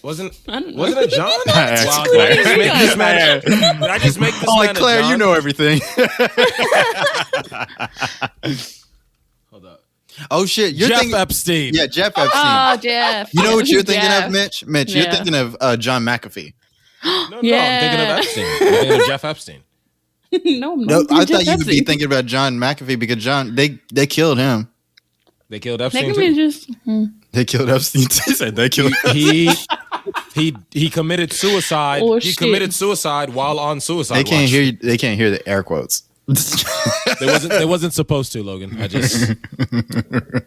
Wasn't it John? Wow, did I just make this Oh, man like Claire, you know everything. Hold up. Oh shit, you're Jeff thinking Epstein. Yeah, Jeff Epstein. Oh, Jeff. You know what you're thinking Jeff. of, Mitch? Mitch, you're thinking of John McAfee. No, I'm thinking of Epstein. I'm thinking of Jeff Epstein. No, I thought you would be thinking about John McAfee because they killed him. They killed Epstein too. They killed Epstein. He said they killed. He committed suicide. Oh, he shit. committed suicide while on suicide. They can't watch. hear you. They can't hear the air quotes. They wasn't supposed to, Logan. I just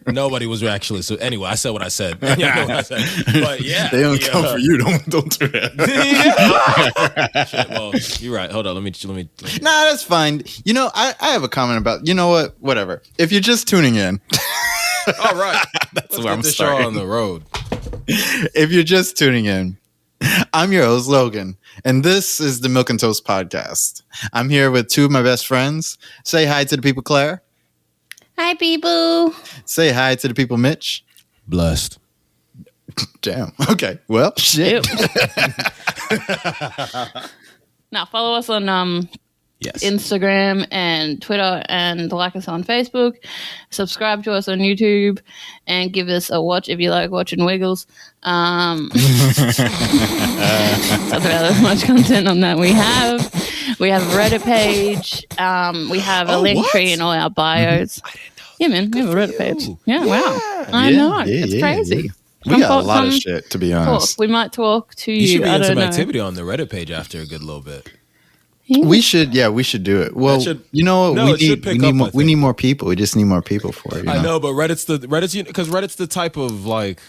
nobody was actually. So anyway, I said what I said. You know what I said. But yeah, They don't come for you. Don't do that. Shit, well, you're right. Hold on. Let me. Nah, that's fine. You know, I have a comment about. You know what? Whatever. If you're just tuning in, All right. that's Let's where get I'm this show starting. on the road. If you're just tuning in, I'm your host, Logan, and this is the Milk and Toast podcast. I'm here with two of my best friends. Say hi to the people, Claire. Hi, people. Say hi to the people, Mitch. Blessed. Damn. Okay. Well, shit. Now, follow us on Yes. Instagram and Twitter, and like us on Facebook. Subscribe to us on YouTube, and give us a watch if you like watching Wiggles. Not about as much content on that we have. We have a Reddit page. We have a link tree in all our bios. I didn't know. Yeah, man, we have a Reddit page. Yeah, wow. I Yeah, know. yeah, It's yeah, crazy. yeah. We got a lot of shit, to be honest. We might talk to you. You should be I in don't some know. activity on the Reddit page after a good little bit. We should do it. Well, you know what? No, it should pick up, we need more people. We just need more people for it. I know, but Reddit's because Reddit's the type of like.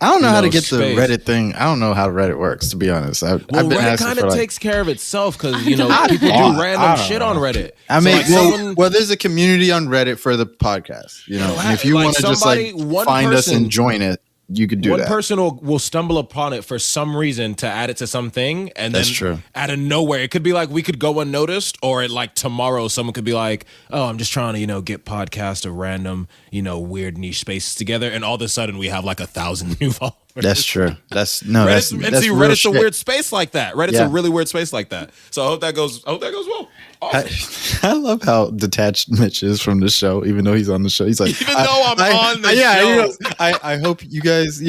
I don't know how to get space. the Reddit thing. I don't know how Reddit works, to be honest. I've been Reddit asking kind for of like, takes care of itself because don't people know. do I random don't shit know. on Reddit. I So, mean, like, someone- well, there's a community on Reddit for the podcast. You know, and if you like want to just like one find us person- and join it, you could do one that. person will stumble upon it for some reason to add it to something, and That's then true. out of nowhere, it could be like we could go unnoticed, or like tomorrow, someone could be like, "Oh, I'm just trying to get podcast of random weird niche spaces together," and all of a sudden we have like 1,000 new followers. That's true. That's Reddit's, real Reddit's a shit. weird space like that. Reddit's Yeah. a really weird space like that. So I hope that goes well. Awesome. I love how detached Mitch is from the show, even though he's on the show. He's like, Even though I'm on the show. I hope you guys,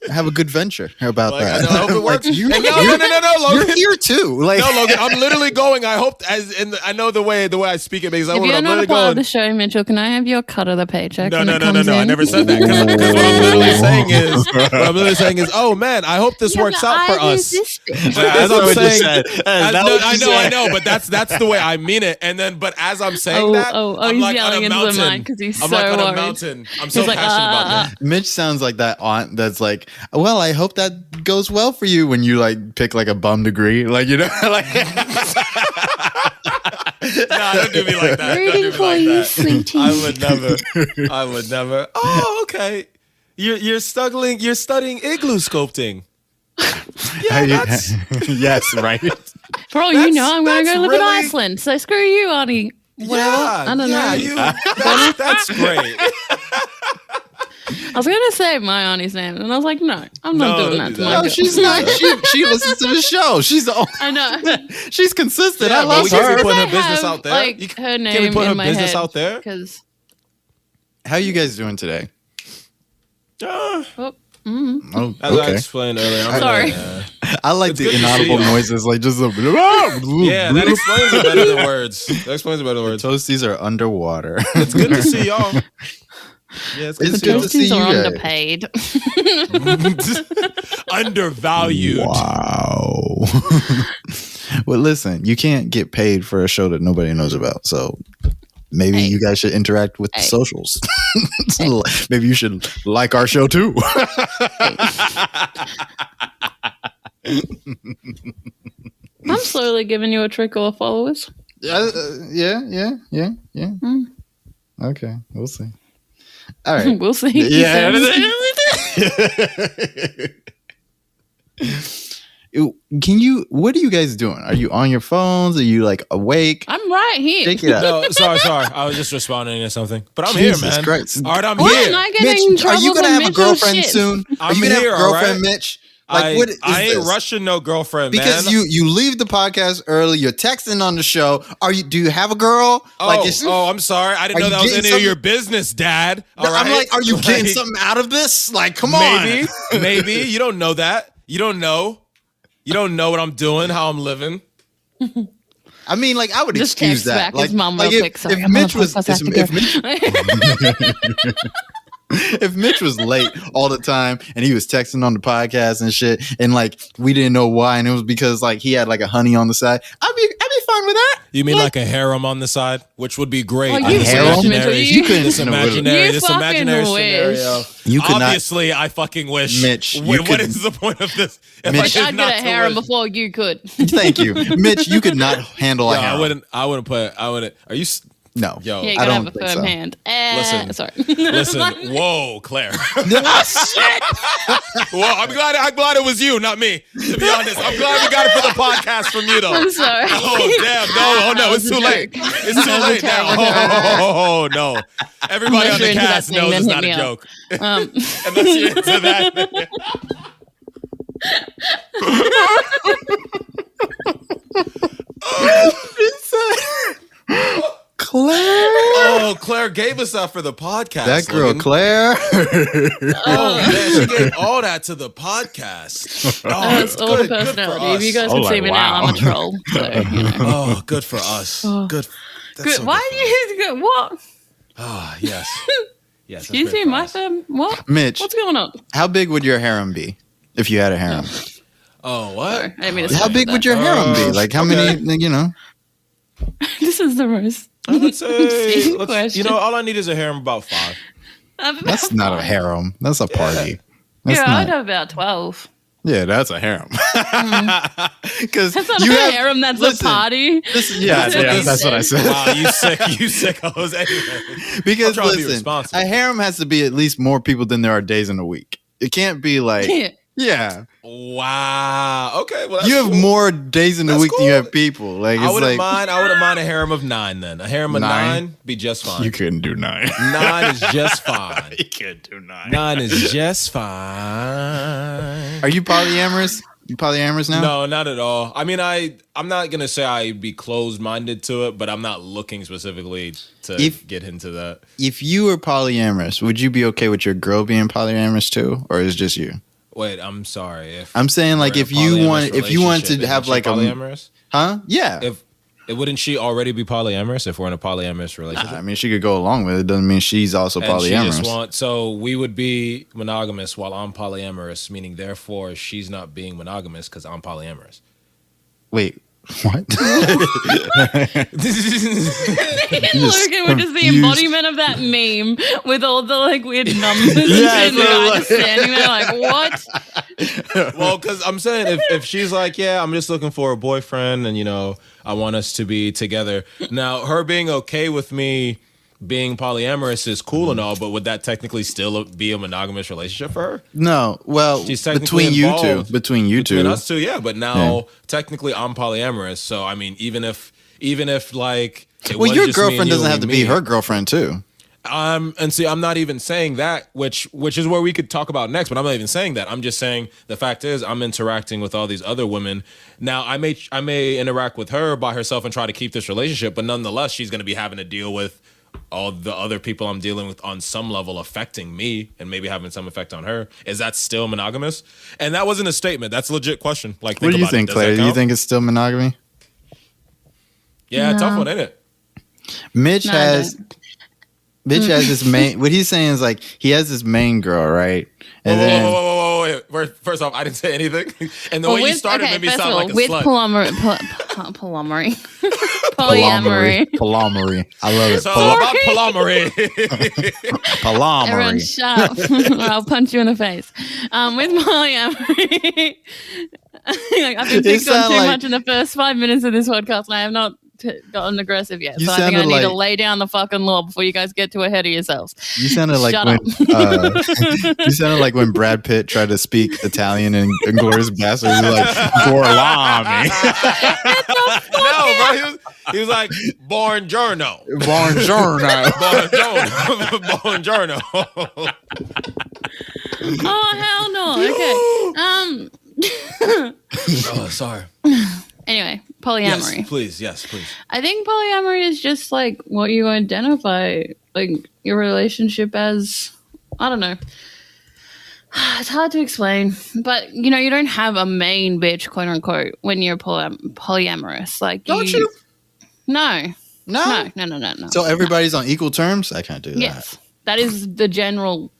have a good venture about Like, that. I hope it works. Like, And no, Logan. you're here too. Like, No, Logan, I'm literally going. I hope, I know the way I speak it makes. If you're not a part of the show, Mitchell, can I have your cut of the paycheck? No. when it comes I in? never said that. Because what I'm literally saying is, oh man, I hope this works out for us. As I'm saying, I know, but that's the way I mean it. And then, but as I'm saying that, I'm he's like yelling on a into the mountain. mic 'cause he's I'm so like on a worried. mountain. I'm so He's like, passionate about that. Mitch sounds like that aunt that's like, well, I hope that goes well for you when you like pick like a bum degree, like like. Nah, don't do me like that. Don't do Rooting me for like you, that. sweetie. I would never. Oh, okay. You're studying igloo sculpting. Yeah, that's yes, right. For all you know, I'm going to that's go live in really- Iceland. So screw you, Arnie. Whatever. I don't know. That's great. I was going to say my Arnie's name, and I was like, no, I'm not No, doing don't that do to that. my No, girl. she's not. She listens to the show. She's the only, I know. she's consistent. Yeah, I but love we can't her. be putting her I business have, out there. Like, You her name can't be putting in her my business head out there. Because How you guys doing today? Oh, As I okay. explained earlier, I'm Sorry. I like It's the good to see inaudible y'all. noises, like just a yeah, that explains it better than words. That explains it better than words. Toasties are underwater. It's good to see y'all. Yeah, it's good It's to good to see see Toasties you are guys. underpaid. Undervalued. Wow. Well, listen, you can't get paid for a show that nobody knows about, so maybe you guys should interact with the socials. Maybe you should like our show too. I'm slowly giving you a trickle of followers. Yeah. Okay, we'll see. All right. We'll see. Yeah. What are you guys doing? Are you on your phones? Are you like awake? I'm right here. Take it out. No, sorry. I was just responding to something. But I'm Jesus here, man. Christ. All right, I'm Why here. am I getting in Mitch, are trouble you gonna for have a Mitchell's girlfriend shit? soon? I'm Are you gonna have here, a all girlfriend, right? Mitch? Like, what is I ain't this? rushing no girlfriend, because man. you leave the podcast early. You're texting on the show. Do you have a girl? I'm sorry. I didn't know that was any of your business, Dad. I'm like, are you getting something out of this? Like, come on. Maybe you don't know that. You don't know what I'm doing, how I'm living. I mean, like, I would just excuse that. Back like, his mom real quick. Sorry, if Mitch was, if Mitch was late all the time and he was texting on the podcast and shit, and like we didn't know why, and it was because like he had like a honey on the side, I'd be fine with that. You mean like a harem on the side, which would be great. Oh, you couldn't. This imaginary scenario. You could obviously not. I fucking wish. Mitch, what is the point of this? Mitch, I'd get a harem before you could. Thank you, Mitch. You could not handle a harem. I wouldn't. Are you? No, yo, yeah, you gotta have a firm hand. Listen. Whoa, Claire. Shit. Whoa, I'm glad it was you, not me. To be honest, I'm glad we got it for the podcast from you, though. I'm sorry. Oh damn, no, it's too late. It's too late now. Oh no, everybody on the cast knows it's not a joke. Unless you're into that. Claire. Oh, Claire gave us that for the podcast. That girl, Logan. Claire. Oh man, she gave all that to the podcast. Oh, it's all the personality. If you guys can see me now, I'm a troll. So, you know. Oh, good for us. Good. Good. So why do you go? What? Oh, yes. Yes. Excuse me, my fam. What? Mitch, what's going on? How big would your harem be if you had a harem? Oh, what? Sorry, I mean, how big would your harem be? Like how many? You know. This is the most. I would say, all I need is a harem about 5. That's not a harem. That's a party. I'd have about 12. Yeah, that's a harem. Because that's not a harem. That's a party. That's what I said. Wow, you sickos. Anyway, because listen, a harem has to be at least more people than there are days in a week. It can't be like yeah. Wow. Okay. Well, you have more days in the week than you have people. Like I wouldn't mind a harem of 9 then. A harem of 9 be just fine. You couldn't do 9. 9 is just fine. You couldn't do 9. 9 is just fine. Are you polyamorous? You polyamorous now? No, not at all. I mean, I'm not gonna say I'd be closed-minded to it, but I'm not looking specifically to get into that. If you were polyamorous, would you be okay with your girl being polyamorous too, or is it just you? Wait, I'm sorry. I'm saying like if you want to have like polyamorous? Yeah. If wouldn't she already be polyamorous if we're in a polyamorous relationship? I mean, she could go along with it. Doesn't mean she's also polyamorous. So we would be monogamous while I'm polyamorous, meaning therefore she's not being monogamous because I'm polyamorous. Wait. What? Logan, which is the embodiment of that meme with all the like weird numbers and shit. The guy just standing there like, what? Well, because I'm saying if she's like, yeah, I'm just looking for a boyfriend and, I want us to be together. Now, her being okay with me being polyamorous is cool and all, but would that technically still be a monogamous relationship for her? No. Well, between you two. Between us two, yeah. But now, technically, I'm polyamorous. So, I mean, even if like... Well, your girlfriend doesn't have to be her girlfriend, too. And see, I'm not even saying that, which is where we could talk about next, but I'm not even saying that. I'm just saying the fact is I'm interacting with all these other women. Now, I may interact with her by herself and try to keep this relationship, but nonetheless, she's going to be having to deal with all the other people I'm dealing with on some level affecting me and maybe having some effect on her. Is that still monogamous? And that wasn't a statement. That's a legit question. Like, what do you think, Claire? Do you think it's still monogamy? Yeah, no. Tough one, ain't it? Mitch has this main. What he's saying is like he has this main girl, right? And whoa. First off, I didn't say anything. And the way you started made me sound like a slut. Polyamory. Polyamory. I love it. So about polyamory. Polyamory. Everyone shut up. I'll punch you in the face. With polyamory, I've been picked on too much in the first 5 minutes of this podcast, and I have not gotten aggressive yet. So I think I need to lay down the fucking law before you guys get too ahead of yourselves. You sounded like you sounded like when Brad Pitt tried to speak Italian in Inglourious Basterds. He was like, Gorlami. No, bro, he was like, Buongiorno. Oh, hell no. Okay. Oh, sorry. Anyway, polyamory. Yes, please. I think polyamory is just like what you identify like your relationship as. I don't know. It's hard to explain, but you know, you don't have a main bitch, quote unquote, when you're polyamorous. Like, don't you? No. No. So everybody's on equal terms. I can't do that. Yes, that is the general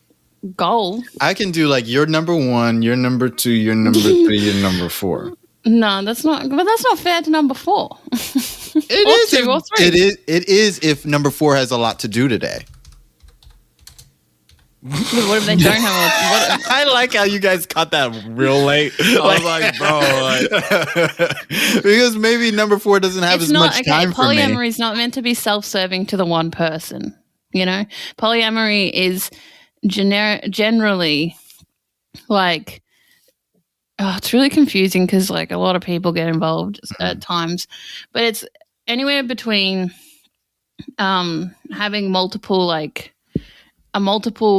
goal. I can do like you're number 1, you're number 2, you're number 3, you're number 4. No, that's not. But that's not fair to number 4. It is. 2 or 3. It is if number 4 has a lot to do today. What if they don't have I like how you guys caught that real late. I was like, bro, because maybe number 4 doesn't have as much time for me. Polyamory is not meant to be self-serving to the one person. You know, polyamory is generally like, it's really confusing because like a lot of people get involved at times, but it's anywhere between having multiple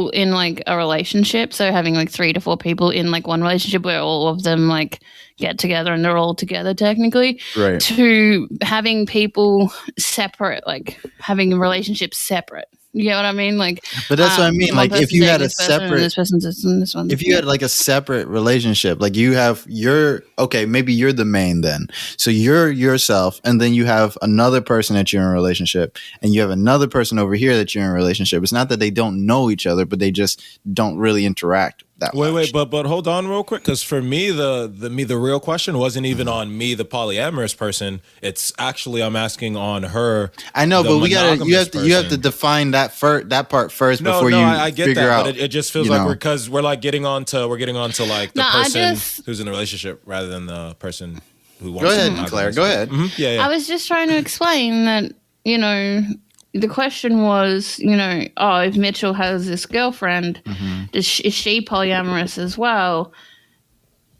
in like a relationship, so having like 3 to 4 people in like one relationship where all of them like get together and they're all together technically, right, to having people separate, like having relationships separate. You know what I mean? Like, but that's what I mean. Like, if you had a separate, this person's this one. If you had like a separate relationship, like you have maybe you're the main then. So you're yourself, and then you have another person that you're in a relationship, and you have another person over here that you're in a relationship. It's not that they don't know each other, but they just don't really interact that much. Wait, but hold on real quick, because for me, the real question wasn't even on me, the polyamorous person. It's actually I'm asking on her. I know, but you have to define that part first before I get figure that, out. but it just feels like we're getting onto like the person who's in a relationship rather than the person who wants. Go ahead, Claire. Go ahead. Mm-hmm. Yeah. I was just trying to explain that, you know, the question was, you know, if Mitchell has this girlfriend, is she polyamorous as well?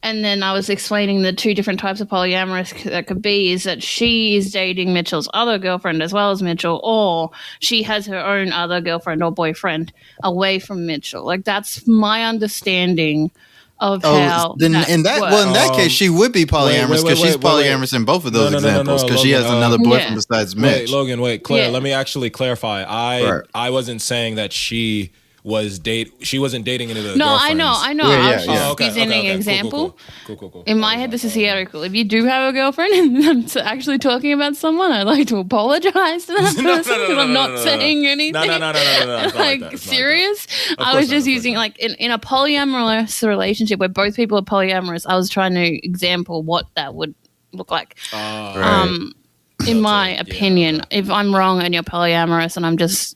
And then I was explaining the 2 different types of polyamorous that could be is that she is dating Mitchell's other girlfriend as well as Mitchell, or she has her own other girlfriend or boyfriend away from Mitchell. Like, that's my understanding of how then in that case she would be polyamorous because she's polyamorous in both of those examples because she has another boyfriend besides Mitch. Logan, Claire, let me actually clarify. I wasn't saying that she wasn't dating any of the girlfriends. I know. Yeah. I was just using an example. Cool. In my head, this is theoretical. If you do have a girlfriend and I'm actually talking about someone, I'd like to apologize to that person because I'm not saying anything. No. Like, serious? I was just using, like, in a polyamorous relationship where both people are polyamorous, I was trying to example what that would look like. In my opinion, if I'm wrong and you're polyamorous and I'm just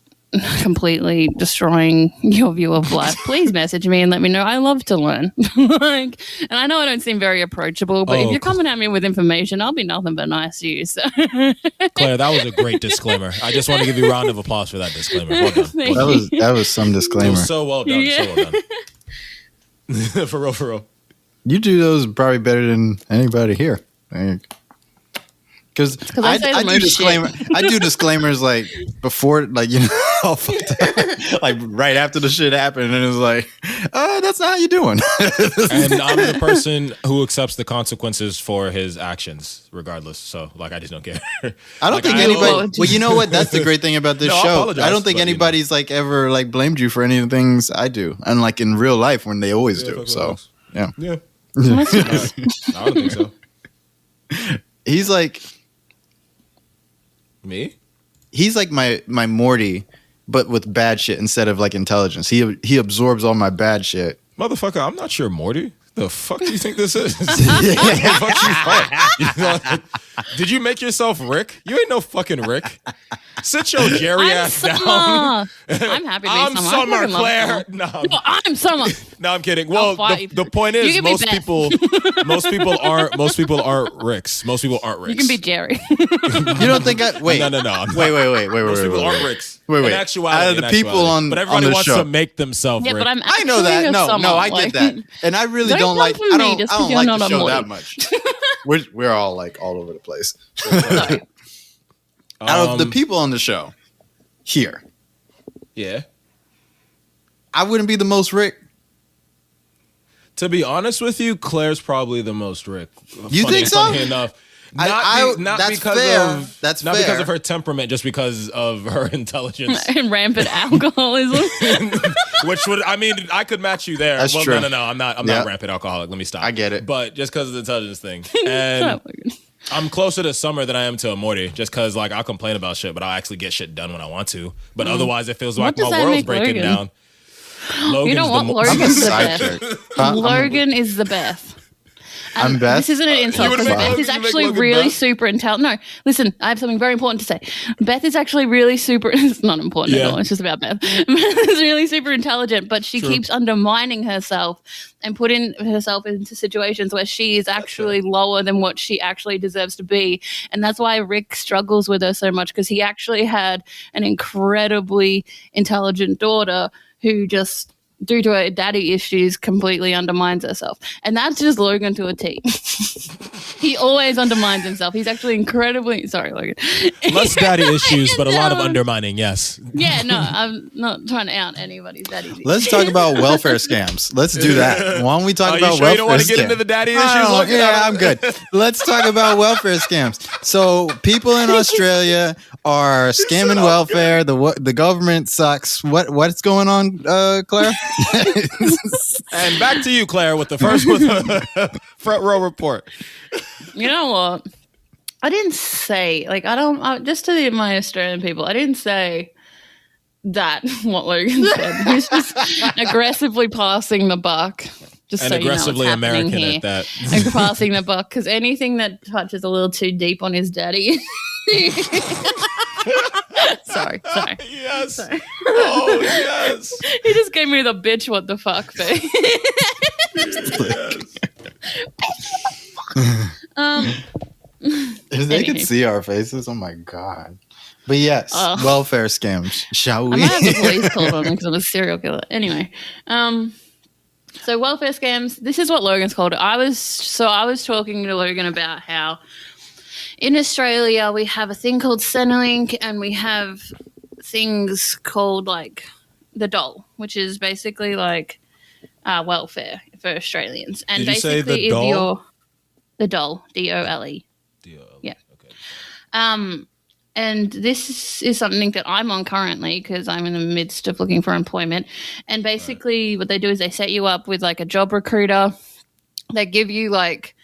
completely destroying your view of life, please message me and let me know. I love to learn. And I know I don't seem very approachable, but if you're coming at me with information, I'll be nothing but nice to you. So. Claire, that was a great disclaimer. I just want to give you a round of applause for that disclaimer. Well done. That was some disclaimer. It was so well done. Yeah. So well done. For real. You do those probably better than anybody here. Because I do disclaimers like before, like, you know, like right after the shit happened, and it's like, that's not how you doing. And I'm the person who accepts the consequences for his actions, regardless. So, like, I just don't care. I don't think anybody. Well, you know what? That's the great thing about this show. I don't think anybody's like ever like blamed you for any of the things I do, unlike in real life when they always do. So, yeah. I don't think so. He's like. Me? He's like my Morty, but with bad shit instead of like intelligence. He absorbs all my bad shit. Motherfucker, I'm not your Morty. The fuck do you think this is? The fuck you thought? Did you make yourself Rick? You ain't no fucking Rick. Sit your Jerry ass down. I'm happy to be Summer, Claire. No, I'm Summer. No, I'm kidding. Well, the point is, most people aren't Ricks. Most people aren't Ricks. You can be Jerry. You don't think I? Wait. No. Wait. Most people aren't Ricks. Wait. In actuality, out of the people on, but everybody on the wants show. to make themselves Rick. But I know that. No, I get that, and I really don't like. I don't like the show that much. We're all like all over the place. Out of the people on the show here, yeah, I wouldn't be the most Rick. To be honest with you, Claire's probably the most Rick. You think so? Funny enough. Not that's because fair. of that's not fair. because of her temperament, just because of her intelligence and rampant alcoholism. Which would, I mean, I could match you there. That's true. No, I'm not rampant alcoholic. Let me stop. I get it. But just because of the intelligence thing, and I'm closer to Summer than I am to Amorty, just because like I'll complain about shit, but I'll actually get shit done when I want to. But otherwise, it feels like my world's breaking down. Logan's you know what? Logan's the best. Logan is the best. I'm Beth. This isn't an insult because Beth is actually really super intelligent. No, listen, I have something very important to say. Beth is actually really super. It's not important at all. It's just about Beth. Beth is really super intelligent, but she keeps undermining herself and putting herself into situations where she is actually lower than what she actually deserves to be. And that's why Rick struggles with her so much, because he actually had an incredibly intelligent daughter who just, due to her daddy issues, completely undermines herself. And that's just Logan to a T. He always undermines himself. He's actually incredibly... Sorry, Logan. Less daddy issues, but a lot of undermining, yes. Yeah, no, I'm not trying to out anybody's daddy issues. Let's talk about welfare scams. Let's do that. Why don't we talk about welfare scams? You don't want to get into the daddy issues? I'm good. Let's talk about welfare scams. So people in Australia are scamming welfare. The government sucks. What's going on, Claire? And back to you, Claire, with the front row report. You know what? I didn't say, just to my Australian people, I didn't say that what Logan said. He's just aggressively passing the buck. Just and so aggressively you know what's American here. at that. And passing the buck, because anything that touches a little too deep on his daddy. Sorry. Yes. Sorry. Oh, yes. He just gave me the bitch what the fuck face. If they could see our faces, oh my god. But yes, welfare scams, shall we? I might have the police called on me because I'm a serial killer. Anyway, so welfare scams, this is what Logan's called it. I was talking to Logan about how in Australia we have a thing called Centrelink, and we have things called like the dole, which is basically like welfare for Australians. And did basically, you say the dole? The dole, DOLE. Yeah. Okay. And this is something that I'm on currently because I'm in the midst of looking for employment. And basically what they do is they set you up with like a job recruiter. They give you like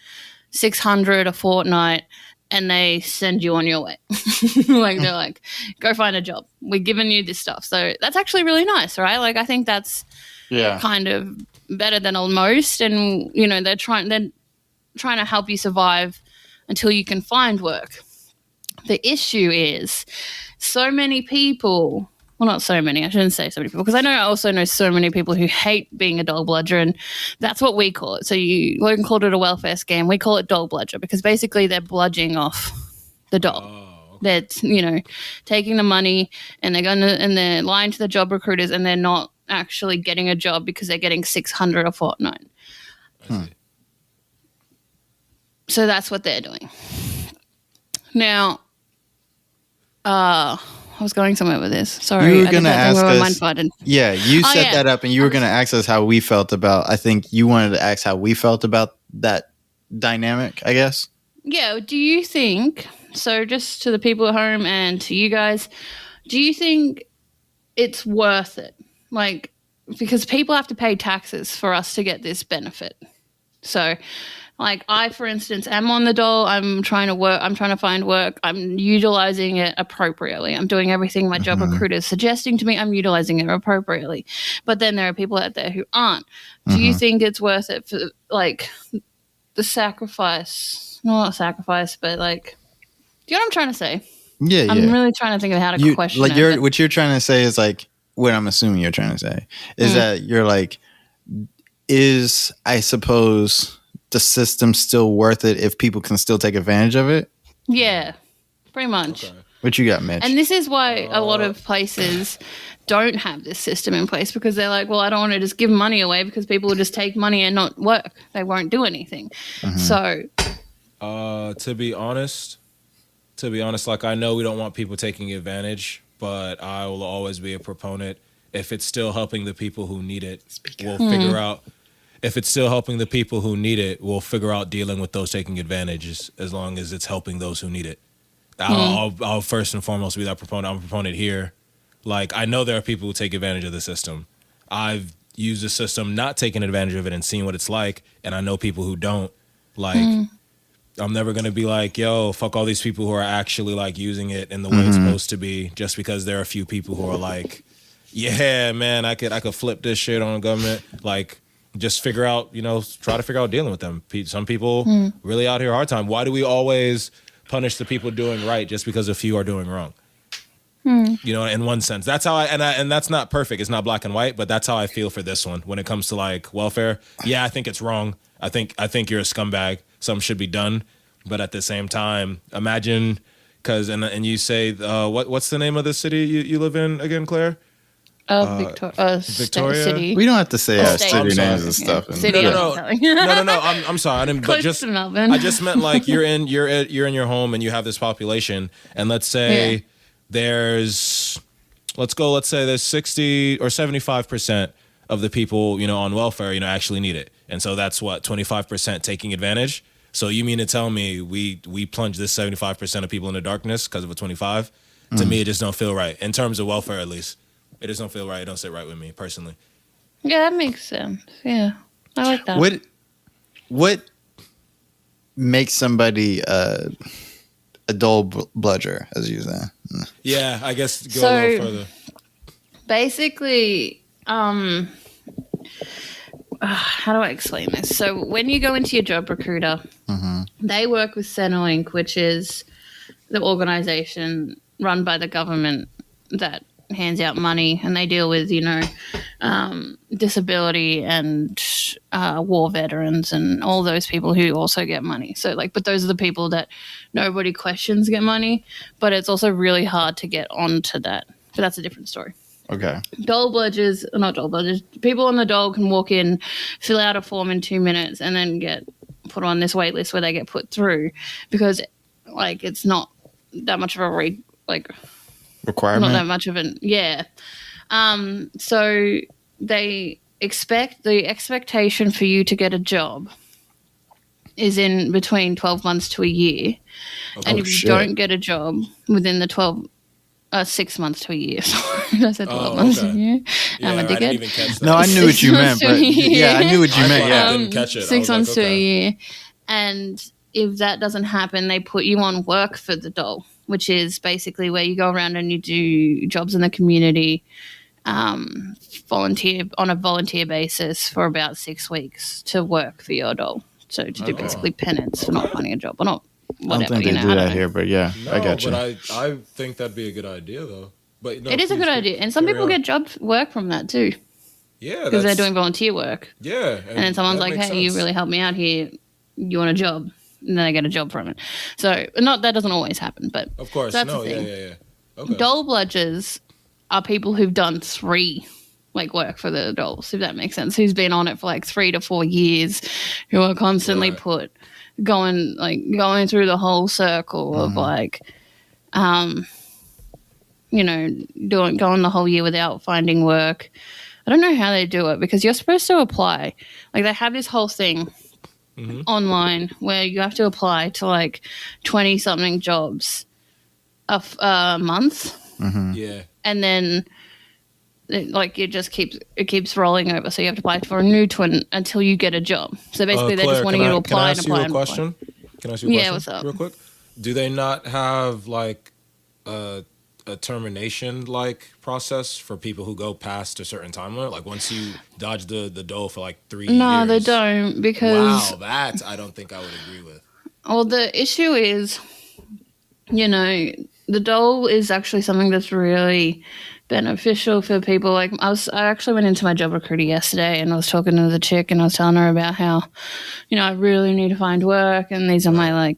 $600 a fortnight and they send you on your way. Like they're like, go find a job. We're giving you this stuff. So that's actually really nice, right? Like I think that's kind of better than most. And, you know, they're trying to help you survive until you can find work. The issue is so many people, well, not so many, I shouldn't say so many people, because I also know so many people who hate being a dole bludger, and that's what we call it. So Logan called it a welfare scam. We call it dole bludger because basically they're bludging off the dole. Oh, okay. They're, taking the money and they're lying to the job recruiters, and they're not actually getting a job because they're getting $600 a fortnight. So that's what they're doing. Now, I was going somewhere with this. Sorry. You were going to ask us. Yeah, you set that up, and you were going to ask us how we felt about. I think you wanted to ask how we felt about that dynamic, I guess. Yeah. Do you think, so just to the people at home and to you guys, do you think it's worth it? Like, because people have to pay taxes for us to get this benefit. So, like I, for instance, am on the dole. I'm trying to find work. I'm utilizing it appropriately. I'm doing everything my job recruiter is suggesting to me. I'm utilizing it appropriately. But then there are people out there who aren't. Do you think it's worth it for like the sacrifice? Not sacrifice, but like, do you know what I'm trying to say? Yeah, I'm really trying to think of how to question it. What you're trying to say is like, what I'm assuming you're trying to say is that you're like, I suppose the system's still worth it if people can still take advantage of it? Yeah, pretty much. Okay. What you got, Mitch? And this is why a lot of places don't have this system in place, because they're like, well, I don't want to just give money away because people will just take money and not work. They won't do anything. So, to be honest, like I know we don't want people taking advantage, but I will always be a proponent. If it's still helping the people who need it, we'll figure out. if it's still helping the people who need it, we'll figure out dealing with those taking advantage as long as it's helping those who need it. I'll first and foremost be that proponent. I'm a proponent here. Like, I know there are people who take advantage of the system. I've used the system, not taking advantage of it and seeing what it's like, and I know people who don't. Like, I'm never going to be like, yo, fuck all these people who are actually, like, using it in the way it's supposed to be, just because there are a few people who are like, yeah, man, I could flip this shit on the government. Like, just figure out, try to figure out dealing with them. Some people really out here hard time. Why do we always punish the people doing right just because a few are doing wrong? In one sense. That's how and that's not perfect. It's not black and white, but that's how I feel for this one when it comes to like welfare. Yeah, I think it's wrong. I think you're a scumbag. Something should be done. But at the same time, imagine, and you say, what's the name of the city you live in again, Claire? Victoria City. We don't have to say our city names and stuff. City. No. I'm sorry. I didn't. Close but just to Melbourne. I just meant like you're in your home and you have this population, and let's say there's 60 or 75% of the people on welfare actually need it, and so that's what 25% taking advantage. So you mean to tell me we plunge this 75% of people into darkness because of a 25? To me, it just don't feel right in terms of welfare, at least. It just don't feel right. It don't sit right with me personally. Yeah, that makes sense. Yeah, I like that. What makes somebody a dull bludger, as you say? Yeah, I guess go a little further. Basically, how do I explain this? So when you go into your job recruiter, they work with Centrelink, which is the organization run by the government that hands out money, and they deal with disability and war veterans and all those people who also get money. So but those are the people that nobody questions get money, but it's also really hard to get onto that. But that's a different story. Okay. Not dole bludgers. People on the dole can walk in, fill out a form in 2 minutes, and then get put on this wait list where they get put through because it's not that much of a requirement. Not that much of so they expect the expectation for you to get a job is in between 12 months to a year. And if you don't get a job within the 6 months to a year. Sorry, I said 12 months to a year. Yeah, I'm a dickhead. I didn't even catch that. No, I knew what you meant, but yeah, I knew what you meant. Yeah, I didn't catch it. 6 months to a year. And if that doesn't happen, they put you on work for the dole, which is basically where you go around and you do jobs in the community, volunteer on a volunteer basis for about 6 weeks to work for your dole. So to do basically penance for not finding a job or not. Whatever, I don't think they do that here, but yeah, no, I got you. But I think that'd be a good idea, though. But it is a good idea, and some people get job work from that too. Yeah, because they're doing volunteer work. Yeah, and then someone's like, "Hey, you really helped me out here. You want a job?" And then they get a job from it. So that doesn't always happen, but of course, that's the thing. Yeah. Okay. Dole bludgers are people who've done 3 work for the doles, if that makes sense. Who's been on it for 3 to 4 years, who are constantly going through the whole circle of going the whole year without finding work. I don't know how they do it because you're supposed to apply. They have this whole thing online where you have to apply to 20 something jobs a month. Yeah. And then it keeps rolling over, so you have to apply for a new twin until you get a job. So basically, they just want you to apply and apply. Can I ask you a question? Yeah, what's up? Real quick. Do they not have a termination process for people who go past a certain time limit? Once you dodge the dole for 3 years? No, they don't because that I don't think I would agree with. Well, the issue is, the dole is actually something that's really beneficial for people. I actually went into my job recruiter yesterday and I was talking to the chick and I was telling her about how, I really need to find work and these are my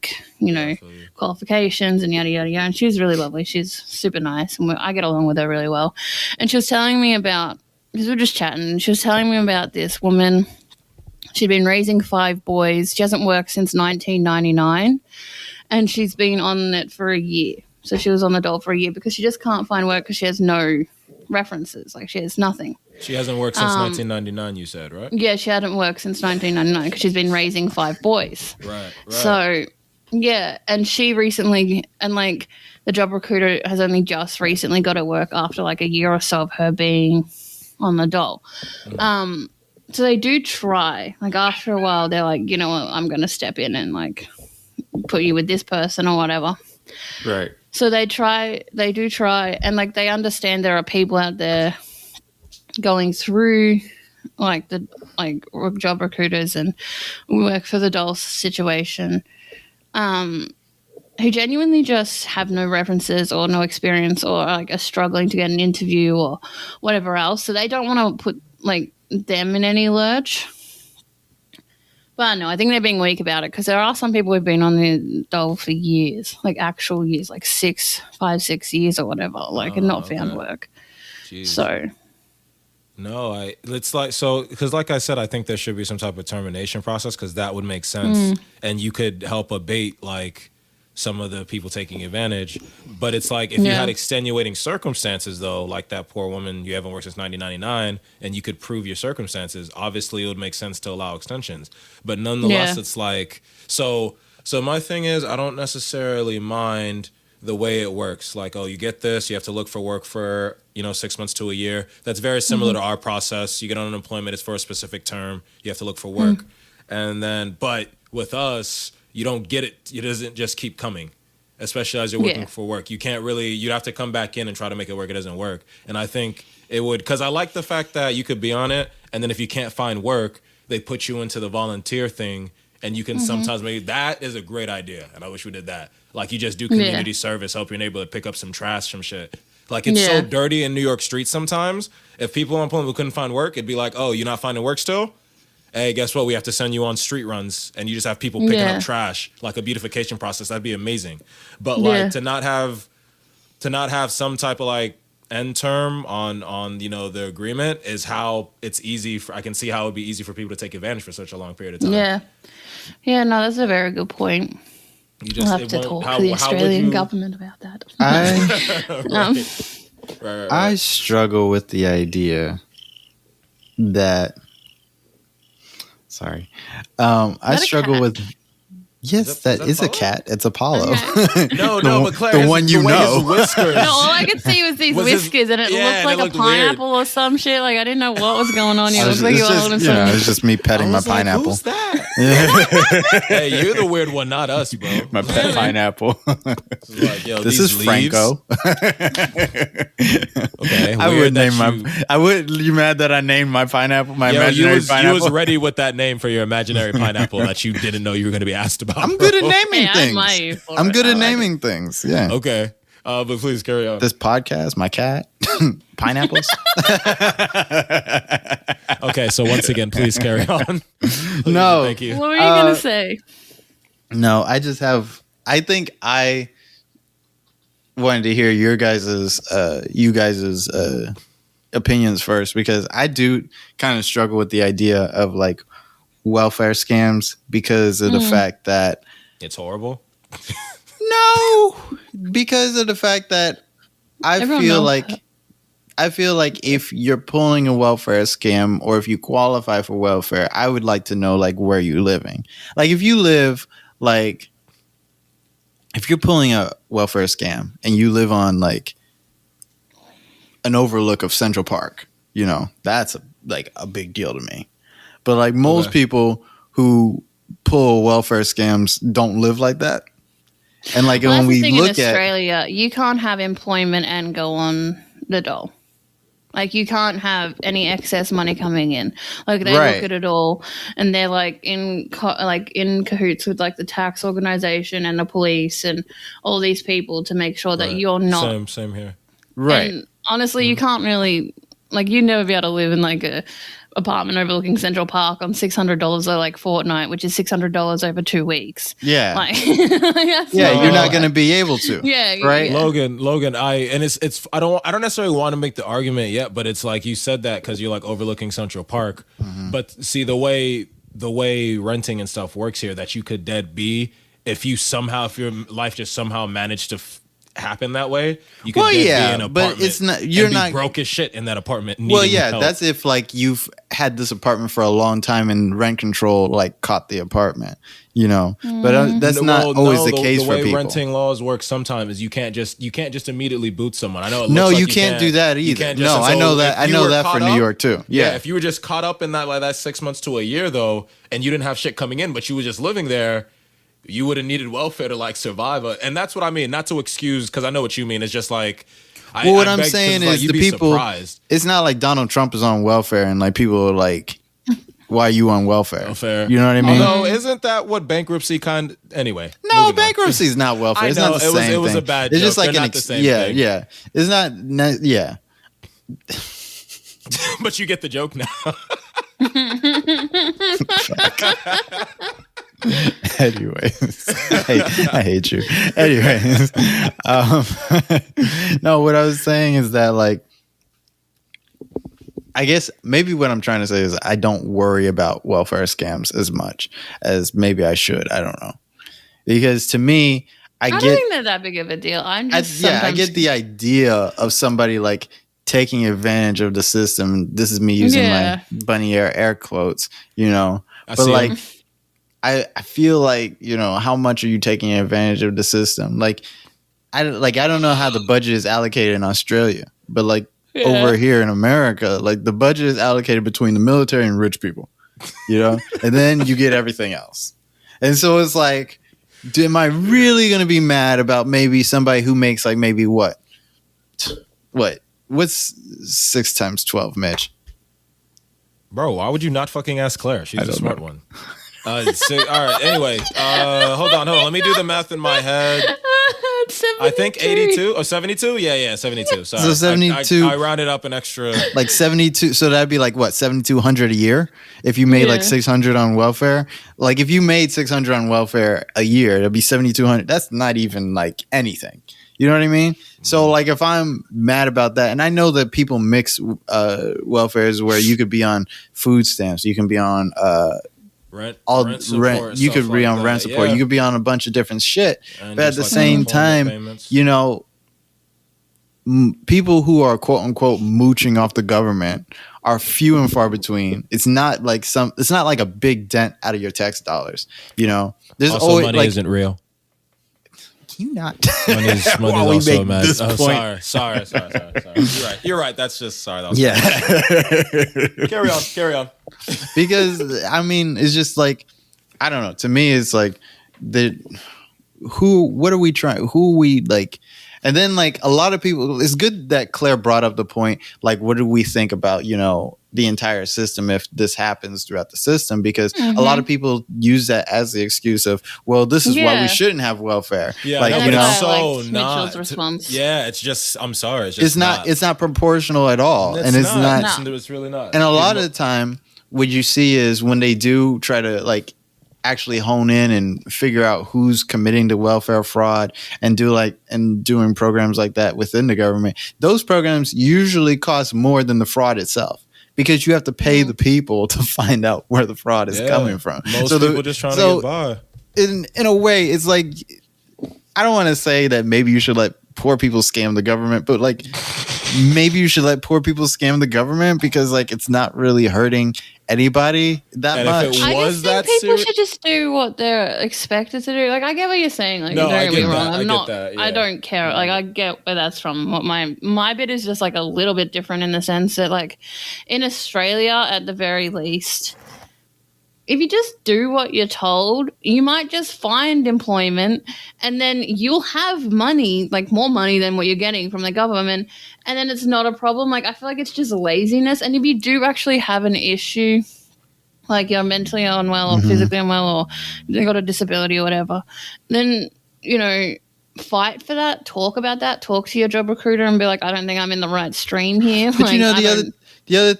qualifications and yada yada yada. And she's really lovely. She's super nice and I get along with her really well. And she was telling me about, because we were just chatting, and she was telling me about this woman. She'd been raising 5 boys. She hasn't worked since 1999 and she's been on it for a year. So she was on the dole for a year because she just can't find work because she has no references. Like, she has nothing. She hasn't worked since 1999, you said, right? Yeah, she hadn't worked since 1999 because she's been raising 5 boys. Right. So, yeah, and she recently, and like the job recruiter has only just recently got her work after like a year or so of her being on the dole. So they do try. Like, after a while, they're like, you know what, I'm going to step in and like put you with this person or whatever. Right. So they do try, and like they understand there are people out there going through like the job recruiters and work for the dole situation, who genuinely just have no references or no experience or like are struggling to get an interview or whatever else. So they don't want to put like them in any lurch. But no, I think they're being weak about it because there are some people who've been on the dole for years, like actual years, like 5, 6 years or whatever, like and not found work. Jeez. So. No, it's like, so, because like I said, I think there should be some type of termination process because that would make sense. And you could help abate like some of the people taking advantage. But it's like, if you had extenuating circumstances though, like that poor woman, you haven't worked since 1999, and you could prove your circumstances, obviously it would make sense to allow extensions. But nonetheless, it's like, so my thing is, I don't necessarily mind the way it works. Like, oh, you get this, you have to look for work for, 6 months to a year. That's very similar to our process. You get on unemployment, it's for a specific term. You have to look for work. And then, but with us, you don't get it. It doesn't just keep coming, especially as you're working for work. You can't really, you'd have to come back in and try to make it work. It doesn't work. And I think it would, because I like the fact that you could be on it, and then if you can't find work, they put you into the volunteer thing, and you can sometimes, maybe that is a great idea. And I wish we did that. Like, you just do community service, help your neighbor to pick up some trash, some shit. Like, it's so dirty in New York streets sometimes. If people on unemployment couldn't find work, it'd be like, oh, you're not finding work still? Hey, guess what? We have to send you on street runs, and you just have people picking up trash, like a beautification process. That'd be amazing. But like to not have some type of like end term on the agreement is how it's easy. I can see how it'd be easy for people to take advantage for such a long period of time. Yeah. No, that's a very good point. We'll have to talk to the Australian government about that. I struggle with the idea that. Sorry, I struggle with. Yes, that is a cat. It's Apollo. Okay. No, but Claire, the one you know. Whiskers. No, all I could see was these whiskers, and it looked like a pineapple or some shit. Like, I didn't know what was going on. It looked like you were holding something. It's just me petting my pineapple. Who's that? Hey, you're the weird one, not us, bro. My pet pineapple. Like, yo, this is leaves? Franco. Okay, I would name you mad that I named my pineapple my imaginary pineapple? You was ready with that name for your imaginary pineapple that you didn't know you were going to be asked about. I'm good at naming things. I'm good at naming things. Yeah. Okay. But please carry on. This podcast, my cat, pineapples. Okay. So once again, please carry on. No. Thank you. What were you going to say? No, I think I wanted to hear you guys' opinions first, because I do kind of struggle with the idea of like welfare scams because of the fact that it's horrible. No, because of the fact that I feel like if you're pulling a welfare scam or if you qualify for welfare, I would like to know like where you're living. Like if you live like if you're pulling a welfare scam and you live on like an overlook of Central Park, that's a big deal to me. But like most people who pull welfare scams don't live like that. And like when we look at Australia, you can't have employment and go on the dole. Like you can't have any excess money coming in. Like they look at it all, and they're like in cahoots with like the tax organization and the police and all these people to make sure that you're not. Same here. Right. And honestly, you can't really you'd never be able to live in like a apartment overlooking Central Park on $600 or like fortnight, which is $600 over 2 weeks. Yeah. You're not going to be able to. Yeah. Right. Yeah. Logan, I don't necessarily want to make the argument yet, but it's like you said that because you're like overlooking Central Park. Mm-hmm. But see the way renting and stuff works here, that you could dead be if your life just somehow managed to happen that way. You could be in an apartment, but it's not. You're not broke as shit in that apartment. Well, yeah, help. That's if like you've had this apartment for a long time and rent control like caught the apartment, you know. But that's not always the case for people. The way renting laws work sometimes is you can't just immediately boot someone. I know. No, you can't do that either. No, I know that. I know that for New York too. Yeah, if you were just caught up in that 6 months to a year though, and you didn't have shit coming in, but you were just living there. You would have needed welfare to like survive, and that's what I mean. Not to excuse, because I know what you mean. It's just like, what I'm saying is the people. Surprised. It's not like Donald Trump is on welfare, and like people are like, "Why are you on welfare?" You know what I mean? Although, isn't that what bankruptcy kind? Anyway, no, bankruptcy is not welfare. It's not the same thing. It was a bad. It's just like the same thing. Yeah. It's not. Yeah. But you get the joke now. Anyways, I hate you. Anyways, no, what I was saying is that like, I guess maybe what I'm trying to say is I don't worry about welfare scams as much as maybe I should. I don't know, because to me, I don't think they're that big of a deal. I get the idea of somebody like taking advantage of the system. This is me using my bunny air quotes, you know, but like. I feel like, you know, how much are you taking advantage of the system? Like I don't know how the budget is allocated in Australia, but like over here in America, like the budget is allocated between the military and rich people, you know, and then you get everything else. And so it's like, am I really going to be mad about maybe somebody who makes like maybe what's 6 times 12, Mitch? Bro, why would you not fucking ask Claire? She's a smart one. All right. Anyway, hold on. Let me do the math in my head. I think 82 or 72. Yeah, 72. Sorry. So 72. I rounded up an extra. Like 72. So that'd be like what, 7,200 a year if you made like 600 on welfare. Like if you made 600 on welfare a year, it'd be 7,200. That's not even like anything. You know what I mean? So like if I'm mad about that, and I know that people mix welfares where you could be on food stamps, you can be on rent support, you could be on rent support, you could be on a bunch of different shit, but at the same time, you know, people who are quote unquote mooching off the government are few and far between. It's not like a big dent out of your tax dollars, you know. There's also always money isn't real. You not money's also mad. Sorry. You're right. That's just sorry. That was carry on. Because I mean, it's just like, I don't know. To me, it's like what are we trying? Who we like? And then like a lot of people, it's good that Claire brought up the point, like, what do we think about, you know, the entire system if this happens throughout the system? Because a lot of people use that as the excuse of, well, this is why we shouldn't have welfare. Yeah, like, no, you know, so like Mitchell's response. Yeah, it's just, I'm sorry. It's not proportional at all. It's really not. And a lot of the time, what you see is when they do try to like actually hone in and figure out who's committing to welfare fraud and doing programs like that within the government, those programs usually cost more than the fraud itself, because you have to pay the people to find out where the fraud is coming from. Most people just trying to get by. In a way, it's like, I don't want to say that maybe you should let poor people scam the government, but like maybe you should let poor people scam the government, because like it's not really hurting anybody that much. If it was I just think people should just do what they're expected to do. Like, I get what you're saying. Like, don't get me wrong. I don't care. Like, I get where that's from. What my bit is just like a little bit different in the sense that, like, in Australia, at the very least, if you just do what you're told, you might just find employment, and then you'll have money, like more money than what you're getting from the government, and then it's not a problem. Like, I feel like it's just laziness. And if you do actually have an issue, like you're mentally unwell or physically unwell, or you got a disability or whatever, then, you know, fight for that, talk about that, talk to your job recruiter and be like, I don't think I'm in the right stream here. But like, you know, the other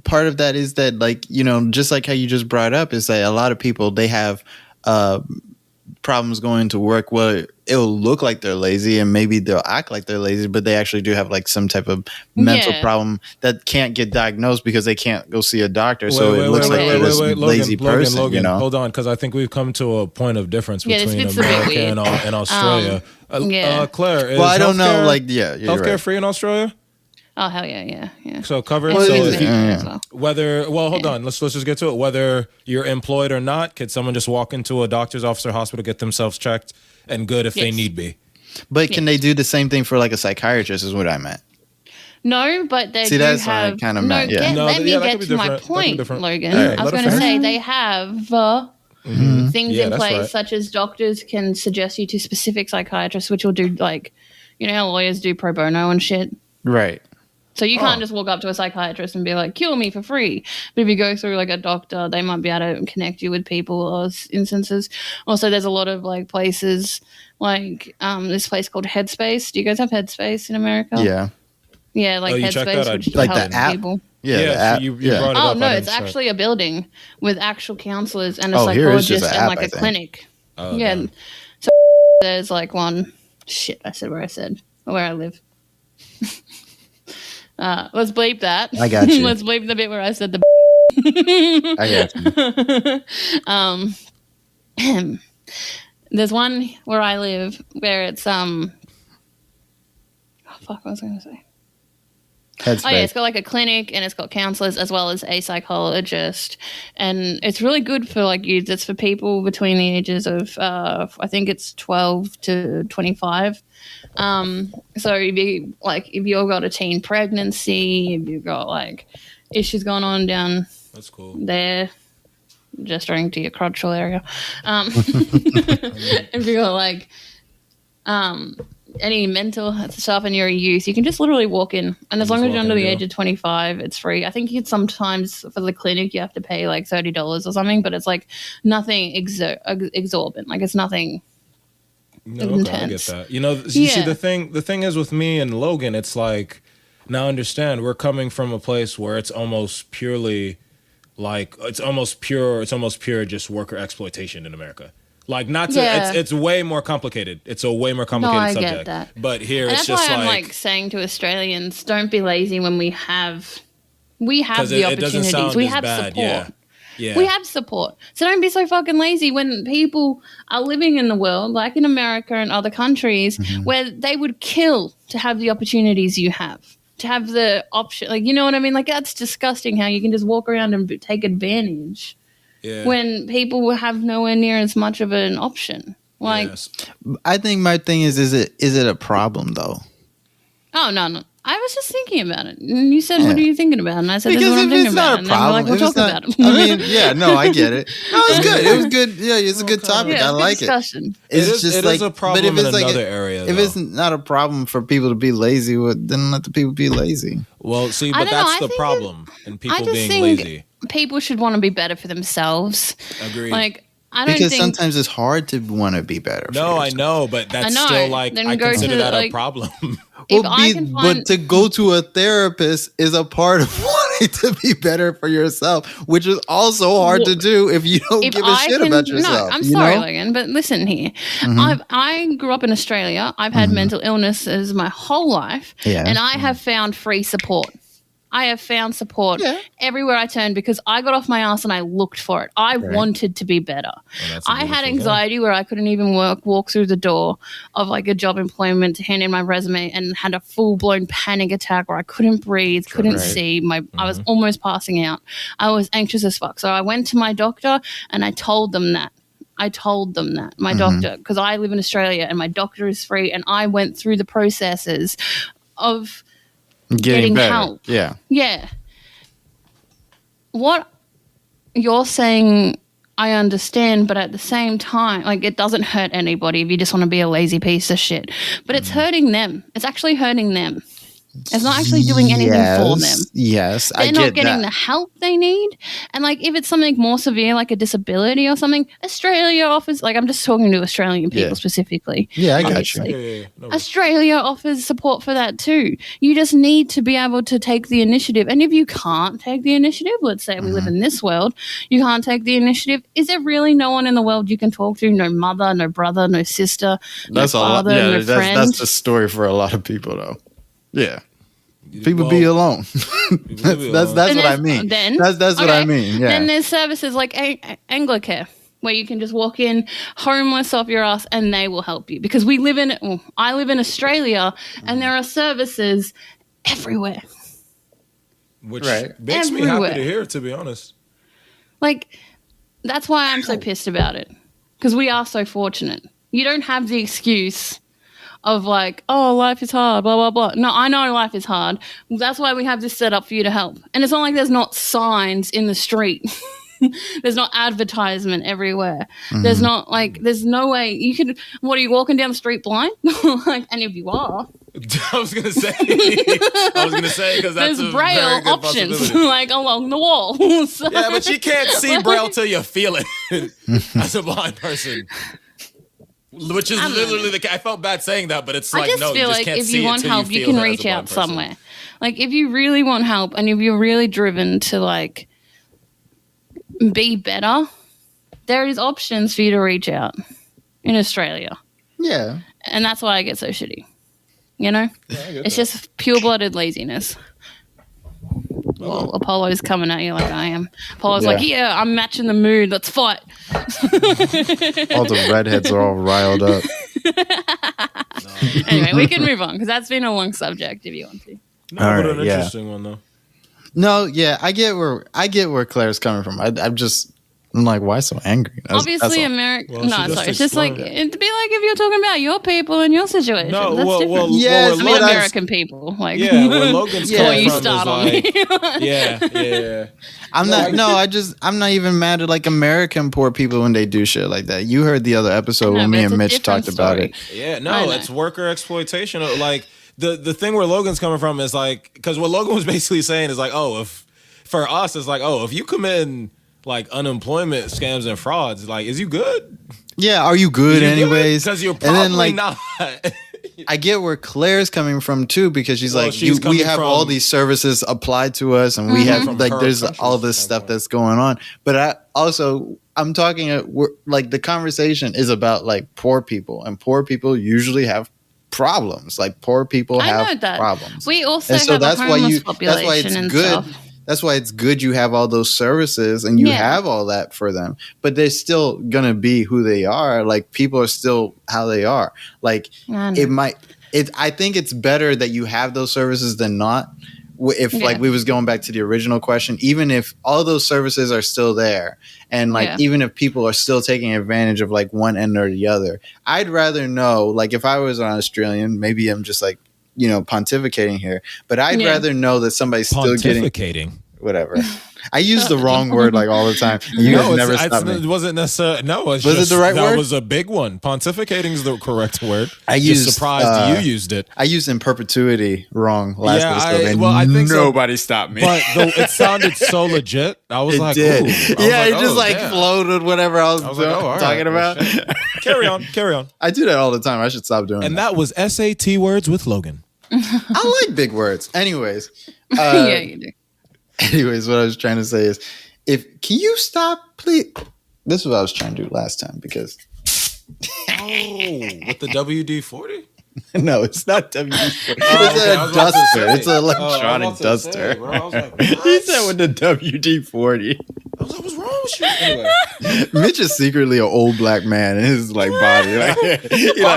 part of that is that, like, you know, just like how you just brought up, is that a lot of people, they have problems going to work, it'll look like they're lazy and maybe they'll act like they're lazy, but they actually do have like some type of mental problem that can't get diagnosed because they can't go see a doctor. So it looks like they're this lazy person. Logan, you know? Hold on, because I think we've come to a point of difference between America and Australia. Claire, I don't know. Like, healthcare right. free in Australia? Oh, hell yeah. So covered. Hold on. Let's just get to it. Whether you're employed or not, could someone just walk into a doctor's office or hospital, get themselves checked, and good if they need be? But can they do the same thing for like a psychiatrist? Is what I meant. No, but they do that's have. Kind of meant. Let me get to my point, Logan. Right, I was going to say they have things in place, such as doctors can suggest you to specific psychiatrists, which will do like, how lawyers do pro bono and shit. Right. So you can't just walk up to a psychiatrist and be like, cure me for free. But if you go through like a doctor, they might be able to connect you with people or instances. Also, there's a lot of like places like this place called Headspace. Do you guys have Headspace in America? Yeah. Yeah, like Headspace, which like helps the app? People. Yeah, the app. You brought it up. No, it's actually a building with actual counselors and a psychologist and like a clinic. Oh, yeah. Damn. So there's like one. Shit, I said where I live. Let's bleep that. I got you. Let's bleep the bit where I said the. I got you. There's one where I live where it's what was I going to say? Headspace. Oh yeah, it's got like a clinic and it's got counselors as well as a psychologist, and it's really good for like youth. It's for people between the ages of I think it's 12 to 25. So if you've got a teen pregnancy, if you've got like issues going on down that's cool there, gesturing to your crotchal area. If you got like any mental stuff and you're a youth, you can just literally walk in, and as long as you're under the age of 25, it's free. I think sometimes for the clinic you have to pay like $30 or something, but it's like nothing exorbitant. Like it's nothing. Okay, I get that. You see the thing is with me and Logan, it's like, now understand, we're coming from a place where it's almost purely like it's almost pure just worker exploitation in America. Like it's way more complicated. It's a way more complicated subject. Get that. But here and it's just I'm like saying to Australians, don't be lazy when we have the opportunities. We have support. Yeah. We have support. So don't be so fucking lazy when people are living in the world, like in America and other countries, where they would kill to have the opportunities you have, to have the option. Like, you know what I mean? Like, that's disgusting how you can just walk around and take advantage when people have nowhere near as much of an option. Like, I think my thing is it a problem, though? Oh, no. I was just thinking about it. And you said, what are you thinking about? And I said, this is what I'm thinking about. And then we're like, we'll talk about it. I mean, I get it. No, it's good. It was good. Yeah, it's a good topic. I like discussion. It. It's just like, is a problem in another area, if it's not a problem for people to be lazy, then let the people be lazy. Well, see, but that's the problem in people being lazy. People should want to be better for themselves. Agreed. Like, I don't because sometimes it's hard to want to be better. No, I know, but that's still like then I consider that a problem. But to go to a therapist is a part of wanting to be better for yourself, which is also hard to do if you don't give a shit about yourself. No, I'm sorry, Logan, but listen here. I grew up in Australia. I've had mental illnesses my whole life, and I have found free support. I have found support everywhere I turned because I got off my ass and I looked for it. I wanted to be better. I had anxiety where I couldn't even walk through the door of like a job employment to hand in my resume, and had a full-blown panic attack where I couldn't breathe, couldn't see. I was almost passing out. I was anxious as fuck. So I went to my doctor and I told them that. My doctor, because I live in Australia and my doctor is free, and I went through the processes of getting help. Yeah. What you're saying, I understand, but at the same time, like, it doesn't hurt anybody if you just want to be a lazy piece of shit. But it's hurting them. It's actually hurting them. It's not actually doing anything for them. Yes, they're not getting the help they need. And like, if it's something more severe, like a disability or something, Australia offers. Like, I'm just talking to Australian people specifically. Yeah, I got you. No. Australia offers support for that too. You just need to be able to take the initiative. And if you can't take the initiative, let's say we live in this world, you can't take the initiative. Is there really no one in the world you can talk to? No mother, no brother, no sister, no father, no friend. That's the story for a lot of people, though. Yeah. People be alone. That's what I mean. That's what I mean. Yeah. Then there's services like Anglicare, where you can just walk in homeless off your ass and they will help you. Because I live in Australia and there are services everywhere. Which makes me happy to hear, to be honest. Like, that's why I'm so pissed about it. Because we are so fortunate. You don't have the excuse of like, oh, life is hard, blah, blah, blah. No, I know life is hard. That's why we have this set up for you to help. And it's not like there's not signs in the street. There's not advertisement everywhere. There's not like, there's no way you could, what, are you walking down the street blind? Like, and if you are. I was going to say, because that's there's braille options like along the wall. So. Yeah, but you can't see braille till you feel it as a blind person. Which is literally the case. I felt bad saying that, but it's like, no, you just can't see it. I just feel like if you want help, you can reach out somewhere. Like, if you really want help and if you're really driven to, like, be better, there is options for you to reach out in Australia. Yeah. And that's why I get so shitty. You know? Yeah, it's just pure-blooded laziness. Well, Apollo's coming at you like I am. Apollo's like, yeah, I'm matching the mood. Let's fight. All the redheads are all riled up. Anyway, we can move on because that's been a long subject if you want to. No, but an interesting one though. No, yeah, I get where Claire's coming from. I'm like, why so angry? Obviously, America. Well, no, sorry. It's just like, it'd be like if you're talking about your people and your situation. No, that's different. Yes, American people. Like, yeah, where Logan's coming from start on like, yeah. I'm not even mad at like American poor people when they do shit like that. You heard the other episode when me and Mitch talked about it. Yeah, no, it's worker exploitation. Like the thing where Logan's coming from is like, because what Logan was basically saying is like, oh, if for us, it's like, oh, if you commit like unemployment scams and frauds, like, is you good? Yeah, are you good anyways? Because you're probably not. I get where Claire's coming from too, because she's like, we have all these services applied to us, and we have like there's all this stuff that's going on. But I'm talking like the conversation is about like poor people, and poor people usually have problems. Like poor people have problems. We also have a homeless population and stuff. That's why it's good you have all those services and you have all that for them. But they're still going to be who they are. Like, people are still how they are. Like, I think it's better that you have those services than not. If like we was going back to the original question, even if all those services are still there and like even if people are still taking advantage of like one end or the other, I'd rather know, like if I was an Australian, maybe I'm just like, you know, pontificating here, but I'd rather know that somebody's still getting whatever. I use the wrong word like all the time. You guys never stop me. It wasn't necessarily. No, was it the right word? That was a big one. Pontificating is the correct word. Surprised you used it. I used in perpetuity wrong last episode. I think nobody stopped me. But it sounded so legit. I was like, did. It just flowed whatever I was talking about. Carry on. I do that all the time. I should stop doing that. And that was SAT words with Logan. I like big words. Anyways. Yeah, you do. Anyways, what I was trying to say is, can you stop, please? This is what I was trying to do last time because. With the WD-40? No, it's not WD-40. It's a duster. It's an electronic duster. He said with the WD-40. I was like, what's wrong with you? Anyway. Mitch is secretly an old black man in his like body. Like,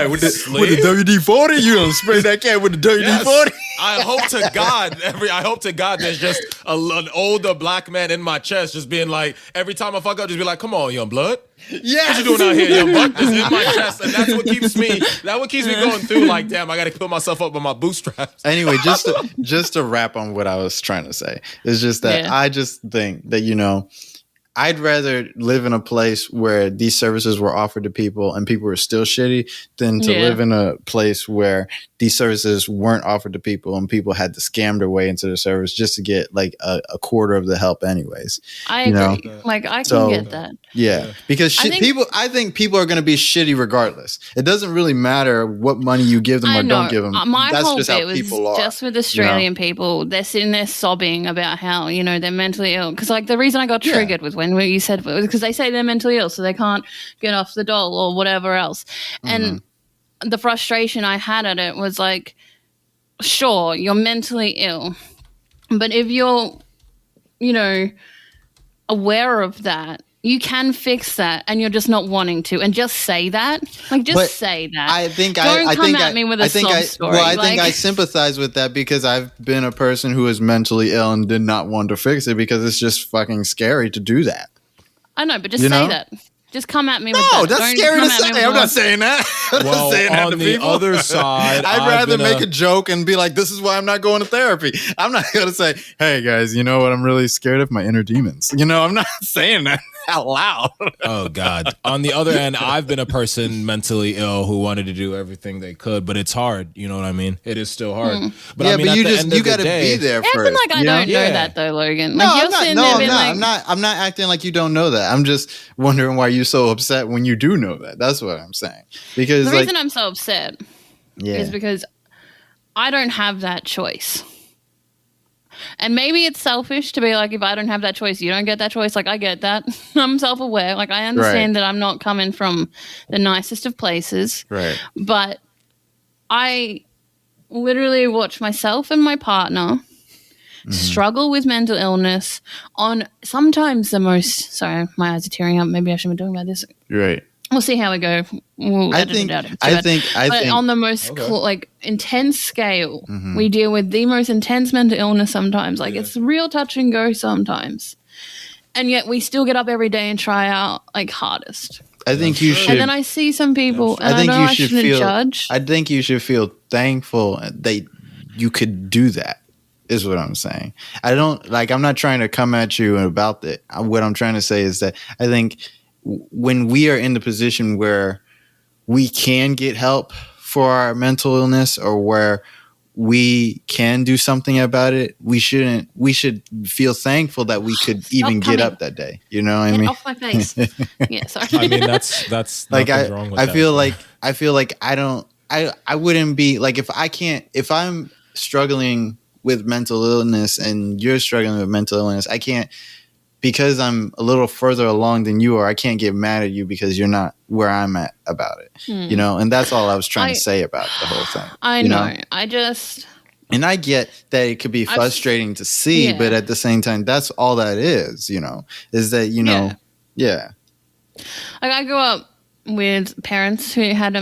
with the WD-40, you don't spray that can with the WD-40. Yes. I hope to God there's just an older black man in my chest just being like, every time I fuck up, just be like, come on, young blood. Yeah, what you doing out here, young buck? Just in my chest, and that's what keeps me going through. Like, damn, I got to put myself up with my bootstraps. Anyway, just to wrap on what I was trying to say, it's just that I just think that, you know, I'd rather live in a place where these services were offered to people and people were still shitty than to live in a place where these services weren't offered to people and people had to scam their way into the service just to get like a quarter of the help anyways. I agree. Like I can get that. Yeah, because I think people are going to be shitty regardless. It doesn't really matter what money you give them or don't give them. That's whole just how people are. Just with Australian people, they're sitting there sobbing about how they're mentally ill. Because like the reason I got triggered was when you said was because they say they're mentally ill, so they can't get off the dole or whatever else. And the frustration I had at it was like, sure, you're mentally ill, but if you're, aware of that, you can fix that, and you're just not wanting to, and just say that. Like, just say that. I think don't come at me with a sob story. Well, I think I sympathize with that because I've been a person who is mentally ill and did not want to fix it because it's just fucking scary to do that. I know, but just say that. Just come at me with that. No, that's scary to say. I'm not saying that. Well, on the other side, I'd rather make a joke and be like, this is why I'm not going to therapy. I'm not going to say, hey, guys, you know what? I'm really scared of my inner demons. I'm not saying that out loud. Oh, God. On the other end, I've been a person mentally ill who wanted to do everything they could, but it's hard. You know what I mean? It is still hard. But I mean, but you got to be there first. Acting like I don't know that, though, Logan. Like, I'm not acting like you don't know that. I'm just wondering why you're so upset when you do know that. That's what I'm saying. Because the reason I'm so upset is because I don't have that choice. And maybe it's selfish to be like, if I don't have that choice, you don't get that choice. Like, I get that. I'm self-aware. Like, I understand that I'm not coming from the nicest of places. Right. But I literally watch myself and my partner struggle with mental illness on sometimes the most... Sorry, my eyes are tearing up. Maybe I shouldn't be talking about this. Right. We'll see how we go. I think on the most intense scale, we deal with the most intense mental illness sometimes. Like it's real touch and go sometimes, and yet we still get up every day and try our hardest. I think you should. And then I see some people, and I shouldn't judge. I think you should feel thankful that you could do that. Is what I'm saying. I'm not trying to come at you about it. What I'm trying to say is that I think when we are in the position where we can get help for our mental illness or where we can do something about it, we should feel thankful that we could get up that day. You know what I mean? Off my face. Yeah, sorry. I mean, that's like wrong with I that. feel like I wouldn't be like if I'm struggling with mental illness and you're struggling with mental illness, I can't. Because I'm a little further along than you are, I can't get mad at you because you're not where I'm at about it. And that's all I was trying to say about the whole thing. I know. And I get that it could be frustrating to see, but at the same time, that's all that is, is that, yeah. Like I grew up with parents who had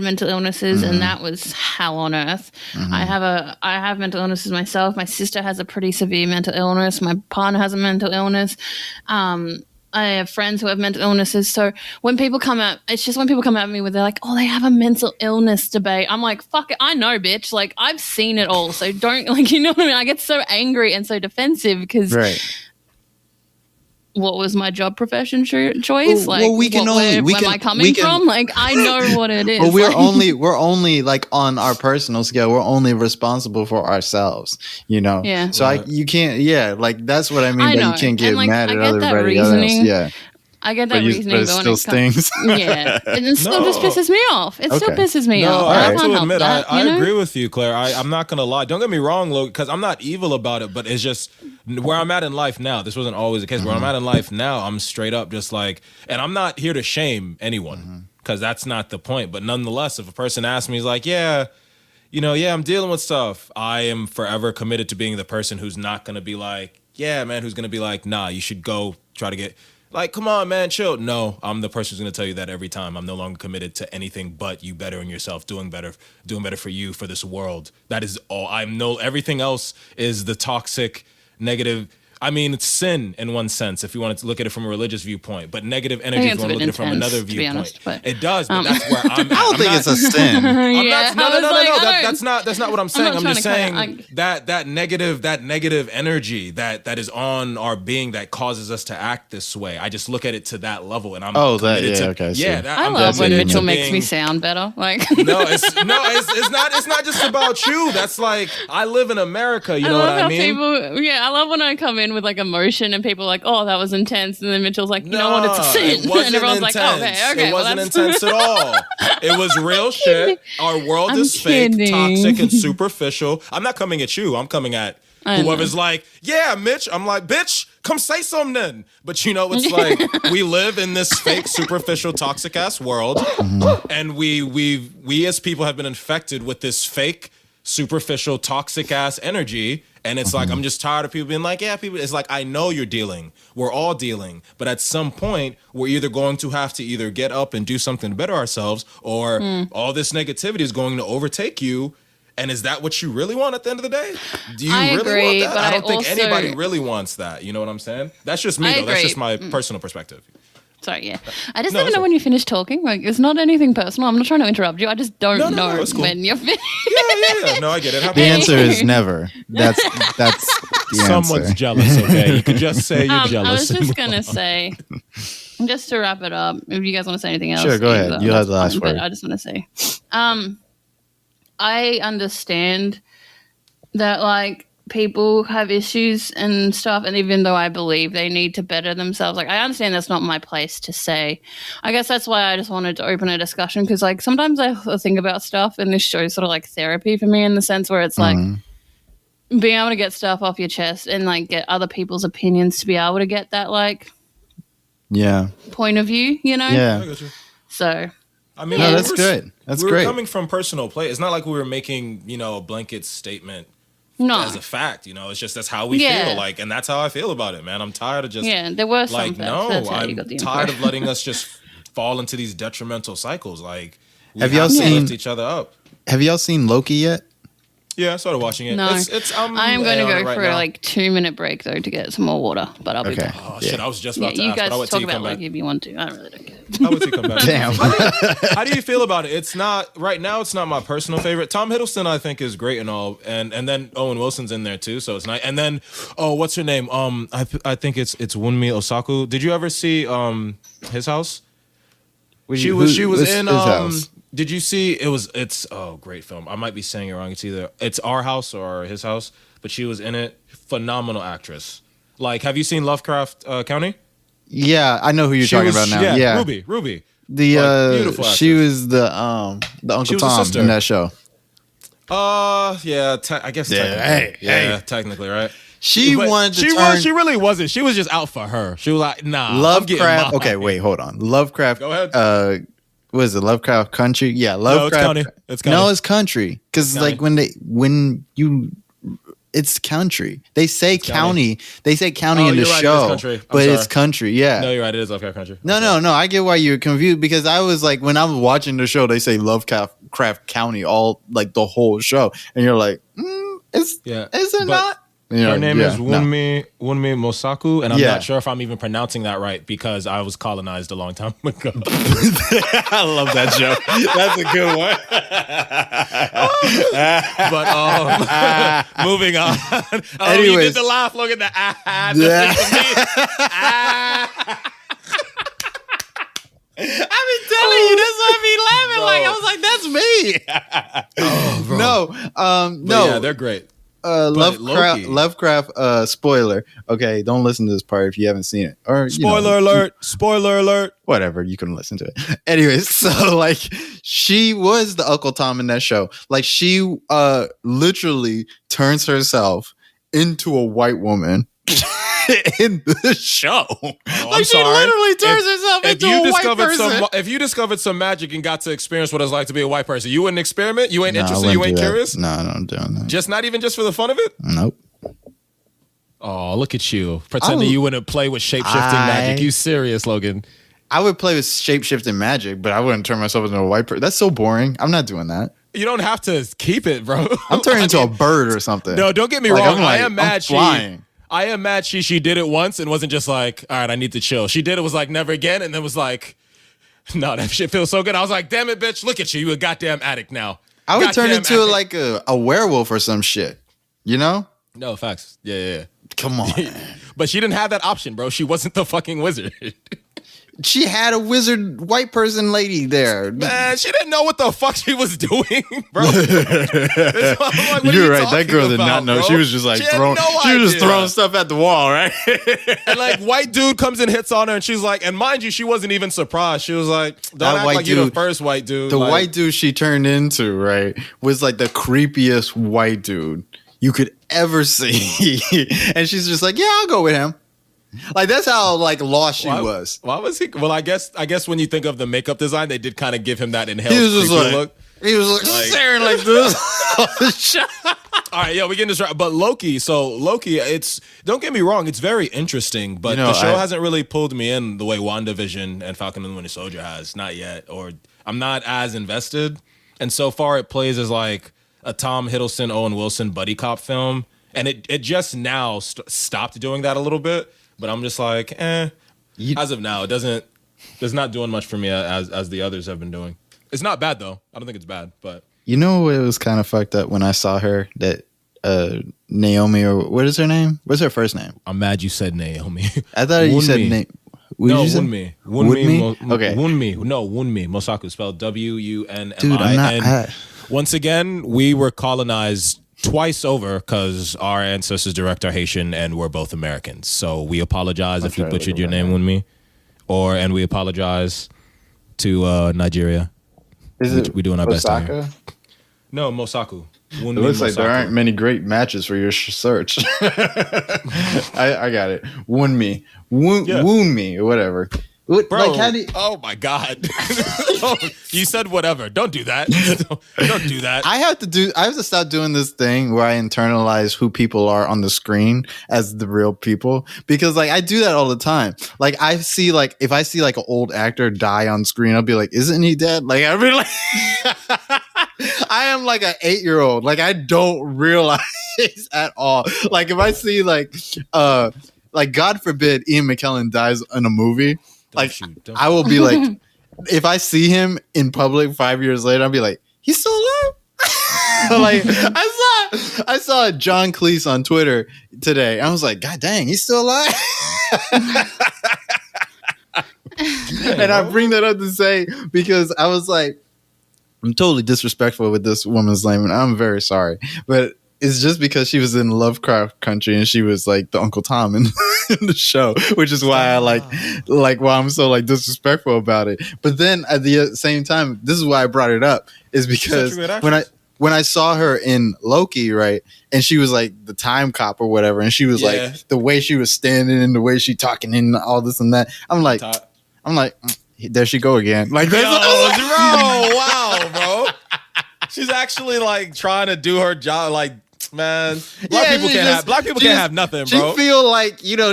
mental illnesses, and that was hell on earth. I have mental illnesses myself. My sister has a pretty severe mental illness. My partner has a mental illness. I have friends who have mental illnesses. So when people come at me with, they're like, oh, they have a mental illness debate. I'm like, fuck it, I know, bitch. Like I've seen it all. So don't you know what I mean? I get so angry and so defensive because. Right. What was my job profession choice? Where am I coming from? Like, I know what it is. Well, we're only like on our personal scale. We're only responsible for ourselves, Yeah. So you can't. Yeah, like that's what I mean. That you can't get mad at everybody else. Yeah. I get that reasoning, but it still stings. Yeah, and it still just pisses me off. It still pisses me off. I have to admit, I agree with you, Claire. I'm not gonna lie. Don't get me wrong, Logan, because I'm not evil about it, but it's just where I'm at in life now. This wasn't always the case. Where I'm at in life now, I'm straight up just like, and I'm not here to shame anyone because that's not the point. But nonetheless, if a person asks me, he's like, I'm dealing with stuff. I am forever committed to being the person who's not gonna be like, who's gonna be like, nah, you should go try to get. Like, come on, man, chill. No, I'm the person who's going to tell you that every time. I'm no longer committed to anything but you bettering yourself, doing better for you, for this world. That is all. Everything else is the toxic, negative I mean, it's sin in one sense, if you want to look at it from a religious viewpoint, but negative energy, if you want to look at it from another viewpoint. It does, but that's where I'm at. I don't think it's a sin. No. That's not what I'm saying. I'm just saying that negative energy that is on our being that causes us to act this way. I just look at it to that level, and I'm committed to. Okay, I love when Mitchell makes me sound better. Like it's not just about you. That's like, I live in America. You know what I mean? I love when I come in with like emotion and people are like, oh, that was intense, and then Mitchell's like, you know what, it's a sin, and everyone's intense. like, okay, it wasn't intense at all. It was real shit. Our world is fake, toxic, and superficial. I'm not coming at you. I'm coming at whoever's like, yeah, Mitch. I'm like, bitch, come say something then. But you know, it's like, we live in this fake, superficial, toxic ass world, and we as people have been infected with this fake, superficial, toxic ass energy. And it's like, I'm just tired of people being like, yeah, people. It's like, I know you're dealing. We're all dealing. But at some point, we're either going to have to either get up and do something to better ourselves, or all this negativity is going to overtake you. And is that what you really want at the end of the day? Do you really want that? I don't think anybody really wants that. You know what I'm saying? That's just me, though. That's just my personal perspective. Sorry, yeah. I just never know when you finish talking. Like, it's not anything personal. I'm not trying to interrupt you. I just don't know when you're finished. Yeah. No, I get it. The answer is never. That's the answer. Someone's jealous, okay? You can just say you're jealous. I was just going to say, just to wrap it up, if you guys want to say anything else. Sure, go ahead. You have the last word. I just want to say, I understand that, like, people have issues and stuff, and even though I believe they need to better themselves, like, I understand that's not my place to say. I guess that's why I just wanted to open a discussion, because, like, sometimes I think about stuff, and this show is sort of like therapy for me, in the sense where it's like being able to get stuff off your chest and like get other people's opinions to be able to get that, like, point of view, you know? Yeah. So I mean, no, that's good. That's great. We're coming from personal place. It's not like we were making, a blanket statement as a fact. It's just that's how we feel. Like, and that's how I feel about it, man. I'm tired of just there were some like I'm tired of letting us just fall into these detrimental cycles. Like, have y'all seen lift each other up? Have y'all seen Loki yet? Yeah, I started watching it. No. I am going to go for a 2-minute break though to get some more water, but I'll be back. Oh shit! I was just about to ask. You guys but I'll talk about Loki if you want to. I really don't care. I'll wait till you come back. Damn. How do you feel about it? It's not right now. It's not my personal favorite. Tom Hiddleston, I think, is great and all, and then Owen Wilson's in there too, so it's nice. And then what's her name? I think it's Wunmi Mosaku. Did you ever see His House? She was in His House. Did you see it's great film. I might be saying it wrong. It's Our House or His House, but she was in it. Phenomenal actress. Like, have you seen Lovecraft Country? Yeah, I know who you're talking about now. Yeah. Ruby. Beautiful actress. She was the Uncle Tom in that show. I guess technically, right? She really wasn't. She was just out for her. She was like, nah. Lovecraft. Okay, wait, hold on. Lovecraft. Go ahead. What is it? Lovecraft Country? Yeah, Lovecraft. No, it's county. No, it's country. Because like it's country. They say county. They say county in the show, but it's country. Yeah. No, you're right. It is Lovecraft Country. No. I get why you're confused, because I was like, when I was watching the show, they say Lovecraft County all like the whole show, and you're like, is it not? Her name is Wunmi Mosaku, and I'm not sure if I'm even pronouncing that right because I was colonized a long time ago. I love that joke. That's a good one. But moving on. Anyways, you did the laugh. Look at the I've been telling you, that's why I be laughing. Like, I was like, that's me. No. Yeah, they're great. Lovecraft spoiler. Okay, don't listen to this part if you haven't seen it. Or spoiler alert. Whatever, you can listen to it. Anyways, so like she was the Uncle Tom in that show. Like she literally turns herself into a white woman in the show. She literally turns herself into a white person. If you discovered some magic and got to experience what it's like to be a white person, you wouldn't experiment? You ain't interested? You ain't curious? No, I'm doing that. Just not even just for the fun of it? Nope. Oh, look at you. Pretending you wouldn't play with shape-shifting magic. You serious, Logan? I would play with shape-shifting magic, but I wouldn't turn myself into a white person. That's so boring. I'm not doing that. You don't have to keep it, bro. I'm turning into a bird or something. No, don't get me wrong. I am mad flying. I am mad she did it once and wasn't just like, all right, I need to chill. She did it, was like, never again, and then was like, no, that shit feels so good. I was like, damn it, bitch, look at you. You a goddamn addict now. I would turn into like a werewolf or some shit, you know? No, facts. Yeah. Come on. But she didn't have that option, bro. She wasn't the fucking wizard. She had a wizard white person lady there. Man, she didn't know what the fuck she was doing, bro. Like, You're right. That girl did not know. Bro? She was just like throwing. She was just throwing stuff at the wall, right? And like white dude comes and hits on her, and she's like, and mind you, she wasn't even surprised. She was like, "Don't act like you're the first white dude." The white dude she turned into, right, was like the creepiest white dude you could ever see. And she's just like, "Yeah, I'll go with him." Like that's how like lost she was. Why was he? Well, I guess when you think of the makeup design, they did kind of give him that inhaled look. He was like staring like this. All right, yeah, we getting distracted. But Loki, it's, don't get me wrong, it's very interesting, but the show hasn't really pulled me in the way WandaVision and Falcon and the Winter Soldier has, not yet. Or I'm not as invested. And so far, it plays as like a Tom Hiddleston, Owen Wilson buddy cop film, and it just now stopped doing that a little bit. But I'm just like, as of now, it's not doing much for me as the others have been doing. It's not bad though. I don't think it's bad, but you know, it was kind of fucked up when I saw her that Naomi, or what is her name? What's her first name? I'm mad you said Naomi. I thought you said Naomi. No, Wunmi. Okay. Wunmi. No, Wunmi Mosaku, spelled Wunmi. Dude, I'm not. Once again, we were colonized twice over because our ancestors direct are Haitian and we're both Americans. So we apologize if we butchered your name, Wunmi. And we apologize to Nigeria. We doing our best here. No, Mosaku. Wunmi, it looks like there aren't many great matches for your search. I got it. Wunmi. Wunmi or whatever. Bro, like, oh my God. You said whatever. Don't do that. Don't do that. I have to stop doing this thing where I internalize who people are on the screen as the real people, because like I do that all the time. Like if I see like an old actor die on screen, I'll be like, isn't he dead? Like I'll be like I am like an 8-year-old. Like I don't realize at all. Like if I see like God forbid Ian McKellen dies in a movie, I will be like, if I see him in public 5 years later, I'll be like, he's still alive. Like I saw John Cleese on Twitter today. I was like, God dang, he's still alive. And I bring that up to say because I was like, I'm totally disrespectful with this woman's name, and I'm very sorry, but it's just because she was in Lovecraft Country and she was like the Uncle Tom in the show, which is why I like why I'm so like disrespectful about it. But then at the same time, this is why I brought it up, is because when I saw her in Loki, right, and she was like the time cop or whatever, and she was like the way she was standing and the way she talking and all this and that, I'm like, there she go again. Like, wow, bro. She's actually like trying to do her job, like. Man, black people can't have nothing, bro.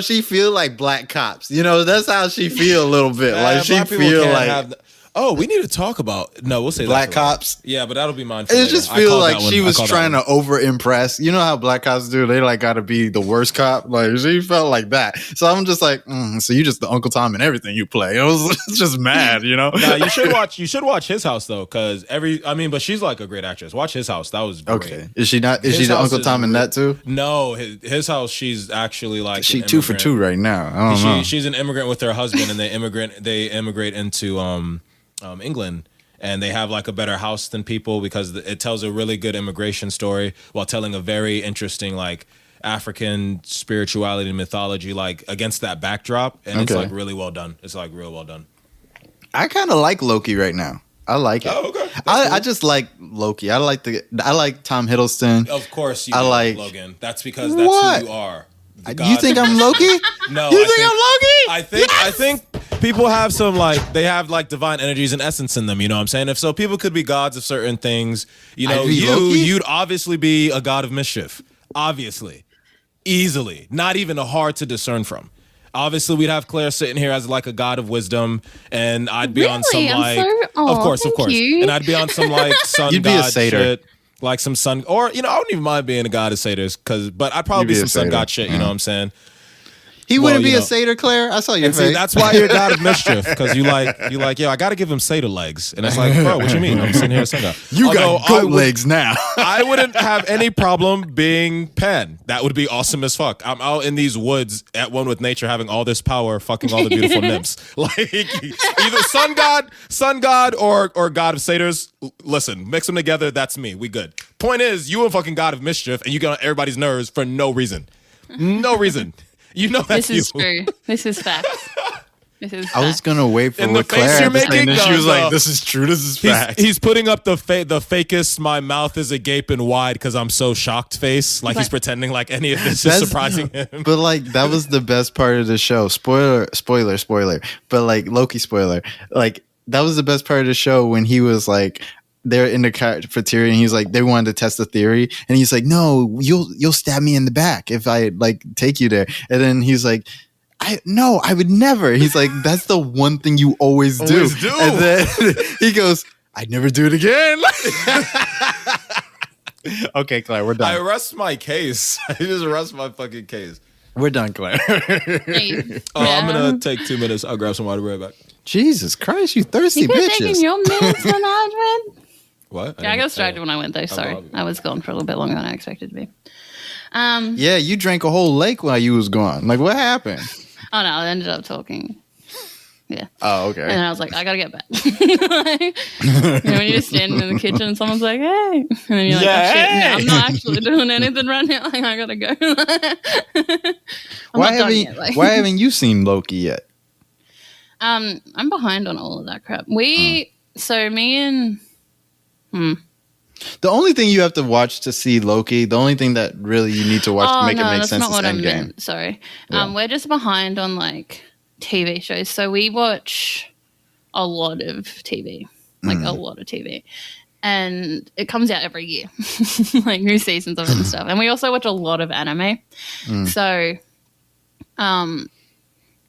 She feel like black cops. You know, that's how she feel a little bit. Man, like she feel like. We need to talk about. No, we'll say black cops. Yeah, but that'll be mine. It just feel like she was trying to over impress. You know how black cops do? They like got to be the worst cop. Like she felt like that. So I'm just like, so you just the Uncle Tom in everything you play. I was just mad, you know. Nah, you should watch His House though, because but she's like a great actress. Watch His House. That was great. Okay. Is she not? Is she the Uncle Tom in that too? No, His House. She's actually like she 2 for 2 right now. I don't know. She's an immigrant with her husband, and they immigrate into England, and they have like a better house than people because it tells a really good immigration story while telling a very interesting like African spirituality and mythology like against that backdrop, and it's like really well done. It's like real well done. I kind of like Loki right now. I like it. Oh, okay. I just like Loki. I like Tom Hiddleston. Of course, you like Logan. That's because that's who you are. You think I'm Loki? No. You think I'm Loki? I think people have some they have divine energies and essence in them. You know what I'm saying? If people could be gods of certain things. You know, you'd obviously be a god of mischief. Obviously, easily, not even hard to discern from. Obviously, we'd have Claire sitting here as like a god of wisdom, and I'd be on some of course, you. and I'd be on some sun You'd god be a satyr. shit. Like some sun, or I wouldn't even mind being a god of satyrs, but I'd probably be some sun god shit. You know what I'm saying? He wouldn't be a satyr, Claire. I saw your face. See, that's why you're a god of mischief, because you like, yo, I got to give him satyr legs, and it's like, bro, what you mean? I'm sitting here a sun god. You got goat legs now. I wouldn't have any problem being Pan. That would be awesome as fuck. I'm out in these woods at one with nature, having all this power, fucking all the beautiful nymphs. Like either sun god, or god of satyrs. Listen, mix them together. That's me. We good. Point is, you a fucking god of mischief, and you get on everybody's nerves for no reason. No reason. You know that's This is true. This is facts. I was gonna wait for what Claire had to say, and then she was like, "This is true. This is facts." He's putting up the fakest. My mouth is agape and wide because I'm so shocked face. Like he's pretending like any of this is surprising him. But like that was the best part of the show. Spoiler. But like Loki spoiler. Like that was the best part of the show when he was like, they're in the cafeteria and he's like, they wanted to test the theory, and he's like, no, you'll stab me in the back if I like take you there. And then he's like, I would never. He's like, that's the one thing you always do. And then he goes, I'd never do it again. Okay, Claire, we're done. I rest my case. I just rest my fucking case. We're done, Claire. I'm gonna take 2 minutes. I'll grab some water right back. Jesus Christ, you thirsty bitches. You taking your minutes when I went? What? Yeah, I got distracted when I went though. Sorry, I was gone for a little bit longer than I expected to be. Yeah, you drank a whole lake while you was gone. Like, what happened? Oh no, I ended up talking. Yeah. Oh, okay. And then I was like, I gotta get back. When you're just standing in the kitchen and someone's like, hey. And then you're like, oh shit, no, I'm not actually doing anything right now. Like, I gotta go. Why haven't you seen Loki yet? I'm behind on all of that crap. So me and the only thing you have to watch to see Loki, the only thing that really you need to watch to make it make sense is Endgame. Sorry. Yeah. We're just behind on like TV shows. So we watch a lot of TV. Like a lot of TV. And it comes out every year. Like new seasons of it and stuff. And we also watch a lot of anime. So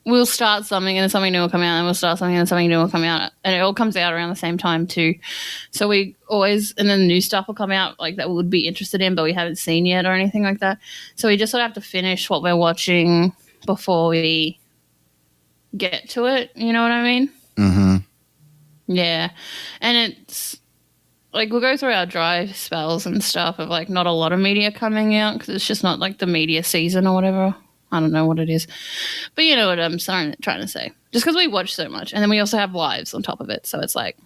we'll start something and then something new will come out, and we'll start something and something new will come out, and it all comes out around the same time too. So we always, and then new stuff will come out like that we would be interested in, but we haven't seen yet or anything like that. So we just sort of have to finish what we're watching before we get to it. You know what I mean? Mm-hmm. Yeah, and it's like we'll go through our dry spells and stuff of like not a lot of media coming out because it's just not like the media season or whatever. I don't know what it is. But you know what I'm trying to say. Just because we watch so much. And then we also have lives on top of it. So it's like,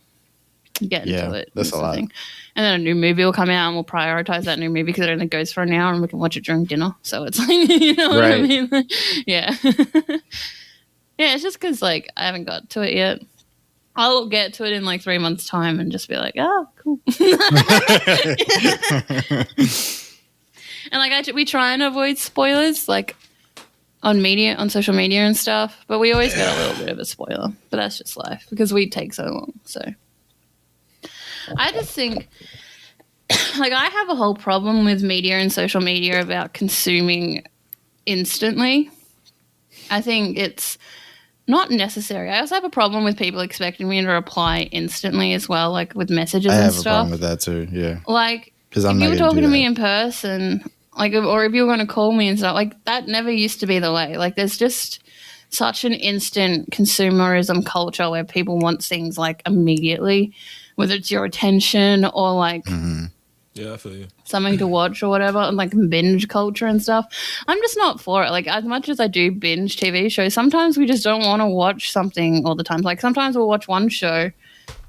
get into it. That's a lot. Thing. And then a new movie will come out and we'll prioritize that new movie because it only goes for an hour and we can watch it during dinner. So it's like, you know what I mean? Yeah. Yeah, it's just because like I haven't got to it yet. I'll get to it in like 3 months' time and just be like, oh, cool. And like we try and avoid spoilers, like on social media and stuff, but we always get a little bit of a spoiler. But that's just life because we take so long. So I just think like I have a whole problem with media and social media about consuming instantly. I think it's not necessary. I also have a problem with people expecting me to reply instantly as well, like with messages and stuff. I have a problem with that too, yeah. Like if you were talking to me in person, like, or if you were going to call me and stuff, like that never used to be the way. Like there's just such an instant consumerism culture where people want things like immediately, whether it's your attention or like yeah, I feel you. Something to watch or whatever, and like binge culture and stuff. I'm just not for it. Like as much as I do binge TV shows, sometimes we just don't want to watch something all the time. Like sometimes we'll watch one show,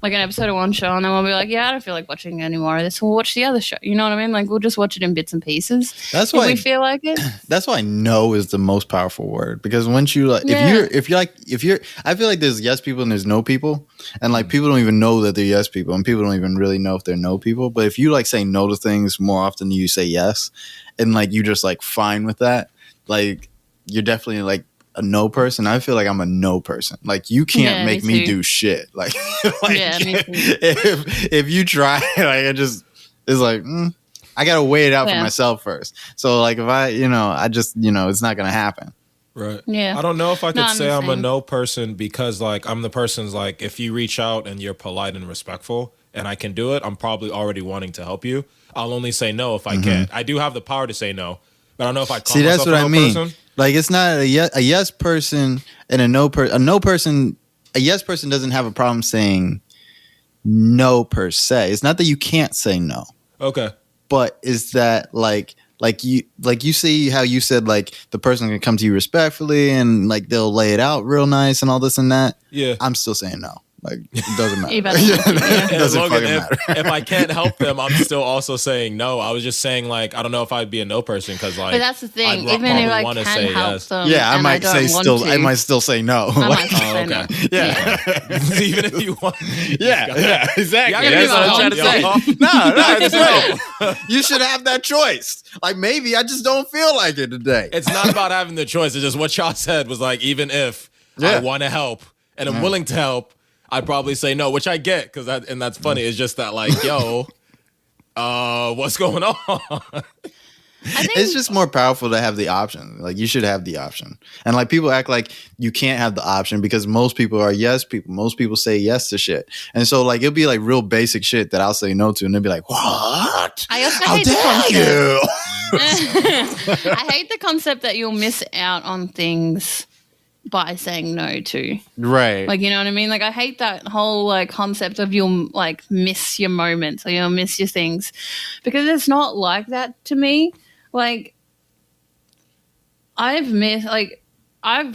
like an episode of one show, and then we'll be like, yeah, I don't feel like watching any more of this. We'll watch the other show. You know what I mean? Like we'll just watch it in bits and pieces. That's why we feel like it. That's why no is the most powerful word, because once you like, if you're, I feel like there's yes people and there's no people, and like people don't even know that they're yes people, and people don't even really know if they're no people. But if you like say no to things more often than you say yes, and like you just like fine with that, like you're definitely like a no person. I feel like I'm a no person. Like you can't make me do shit. Like, if you try, like it just it's like I gotta weigh it out for myself first. So like if I just it's not gonna happen. Right. Yeah. I don't know if I could say I'm a no person because like I'm the person's like if you reach out and you're polite and respectful and I can do it, I'm probably already wanting to help you. I'll only say no if I can't. I do have the power to say no, but I don't know if I call myself a no person. Like it's not a yes person and a no person. A yes person doesn't have a problem saying no per se. It's not that you can't say no. Okay. But is that like you see how you said like the person can come to you respectfully and like they'll lay it out real nice and all this and that. Yeah. I'm still saying no. Like it doesn't matter. It doesn't fucking matter. If I can't help them, I'm still also saying no. I was just saying like I don't know if I'd be a no person because like. But that's the thing. Even if I can help them, yeah, I might still say no. I might say no. Yeah. Even if you want. Yeah, exactly. That's what I'm trying to say. No. You should have that choice. Like maybe I just don't feel like it today. It's not about having the choice. It's just what y'all said was like even if I want to help and I'm willing to help. I'd probably say no, which I get because that's funny. It's just that like, yo, what's going on? I think it's just more powerful to have the option. Like you should have the option. And like people act like you can't have the option because most people are yes people. Most people say yes to shit. And so like it'll be like real basic shit that I'll say no to and they'll be like, what? I also How hate dare the concept. I hate the concept that you'll miss out on things by saying no to. Right. Like, you know what I mean? Like, I hate that whole, like, concept of you'll, like, miss your moments or you'll miss your things because it's not like that to me. Like, I've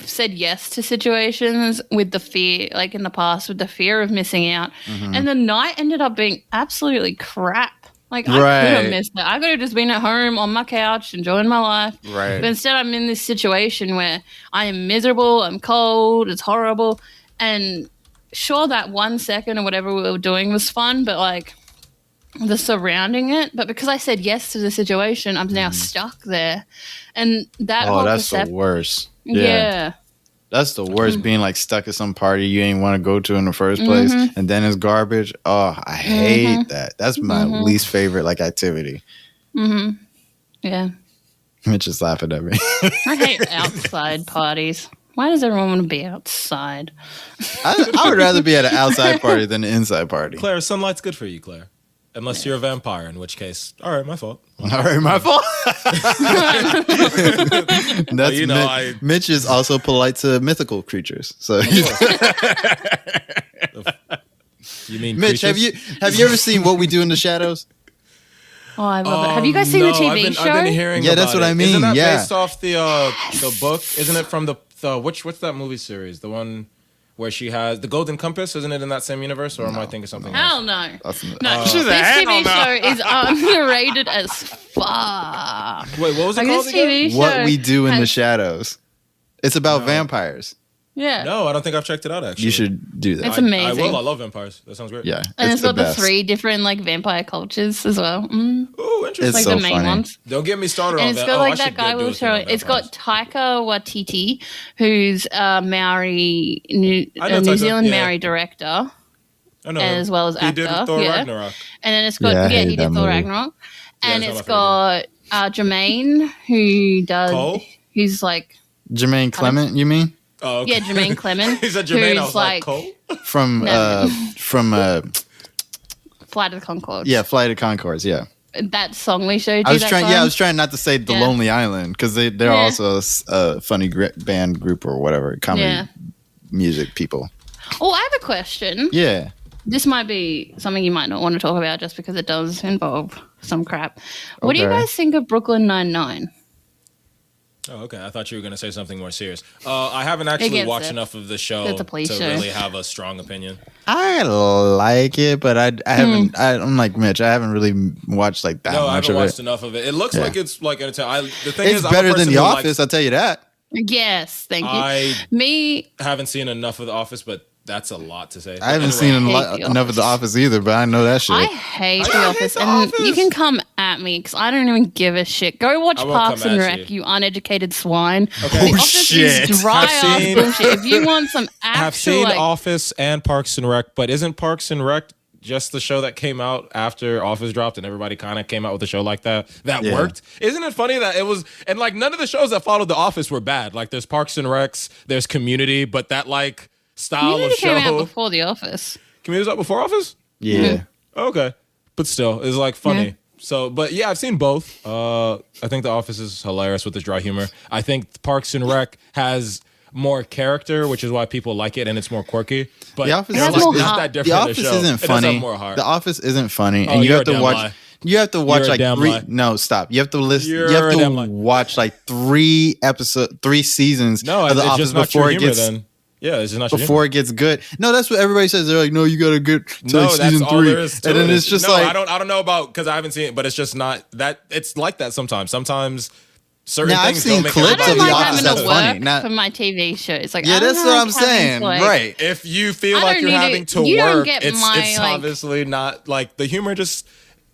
said yes to situations with the fear, like, in the past with the fear of missing out. And the night ended up being absolutely crap. Like, I could have missed it. I could have just been at home on my couch enjoying my life. Right. But instead, I'm in this situation where I am miserable, I'm cold, it's horrible. And sure, that 1 second or whatever we were doing was fun, but, like, the surrounding it. But because I said yes to the situation, I'm now stuck there. And that whole that's the worst. Yeah. That's the worst, being like stuck at some party you ain't want to go to in the first place, and then it's garbage. Oh, I hate that. That's my least favorite like activity. Yeah. Mitch is laughing at me. I hate outside parties. Why does everyone want to be outside? I would rather be at an outside party than an inside party. Claire, sunlight's good for you, Claire. Unless you're a vampire, in which case, all right, my fault. All right, my fault. That's Mitch is also polite to mythical creatures. So you mean Mitch? creatures? Have you ever seen What We Do in the Shadows? Oh, I love it. Have you guys seen the TV show? I've been hearing. Yeah, that's what I mean. Isn't that based off the book? Isn't it from the what's that movie series? The one where she has the Golden Compass, isn't it in that same universe, or am I thinking something else? Hell no. This TV show is underrated as fuck. Wait, what was it called again? What We Do in the Shadows. It's about vampires. Yeah. No, I don't think I've checked it out, actually. You should do that. It's amazing. I will. I love vampires. That sounds great. Yeah. And it's got the 3 different like vampire cultures as well. Oh, interesting. It's like so the main funny. ones. Don't get me started on and that. It's got like that guy we were showing. It's got Taika Waititi, who's a Maori, New Zealand Maori director, as well as actor. He did Thor Ragnarok. And then it's got he did Thor Ragnarok, and it's got Jermaine who does. Cole? Who's like Jermaine Clement? You mean? Oh, okay. Yeah, Jermaine Clement. He said Jermaine. I was like Cole from Flight of the Conchords. Yeah, Flight of Conchords. Yeah. That song we showed you. I was trying not to say The Lonely Island because they're also a funny band group or whatever, comedy music people. Oh, I have a question. Yeah. This might be something you might not want to talk about just because it does involve some crap. What do you guys think of Brooklyn Nine-Nine? Oh, okay. I thought you were going to say something more serious. I haven't actually watched enough of the show to really have a strong opinion. I like it, but I haven't. I'm like Mitch. I haven't really watched like that much of it. No, I haven't watched enough of it. It looks like it's like entertaining. The thing it's is, better than The Office. I'll tell you that. Yes, thank you. I haven't seen enough of The Office, but that's a lot to say. I haven't seen enough of The Office either, but I know that shit. I hate The Office, and you can come at me because I don't even give a shit. Go watch Parks and Rec, you uneducated swine. Okay. The Office is dry ass bullshit. If you want some actual, I've seen Office and Parks and Rec, but isn't Parks and Rec just the show that came out after Office dropped and everybody kind of came out with a show like that worked. Isn't it funny that it was, and like none of the shows that followed The Office were bad. Like there's Parks and Recs, there's Community, but that like style Community of show. came out before The Office. Community was out before Office? Yeah. Okay. But still, it's like funny. Yeah. So, but yeah, I've seen both. I think The Office is hilarious with its dry humor. I think Parks and Rec has more character, which is why people like it, and it's more quirky. But The Office it's more not heart. that The different. Office show. isn't It does funny. have more heart. The Office isn't funny, and Oh, you you're have a to damn watch. lie. You have to watch You're a like damn three. lie. No, stop. You have to listen. You're You have a damn lie. to watch like 3 seasons No, of The it's Office just not before your it humor gets then. Yeah, it's just not your humor. before it gets good. No, that's what everybody says. They're like, no, you gotta get to No, like that's season all 3, there is to and then it. it's just no, like I don't know about because I haven't seen it, but it's just not that. It's like that sometimes. Sometimes certain Now, I've things seen don't make clips I of don't The like Office, having that's to funny. work Not- for my TV shows. Like, yeah, I don't that's what like I'm saying. like- Right. If you feel I like don't you're need having it. to You don't work, get it's my, like- obviously not like the humor. Just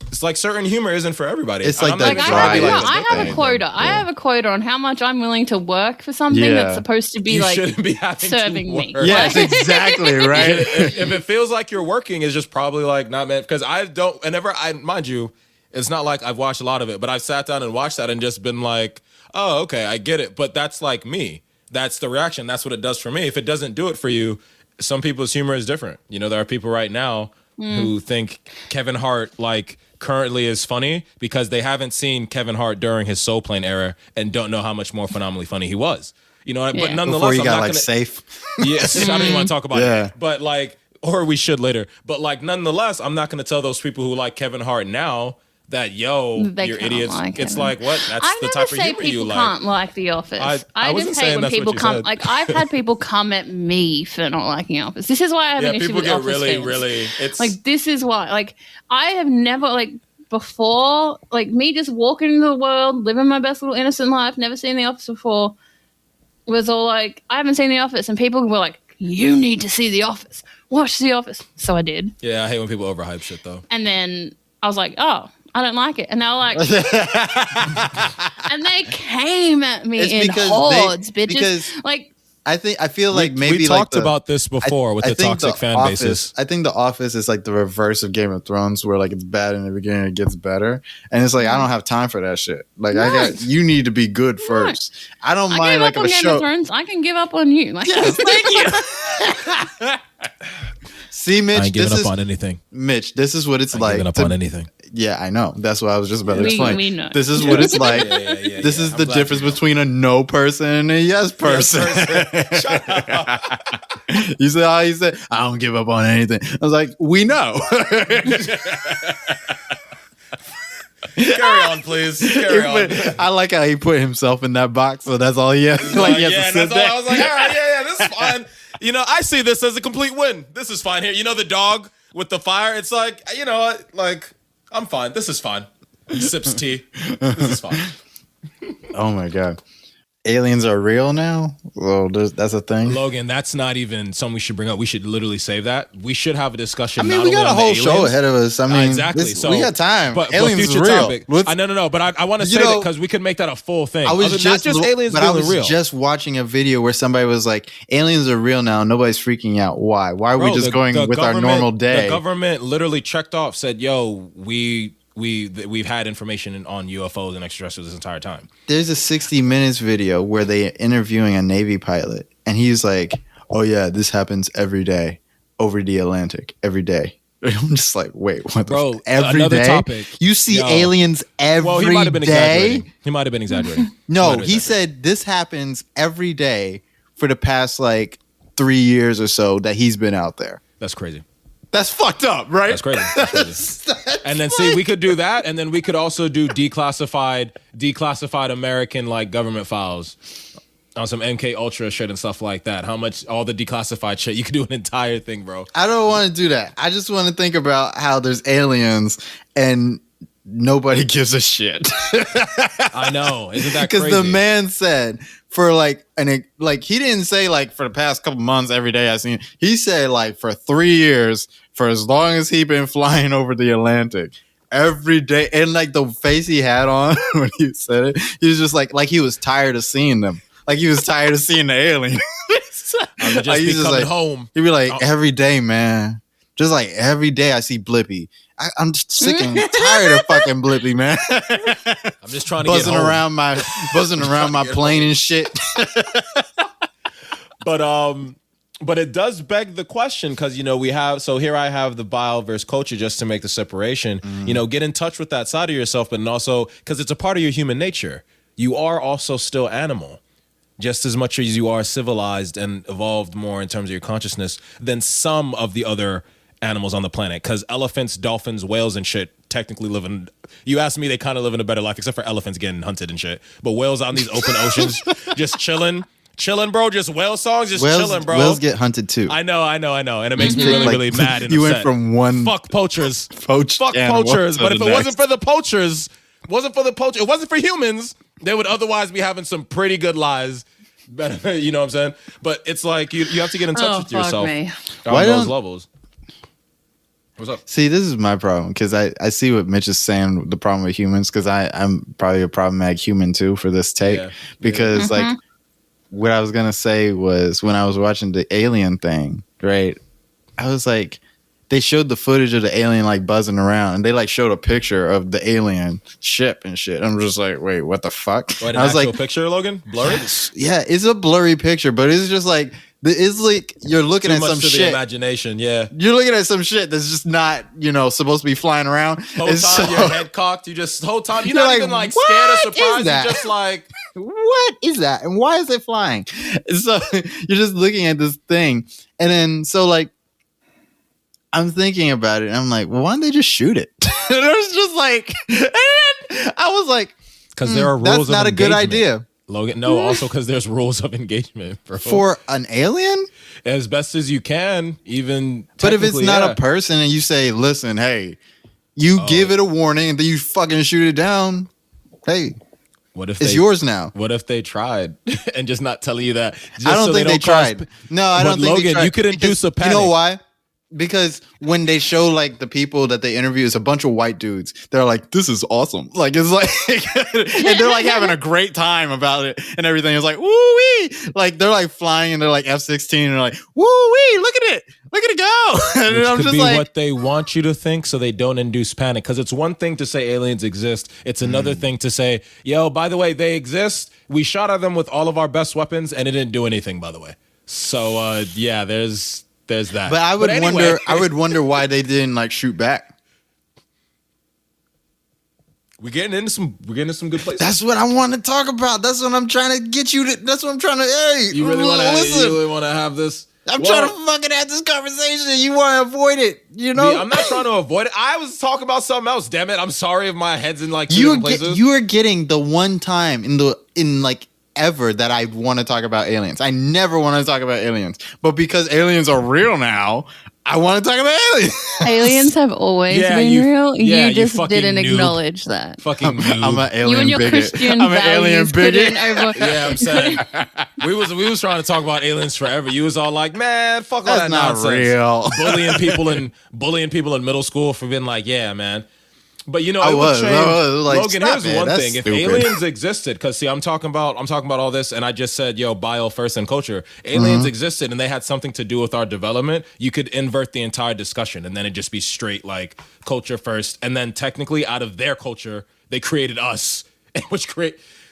it's like certain humor isn't for everybody. It's like I'm the not Like even I trying to have, be no, like I this, have but a quota. I have a quota on how much I'm willing to work for something Yeah. that's supposed to be You like shouldn't be having serving to me. work. Yes, exactly. Right. if it feels like you're working, it's just probably like not meant. Because I don't. Whenever I mind you, it's not like I've watched a lot of it, but I've sat down and watched that and just been like, oh, okay, I get it. But that's like me. That's the reaction. That's what it does for me. If it doesn't do it for you, some people's humor is different. You know, there are people right now who think Kevin Hart like currently is funny because they haven't seen Kevin Hart during his Soul Plane era and don't know how much more phenomenally funny he was. You know, but Yeah. nonetheless, Before you I'm got not like gonna, safe. Yes, I don't even want to talk about Yeah. it. But like, or we should later. But like, nonetheless, I'm not going to tell those people who like Kevin Hart now that They you're can't idiots. like it's him. like what? That's I the never type of say humor you people like. can't like The Office. I I wasn't just saying hate when that's what people you come. said. Like I've had people come at me for not liking The Office. This is why I have Yeah, an issue people with get Office really, fans. really. It's Like this is why. Like I have never like before. Like me just walking into the world, living my best little innocent life, never seen The Office before. Was all like I haven't seen The Office, and people were like, "You need to see The Office. Watch The Office." So I did, yeah. I hate when people overhype shit though. and then I was like, "Oh, I don't like it," and they were like, and they came at me It's in because hordes, they- bitches. because- Like I feel like maybe we like talked the- about this before with I the think toxic fan Office, bases. I think The Office is like the reverse of Game of Thrones, where like it's bad in the beginning, it gets better, and it's like I don't have time for that shit. Like you need to be good first. I don't I mind gave like up if on a Game of show. Thrones. I can give up on you. Like, thank you. See, I Mitch, ain't giving this up is on anything. Mitch. This is what it's I ain't like. giving up to- on anything. Yeah, I know. That's what I was just about to We explain. know. This is what it's like. Yeah, This is I'm the glad difference you know. between a no person and a yes person. You said, "Oh, you said I don't give up on anything." I was like, "We know." Carry on, please. Carry on. I like how he put himself in that box, so that's all he has. Like, he has to yeah, sit that's all. there. I was like, all right, yeah, this is fine. You know, I see this as a complete win. This is fine here. You know, the dog with the fire. It's like, you know, like I'm fine. This is fine. Sips tea. This is fine. Oh my god, aliens are real now. Well, that's a thing. Logan, that's not even something we should bring up. We should literally save that. We should have a discussion. I mean, not we got only a on the whole show aliens. ahead of us. I mean, Exactly. So we got time. But aliens future is real. topic. Let's- No. But I want to You say know, that because we could make that a full thing. I was not just aliens but I being was real. just watching a video where somebody was like, "Aliens are real now. Nobody's freaking out. Why? Why are we Bro, just going with our government- normal day?" The government literally checked off, said, "Yo, we've had information on UFOs and extraterrestrials this entire time." There's a 60 Minutes video where they're interviewing a Navy pilot, and he's like, "Oh yeah, this happens every day over the Atlantic, every day." I'm just like, wait, what? Bro, every another day? topic. You see Yo. aliens every Well, he might have been day? exaggerating. He might have been exaggerating. No, he said this happens every day for the past like 3 years or so that he's been out there. That's crazy. That's fucked up, right? That's crazy. That's crazy. And then see, we could do that, and then we could also do declassified American like government files on some MK Ultra shit and stuff like that. How much all the declassified shit? You could do an entire thing, bro. I don't want to do that. I just want to think about how there's aliens and nobody gives a shit. I know, isn't that crazy? Because the man said for like, he didn't say like for the past couple months every day I seen. He said like for 3 years, for as long as he been flying over the Atlantic. Every day, and like the face he had on when he said it, he was just like he was tired of seeing them. Like he was tired of seeing the alien. I would just Like, be he's just coming like, home. He'd be like, every day, man. Just like every day I see Blippi. I'm just sick and tired of fucking Blippi, man. I'm just trying to buzzing around my plane and shit. But it does beg the question because, you know, here I have the bio versus culture just to make the separation. You know, get in touch with that side of yourself, but also because it's a part of your human nature. You are also still animal, just as much as you are civilized and evolved more in terms of your consciousness than some of the other animals on the planet. Because elephants, dolphins, whales, and shit technically live in. You ask me, they kind of live in a better life, except for elephants getting hunted and shit. But whales out in these open oceans, just chilling, bro. Just whale songs, just chilling, bro. Whales get hunted too. I know, and it makes me really, really mad. And you upset. Went from one fuck poachers, poached fuck poachers. But if it wasn't for the poachers, it wasn't for humans, they would otherwise be having some pretty good lives. Better, you know what I'm saying? But it's like you have to get in touch with yourself on those levels. What's up? See, this is my problem because I see what Mitch is saying. The problem with humans, because I'm probably a problematic human too for this take. Yeah. Because like what I was gonna say was when I was watching the alien thing, right? I was like, they showed the footage of the alien like buzzing around, and they like showed a picture of the alien ship and shit. I'm just like, wait, what the fuck? Wait, I was like, picture, Logan, blurry? Yeah, it's a blurry picture, but it's just like. It's like you're looking at some shit. The imagination, yeah. You're looking at some shit that's just not, you know, supposed to be flying around. Whole time your head cocked. Whole time you're not like, even like scared or surprised. You're just like, what is that? And why is it flying? So you're just looking at this thing, and then so like I'm thinking about it. And I'm like, well, why don't they just shoot it? And it was just like, and I was like, because there are rules. That's not a good idea. Logan, no, also because there's rules of engagement, bro. For an alien? As best as you can, even. But if it's not a person and you say, listen, hey, you give it a warning and then you fucking shoot it down, hey, what if it's yours now? What if they tried and just not telling you that? I don't think they tried. No, I don't think Logan, they tried. You could induce a panic. You know why? Because when they show like the people that they interview, it's a bunch of white dudes. They're like, "This is awesome!" Like it's like, and they're like having a great time about it and everything. It's like, "Woo wee!" Like they're like flying and they're like F-16 and they're like, "Woo wee! Look at it go!" And which I'm could just be like, what they want you to think, so they don't induce panic. Because it's one thing to say aliens exist; it's another thing to say, "Yo, by the way, they exist. We shot at them with all of our best weapons, and it didn't do anything." By the way, so yeah, there's that. But I would wonder why they didn't like shoot back. We're getting into some good places. That's what I want to talk about. That's what I'm trying to get you to. That's what I'm trying to. Hey, you really want to have this? I'm trying to fucking have this conversation. You want to avoid it, you know? I'm not trying to avoid it. I was talking about something else. Damn it! I'm sorry if my head's in like two different places. You are getting the one time in like ever that I want to talk about aliens. I never want to talk about aliens, but because aliens are real now, I want to talk about aliens. Aliens have always been real. You just didn't noob. Acknowledge that. Fucking noob. I'm an alien you and your bigot. Christian I'm an alien bigot. Yeah, I'm saying we was trying to talk about aliens forever. You was all like, man, fuck all That's that not nonsense. Real. bullying people in middle school for being like, yeah, man. But you know, Logan, here's one thing: if stupid. aliens existed, because see, I'm talking about all this, and I just said, yo, bio first and culture. Aliens existed, and they had something to do with our development. You could invert the entire discussion, and then it'd just be straight like culture first, and then technically out of their culture, they created us,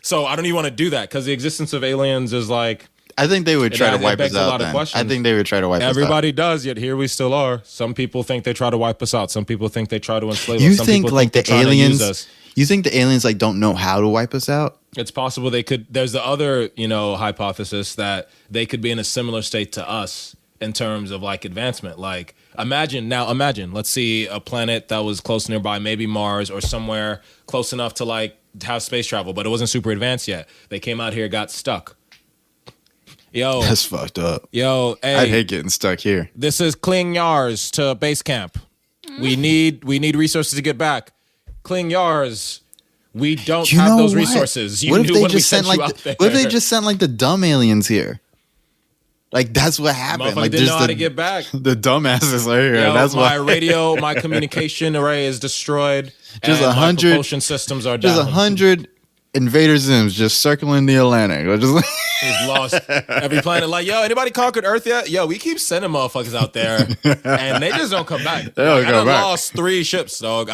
So I don't even want to do that because the existence of aliens is like. I think they would try to wipe us out. I think they would try to wipe us out. Everybody does, yet here we still are. Some people think they try to wipe us out. Some people think they try to enslave us. You Some think people like think the aliens? You think the aliens like don't know how to wipe us out? It's possible they could. There's the other, hypothesis that they could be in a similar state to us in terms of like advancement. Like imagine, let's see a planet that was close nearby, maybe Mars or somewhere close enough to like have space travel, but it wasn't super advanced yet. They came out here, got stuck. Yo, that's fucked up. Yo, hey, I'd hate getting stuck here. This is cling yars to base camp. We need resources to get back. Cling yars. We don't have those resources. What if they just sent like the dumb aliens here? Like that's what happened. Like didn't know how to get back. The dumbasses are here. Yo, that's why my communication array is destroyed. Just and my propulsion systems are down. Just 100 Invader Zim's just circling the Atlantic. He's lost every planet. Like, yo, anybody conquered Earth yet? Yo, we keep sending motherfuckers out there, and they just don't come back. I lost 3 ships, dog.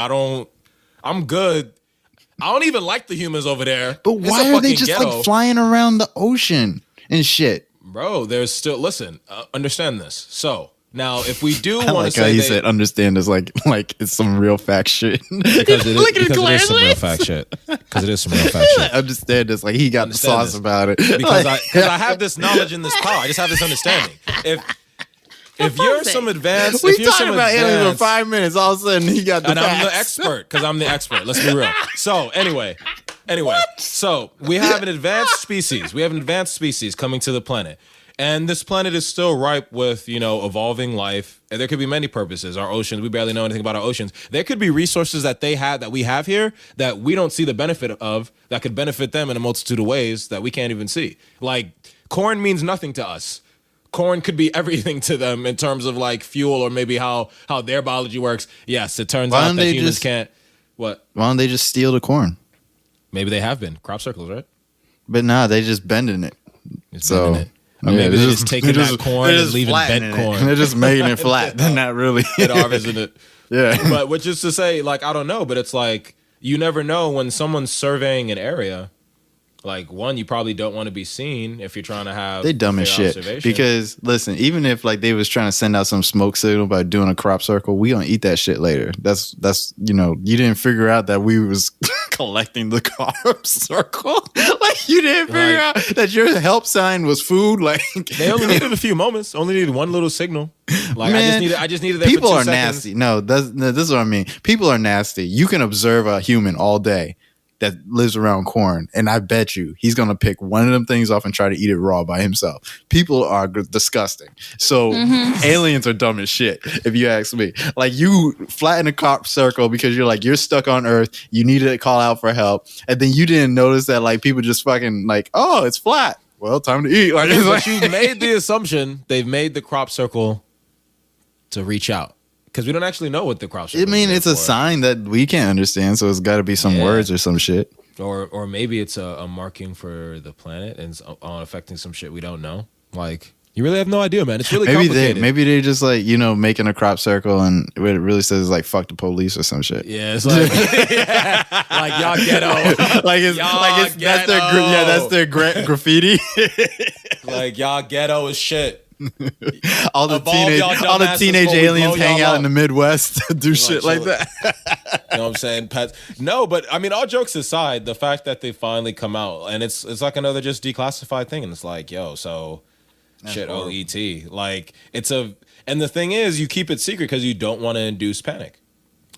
I'm good. I don't even like the humans over there. But why are they just like flying around the ocean and shit? Bro, there's still, listen, understand this. So now, if we do want to like say, how you said understand is like it's some real fact shit. Because it is some real fact shit. Because it is some real fact shit. Understand this, like he got the sauce about it. Because I have this knowledge in this power. I just have this understanding. If you're some advanced, we talking about aliens for 5 minutes. All of a sudden, he got the facts. I'm the expert because I'm the expert. Let's be real. So anyway, so we have an advanced species. We have an advanced species coming to the planet, and this planet is still ripe with evolving life. And there could be many purposes. Our oceans, we barely know anything about our oceans. There could be resources that they have that we have here that we don't see the benefit of that could benefit them in a multitude of ways that we can't even see. Like corn means nothing to us. Corn could be everything to them in terms of like fuel or maybe how their biology works. Yes, it turns out that humans can't. What? Why don't they just steal the corn? Maybe they have been crop circles, right? But nah, they just bending it. Bending it. Or maybe they're just taking that corn and leaving bent corn. They're just making it flat. They're not really. It harvesting it. Yeah. But which is to say, like, I don't know, but it's like you never know when someone's surveying an area. Like, one, you probably don't want to be seen if you're trying to have they dumb as shit. Because listen, even if like they was trying to send out some smoke signal by doing a crop circle, we gonna eat that shit later. That's you didn't figure out that we was collecting the crop circle. Like you didn't figure out that your help sign was food. Like they only needed a few moments. Only needed one little signal. Like man, I just needed that people for 2 are seconds. nasty. No, this is what I mean. People are nasty. You can observe a human all day that lives around corn, and I bet you he's gonna pick one of them things off and try to eat it raw by himself. People are disgusting. So aliens are dumb as shit, if you ask me. Like you flatten a crop circle because you're stuck on Earth. You need to call out for help, and then you didn't notice that like people just fucking like, oh, it's flat. Well, time to eat. Like, but you made the assumption they've made the crop circle to reach out. Because we don't actually know what the crop circle is. I mean, it's a sign that we can't understand, so it's got to be some words or some shit. Or maybe it's a marking for the planet and it's affecting some shit we don't know. Like, you really have no idea, man. It's really complicated. Maybe they just like, making a crop circle and what it really says is like, fuck the police or some shit. Yeah, it's like, like y'all ghetto. That's their graffiti. Like, y'all ghetto is shit. all the teenage aliens hang out in the Midwest to do shit like that. You know what I'm saying? Pets. No, but I mean, all jokes aside, the fact that they finally come out and it's like another just declassified thing, and it's like, yo, so that's shit. Horrible. OET. Like and the thing is, you keep it secret because you don't want to induce panic.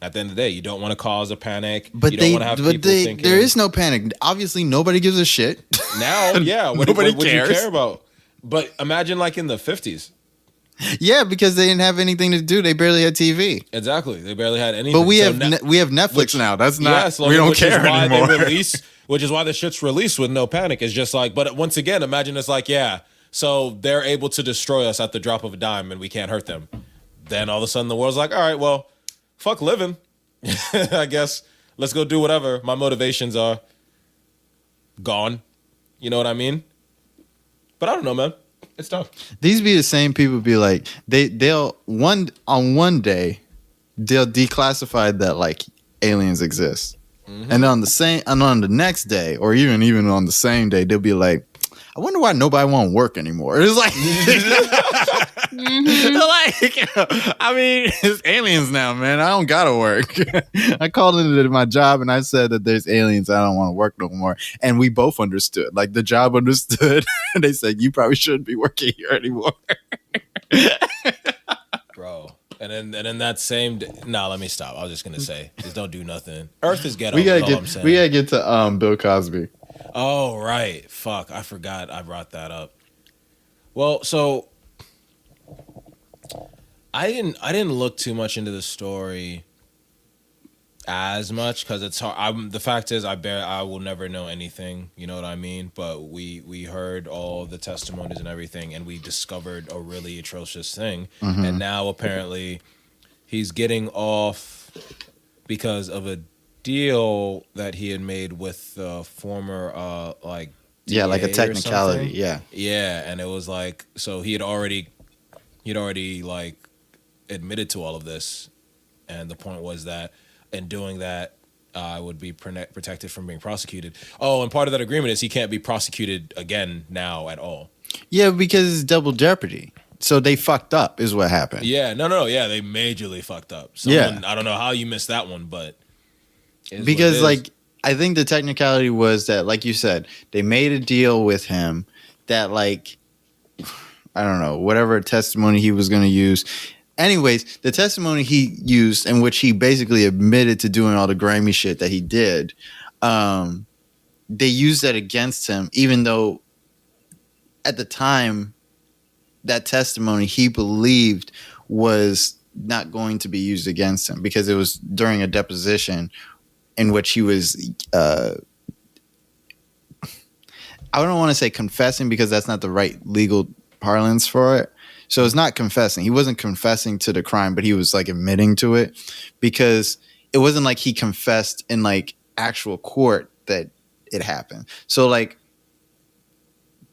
At the end of the day, you don't want to cause a panic. But you don't want to have people thinking there is no panic. Obviously, nobody gives a shit. Now, yeah, nobody cares. You care about? But imagine like in the 50s. Yeah, because they didn't have anything to do. They barely had TV. Exactly. They barely had anything. But we have Netflix now. That's not, we don't care anymore. Which is why the shit's released with no panic. It's just like, but once again, imagine it's like, yeah, so they're able to destroy us at the drop of a dime and we can't hurt them. Then all of a sudden the world's like, all right, well, fuck living. I guess let's go do whatever. My motivations are gone. You know what I mean? But I don't know, man. It's tough. These be the same people be like, they'll one day they'll declassify that like aliens exist. Mm-hmm. And on the next day, or even on the same day, they'll be like, I wonder why nobody won't work anymore. It's like, I mean, it's aliens now, man. I don't gotta work. I called into my job and I said that there's aliens. I don't want to work no more. And we both understood. Like the job understood. And they said, you probably shouldn't be working here anymore. Bro. And then that same day, let me stop. I was just gonna say, just don't do nothing. Earth is ghetto. We gotta get to Bill Cosby. Oh right, fuck! I forgot I brought that up. Well, so I didn't look too much into the story as much because it's hard. The fact is, I will never know anything. You know what I mean? But we heard all the testimonies and everything, and we discovered a really atrocious thing. Mm-hmm. And now apparently he's getting off because of a deal that he had made with the former like yeah, like a technicality, yeah, and it was like, so he'd already like admitted to all of this, and the point was that in doing that, I would be protected from being prosecuted. Oh, and part of that agreement is he can't be prosecuted again now at all. Yeah, because it's double jeopardy. So they fucked up is what happened. Yeah, no, yeah, they majorly fucked up. I don't know how you missed that one, but because like I think the technicality was that, like you said, they made a deal with him that, like, I don't know, whatever testimony he was going to use. Anyways, the testimony he used, in which he basically admitted to doing all the grimy shit that he did, they used that against him, even though at the time that testimony he believed was not going to be used against him, because it was during a deposition in which he was I don't want to say confessing, because that's not the right legal parlance for it. So it's not confessing. He wasn't confessing to the crime, but he was like admitting to it, because it wasn't like he confessed in like actual court that it happened. So like,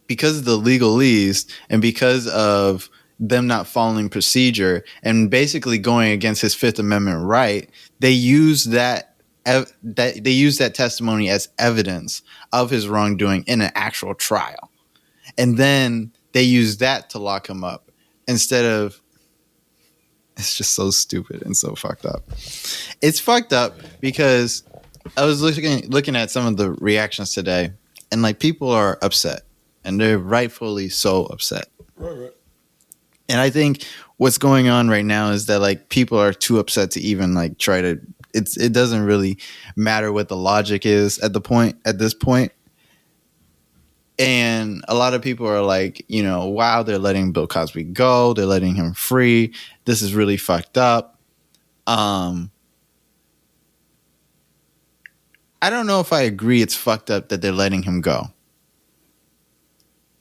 because of the legalese and because of them not following procedure and basically going against his Fifth Amendment right, they use that testimony as evidence of his wrongdoing in an actual trial. And then they use that to lock him up instead of, it's just so stupid and so fucked up. It's fucked up because I was looking at some of the reactions today, and like, people are upset. And they're rightfully so upset. Right. And I think what's going on right now is that like, people are too upset to even like try to. It doesn't really matter what the logic is at this point. And a lot of people are like, you know, wow, they're letting Bill Cosby go. They're letting him free. This is really fucked up. I don't know if I agree it's fucked up that they're letting him go.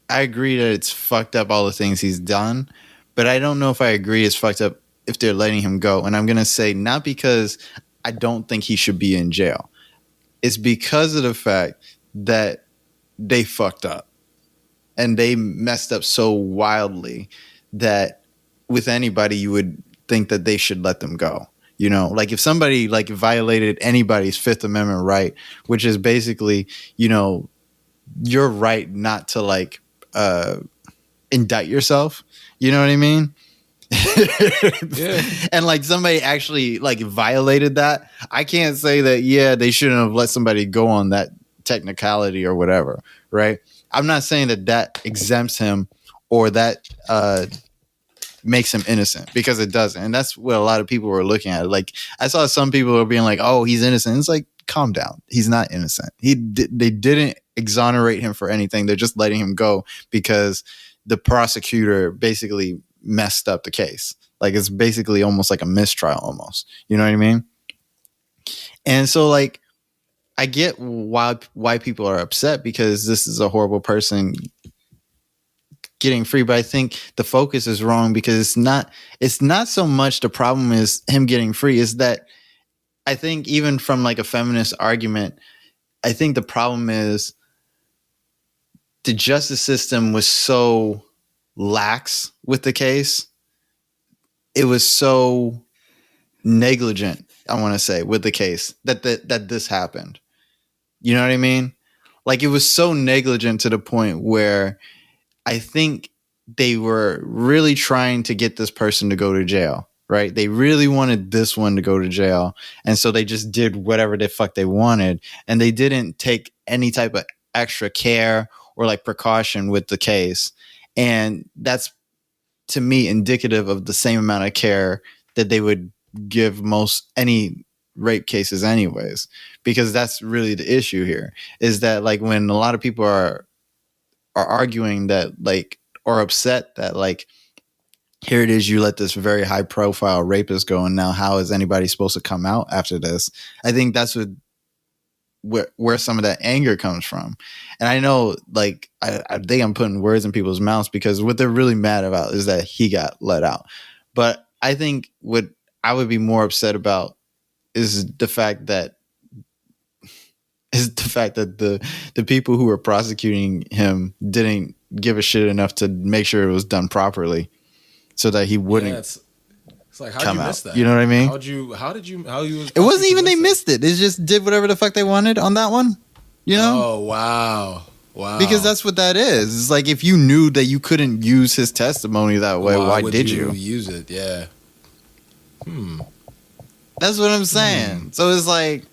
I agree that it's fucked up, all the things he's done, but I don't know if I agree it's fucked up if they're letting him go. And I'm going to say, not because I don't think he should be in jail. It's because of the fact that they fucked up and they messed up so wildly that with anybody, you would think that they should let them go. You know, like if somebody like violated anybody's Fifth Amendment right, which is basically, you know, your right not to like, indict yourself, you know what I mean? Yeah. And like, somebody actually like violated that, I can't say that, yeah, they shouldn't have let somebody go on that technicality or whatever, right? I'm not saying that exempts him or that makes him innocent, because it doesn't. And that's what a lot of people were looking at. Like, I saw some people were being like, oh, he's innocent. It's like, calm down. He's not innocent. They didn't exonerate him for anything. They're just letting him go because the prosecutor basically messed up the case. Like, it's basically almost like a mistrial almost. You know what I mean? And so like, I get why people are upset, because this is a horrible person getting free. But I think the focus is wrong, because it's not so much the problem is him getting free, is that I think even from like a feminist argument, I think the problem is the justice system was so lax with the case. It was so negligent, I want to say, with the case that this happened. You know what I mean? Like, it was so negligent to the point where I think they were really trying to get this person to go to jail. Right? They really wanted this one to go to jail. And so they just did whatever the fuck they wanted. And they didn't take any type of extra care or like precaution with the case. And that's, to me, indicative of the same amount of care that they would give most any rape cases anyways. Because that's really the issue here, is that like, when a lot of people are arguing that like, or upset that like, here it is, you let this very high profile rapist go, and now how is anybody supposed to come out after this? I think that's where some of that anger comes from. And I know, like, I think I'm putting words in people's mouths, because what they're really mad about is that he got let out. But I think what I would be more upset about is the fact that is the fact that the people who were prosecuting him didn't give a shit enough to make sure it was done properly, so that he wouldn't. It's like, how'd you miss that? You know what I mean? It wasn't even they missed it. They just did whatever the fuck they wanted on that one. You know? Oh wow. Because that's what that is. It's like, if you knew that you couldn't use his testimony that way, why did you use it? Yeah. That's what I'm saying. So it's like,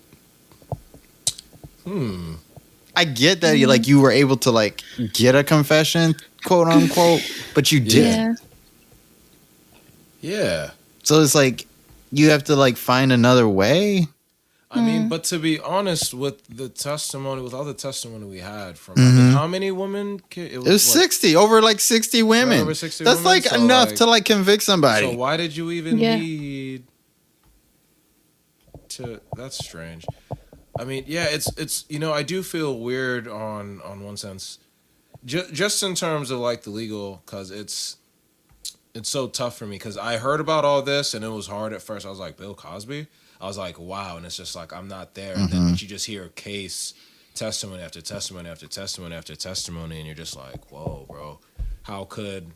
I get that you were able to like get a confession, quote unquote, but you didn't. Yeah. So it's like, you have to like find another way. I mean, but to be honest, with the testimony, with all the testimony we had from how many women? It was 60, over like 60 women. Over 60 That's women? like enough to like convict somebody. So why did you even need to? That's strange. I mean, yeah, it's I do feel weird on one sense, just in terms of like the legal, because it's so tough for me, because I heard about all this and it was hard at first. I was like, Bill Cosby. I was like, wow, and it's just like, I'm not there. And then you just hear case, testimony after testimony after testimony after testimony, and you're just like, whoa, bro, how could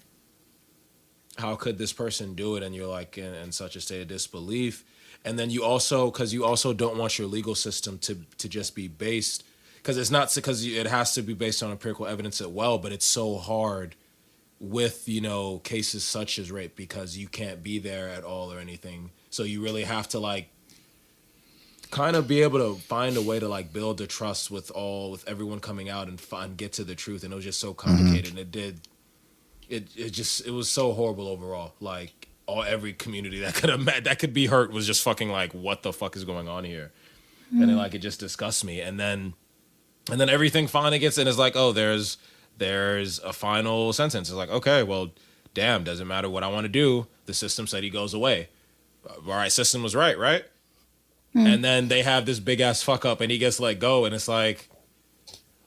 this person do it? And you're like in such a state of disbelief. And then because you also don't want your legal system to just be based, because it's not, because it has to be based on empirical evidence as well, but it's so hard with, cases such as rape, because you can't be there at all or anything. So you really have to like kind of be able to find a way to like build a trust with everyone coming out and get to the truth. And it was just so complicated. And it was so horrible overall. Like every community that could be hurt was just fucking like, what the fuck is going on here? And it just disgusts me. And then everything finally gets in. It's like, oh, there's a final sentence. It's like, okay, well, damn, doesn't matter what I want to do. The system said he goes away. All right, system was right? And then they have this big ass fuck up and he gets let go, and it's like,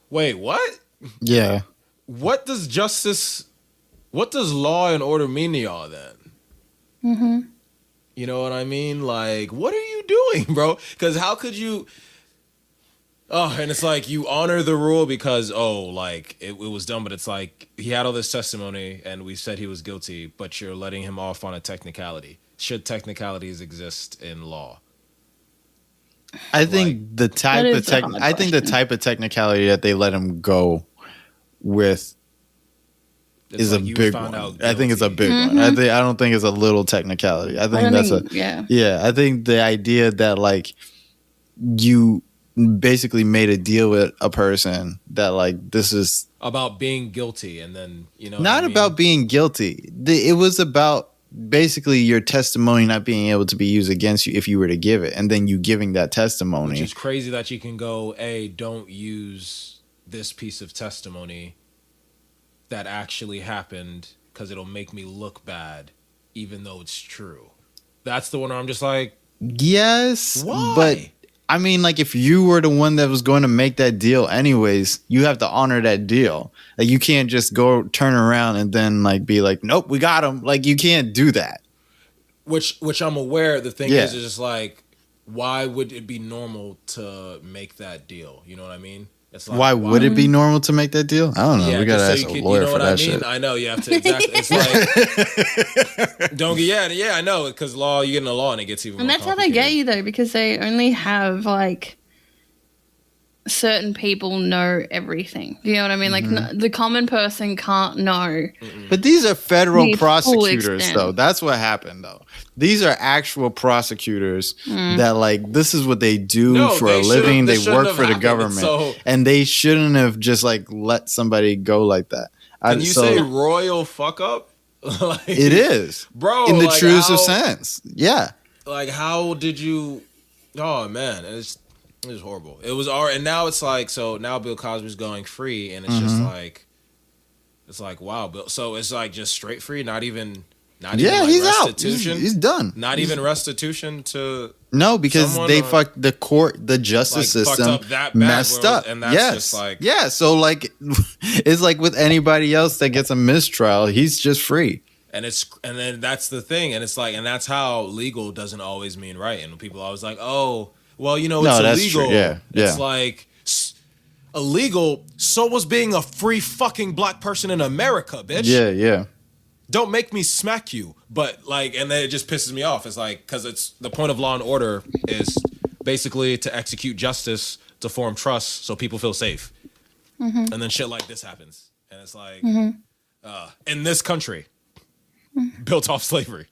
wait, what? Yeah. What does law and order mean to y'all then? You know what I mean? Like, what are you doing, bro? Because how could you... Oh, and it's like, you honor the rule because, it was done, but it's like, he had all this testimony and we said he was guilty, but you're letting him off on a technicality. Should technicalities exist in law? I think the type of technicality that they let him go with is a big one. I think it's a big one. I don't think it's a little technicality. I think I think the idea that like you basically made a deal with a person that like, this is about being guilty, and then not about being guilty. It was about basically your testimony not being able to be used against you if you were to give it, and then you giving that testimony. Which is crazy that you can go, hey, don't use this piece of testimony that actually happened because it'll make me look bad, even though it's true. That's the one where I'm just like, yes, why? But I mean, like, if you were the one that was going to make that deal anyways, you have to honor that deal. Like, you can't just go turn around and then like be like, nope, we got him. Like, you can't do that. Which I'm aware. The thing is just like, why would it be normal to make that deal? You know what I mean? It's like, why would it be normal to make that deal? I don't know. We gotta ask a lawyer for that shit. I know you have to. Exactly. It's like, don't get. Yeah, I know, because law, you get in the law and it gets even. And that's how they get you though, because they only have like certain people know everything. Do you know what I mean? Like the common person can't know. But these are federal prosecutors, though. That's what happened, though. These are actual prosecutors that like, this is what they do for a living. They work for the government, and they shouldn't have just like let somebody go like that. Can you say royal fuck up? Like, it is, bro, in the truest of sense. Yeah. Like, how did you? Oh man, it was horrible. It was and now it's like, so now Bill Cosby's going free, and it's just like, it's like, wow, Bill. So it's like just straight free, not even like he's restitution. He's done. Even restitution to because they fucked the court, the justice system messed up, and that's just like So like, it's like with anybody else that gets a mistrial, he's just free. And then that's the thing, and it's like, and that's how legal doesn't always mean right, and people are always like, oh, well, it's illegal. True. Yeah. It's like, illegal, so was being a free fucking black person in America, bitch. Yeah. Don't make me smack you. But like, and then it just pisses me off. It's like, because it's the point of law and order is basically to execute justice, to form trust, so people feel safe. And then shit like this happens, and it's like, in this country, built off slavery.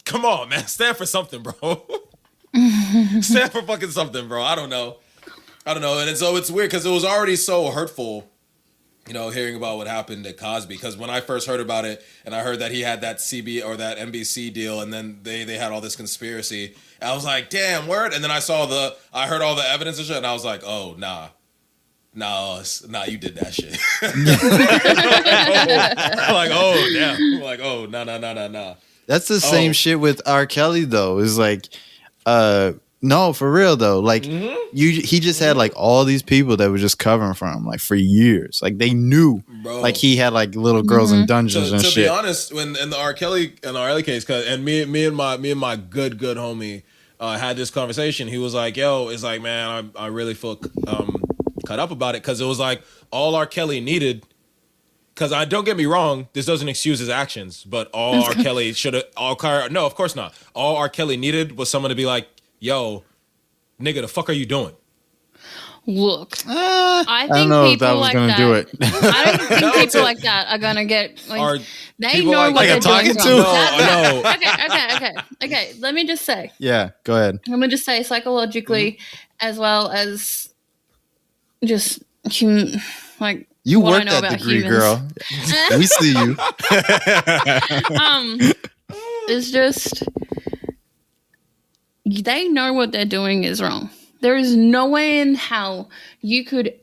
Come on, man, stand for something, bro. Stand for fucking something, bro. I don't know, and so it's weird because it was already so hurtful. You know, hearing about what happened at Cosby, because when I first heard about it, and I heard that he had that CB or that NBC deal, and then they had all this conspiracy, I was like, damn, word. And then I heard all the evidence and shit, and I was like, oh, nah, you did that shit. I'm like, oh, damn. I'm like, oh, nah. That's the same shit with R. Kelly, though. It's like, no, for real though. Like he just had like all these people that were just covering for him like for years. Like they knew, like he had like little girls in dungeons and shit. To be honest, when in the R. Kelly case, and me and my good homie had this conversation. He was like, "Yo, it's like, man, I really feel cut up about it because it was like all R. Kelly needed." Because don't get me wrong, this doesn't excuse his actions, but all R. Kelly should have no, of course not. All R. Kelly needed was someone to be like, yo, nigga, the fuck are you doing? Look, I don't know people if that was like gonna that. do it. I don't think people like that are gonna get. Like, they know what they're doing. No. Okay. Let me just say. Yeah, go ahead. Let me just say, psychologically, as well as just like. You worked that degree, humans. Girl. We see you. It's just they know what they're doing is wrong. There is no way in how you could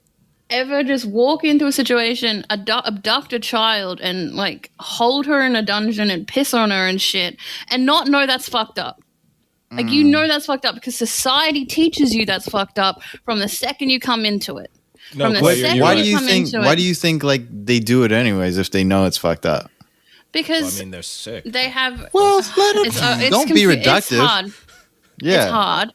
ever just walk into a situation, abduct a child, and like hold her in a dungeon and piss on her and shit, and not know that's fucked up. Like you know that's fucked up because society teaches you that's fucked up from the second you come into it. No, why do you think like they do it anyways if they know it's fucked up? Because I mean they're sick. They have don't be reductive. It's hard. Yeah, it's hard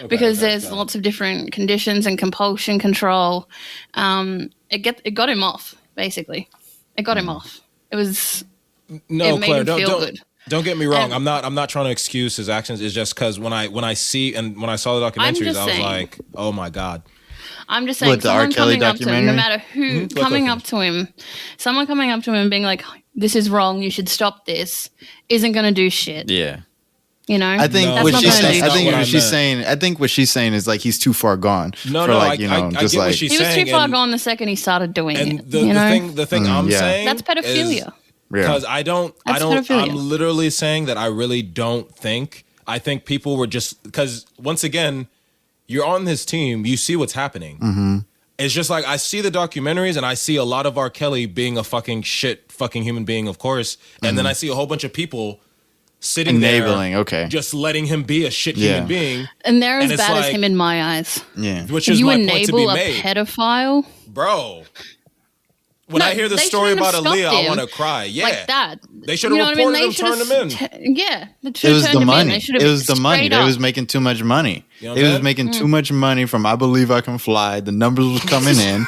because there's lots of different conditions and compulsion control. It got him off basically. It got him off. It was no, it made Claire. him feel good. Don't get me wrong. I'm not trying to excuse his actions. It's just because when I see and when I saw the documentaries, I was like, oh my god. I'm just saying, someone coming up to him, no matter who, coming up to him, someone coming up to him and being like, this is wrong, you should stop this, isn't going to do shit. Yeah. You know? I think what she's saying is like he's too far gone. I get what she's saying. He was too far gone the second he started doing it. The thing I'm saying that's pedophilia. Because I'm literally saying that I really don't think, I think people were just, because once again, you're on this team, you see what's happening. It's just like, I see the documentaries and I see a lot of R. Kelly being a fucking human being, of course. And then I see a whole bunch of people sitting there, just letting him be a shit human being. And they're as bad as him in my eyes. Yeah. Which is my point to be made. You enable a pedophile? Bro. When I hear the story about Aaliyah, I want to cry. Yeah. Like that. They should have reported him, turned him in. It was the money. It was the money. They was making too much money. They was making too much money from I Believe I Can Fly. The numbers was coming in.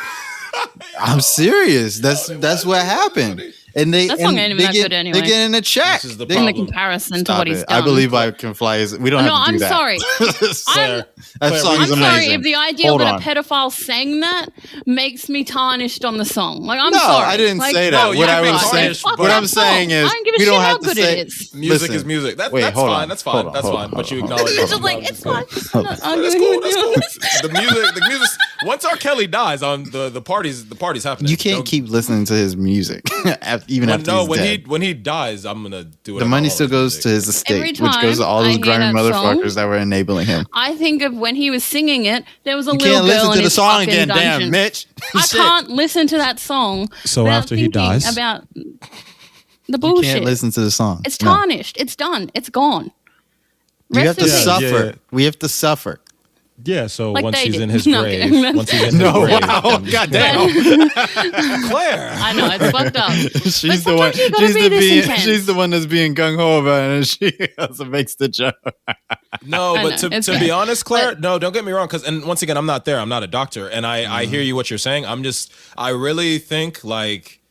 I'm serious. That's what happened. And that song ain't even that good anyway. They get in a check. In the comparison to what he's done. I Believe I Can Fly is. We don't have to do that. No, I'm sorry. I'm sorry if the idea that a pedophile sang that makes me tarnished on the song. Like I'm sorry. No, I didn't say that. What I'm saying is we don't have to say music is music. That's fine. That's fine. But you acknowledge it. It's just like it's fine. That's cool. The music. Once R. Kelly dies, on the party's happening. You can't keep listening to his music. Even after he's dead. When he dies, I'm gonna do it. The money still goes to his estate, which goes to all those grimy motherfuckers that were enabling him. I think of when he was singing it, there was a you little can't girl listen in to the his song fucking again, dungeon. damn, Mitch. I can't listen to that song. So after he dies, about the bullshit. You can't listen to the song. It's tarnished. No. It's done. It's gone. You have to suffer. Yeah. We have to suffer. Yeah, so like once he's in his grave. Once he's in his grave. Wow, goddamn. Claire. I know, it's fucked up. She's the one that's being gung-ho about it, and she also makes the joke. No, but to be honest, Claire, no, don't get me wrong. And once again, I'm not there. I'm not a doctor. And I hear you what you're saying. I really think like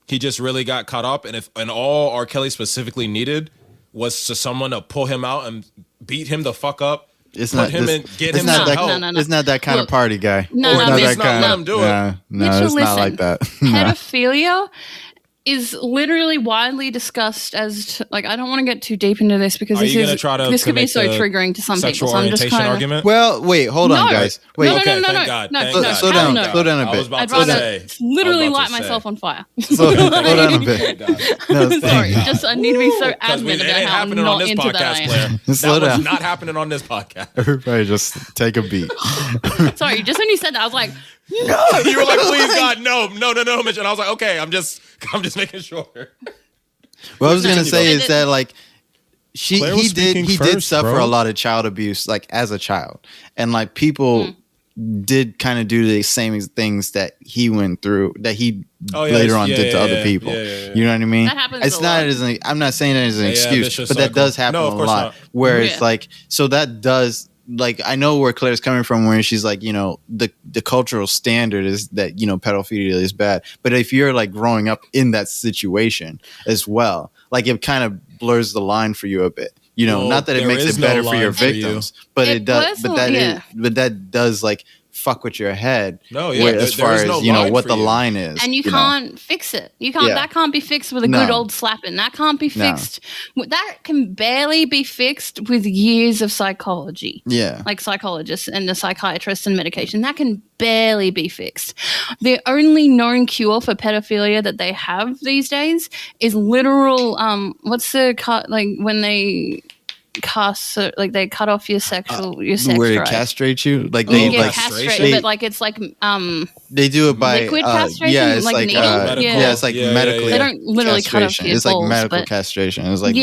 he just really got caught up. And all R. Kelly specifically needed was to someone to pull him out and beat him the fuck up. It's not him and get him some help. No. It's not that kind of party guy. No, at least not let him do it. No, it's not like that. Pedophilia is literally widely discussed as like I don't want to get too deep into this because this could be so triggering to some people. So I'm just kind of argument. Well, wait, hold on, guys. Wait, no, slow down a bit. I'd rather literally light myself on fire. Slow down a bit. Sorry, I need to be so adamant about how I'm not into that. That was not happening on this podcast. Everybody, just take a beat. Sorry, just when you said that, I was like, no. You were like, please, God, no, Mitch. And I was like, okay, I'm just making sure. What I was gonna say is that like he did suffer a lot of child abuse like as a child, and like people did kind of do the same things that he went through that he later on did to other people. You know what I mean? That happens it's not as I'm not saying that as an excuse, but that does happen a lot. Where it's like so that does. Like I know where Claire's coming from, where she's like, you know, the cultural standard is that you know pedophilia is bad, but if you're like growing up in that situation as well, like it kind of blurs the line for you a bit. You know, not that it makes it better for your victims, but it does. But that does like fuck with your head. As far as you know what the line is, and you can't fix it. You can't. That can't be fixed with a good old slapping. That can't be fixed. That can barely be fixed with years of psychology. Yeah, like psychologists and the psychiatrists and medication. That can barely be fixed. The only known cure for pedophilia that they have these days is literal. What's the like when they they cut off your sex where drive. They castrate you like they like castrate, but like it's like they do it by liquid castration, it's like it's like medically. They don't literally cut off your balls. It's like medical castration. It's like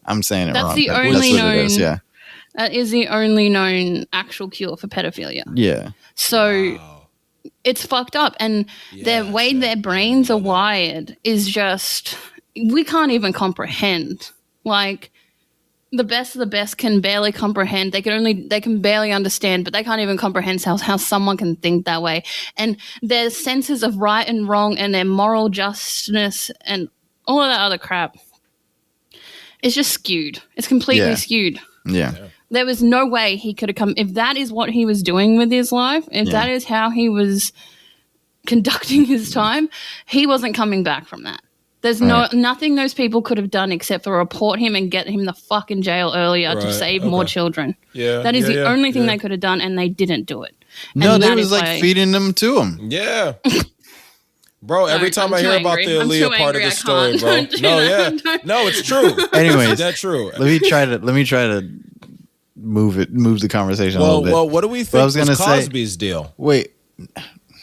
I'm saying it wrong. That's the only known. That is the only known actual cure for pedophilia. Yeah. So it's fucked up, and the way their brains are wired is just we can't even comprehend. Like. The best of the best can barely comprehend. They can barely understand, but they can't even comprehend how someone can think that way. And their senses of right and wrong and their moral justness and all of that other crap is just skewed. It's completely skewed. Yeah. There was no way he could have come. If that is what he was doing with his life, if that is how he was conducting his time, he wasn't coming back from that. There's nothing those people could have done except for report him and get him the fucking jail earlier to save more children. Yeah, that is the only thing they could have done, and they didn't do it. No, they was like feeding them to him. Yeah. Bro, every time I hear about the Aaliyah part of the story, bro. No, it's true. Anyways, that's true. Let me try to move the conversation a little bit. Well, what do we think was Cosby's deal? Wait.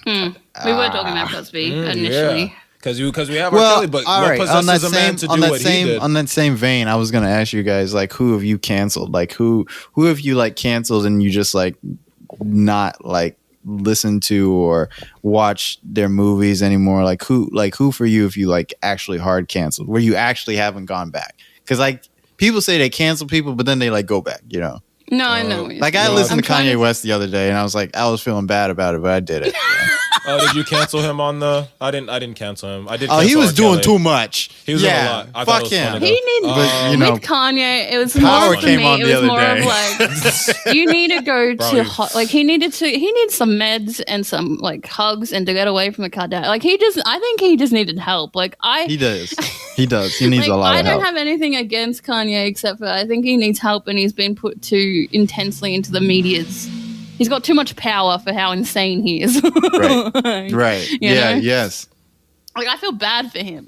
We were talking about Cosby initially. Yeah. Because we have our Kelly, but what possesses a man to do what he did? On that same vein, I was gonna ask you guys like, who have you canceled? Like, who have you like canceled and you just like not like listen to or watch their movies anymore? Like who for you if you like actually hard canceled where you actually haven't gone back? Because like people say they cancel people, but then they like go back. You know. No, I know. Like I listened to Kanye West the other day, and I was like, I was feeling bad about it, but I did it. Did you cancel him on the? I didn't cancel him. I did. He was doing too much. He was doing a lot. I fuck him. He needs. With Kanye, it was Power more came for me. on It the was other more day. of like you need to go to he needs some meds and some like hugs and to get away from the Kardashians. Like I think he just needed help. Like he does. He needs a lot of help. I don't have anything against Kanye except for I think he needs help and he's been put too intensely into the media's. He's got too much power for how insane he is. Right. Yeah. Yes. Like I feel bad for him.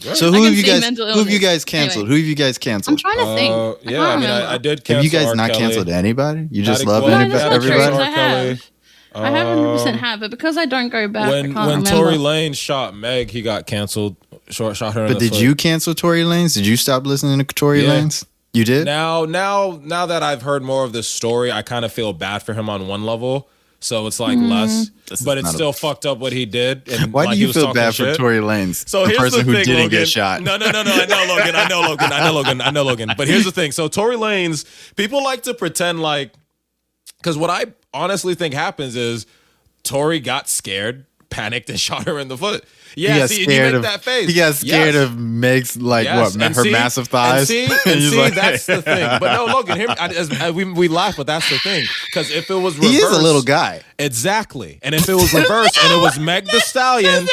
So who have you guys canceled? Anyway, who have you guys canceled? I'm trying to think. I did cancel. Have you guys R. not Kelly. canceled anybody? You just love everybody? I have 100% have, but because I don't go back, when Tory Lanez shot Meg, he got canceled. Shot her. But did you cancel Tory Lanez? Did you stop listening to Tory Lanez? You did? Now that I've heard more of this story, I kind of feel bad for him on one level. So it's like less, but it's still fucked up what he did. And why like do you feel bad for Tory Lanez, so the person who didn't Logan. get shot? No. I know Logan. But here's the thing. So Tory Lanez, people like to pretend like, because what I honestly think happens is Tory got scared, panicked, and shot her in the foot. Yeah, see, you make that face. He got scared of Meg's her massive thighs. And see, that's the thing. But no, Logan, we laugh, but that's the thing. Because if it was reversed, he is a little guy. Exactly. And if it was reversed and it was Meg the Stallion,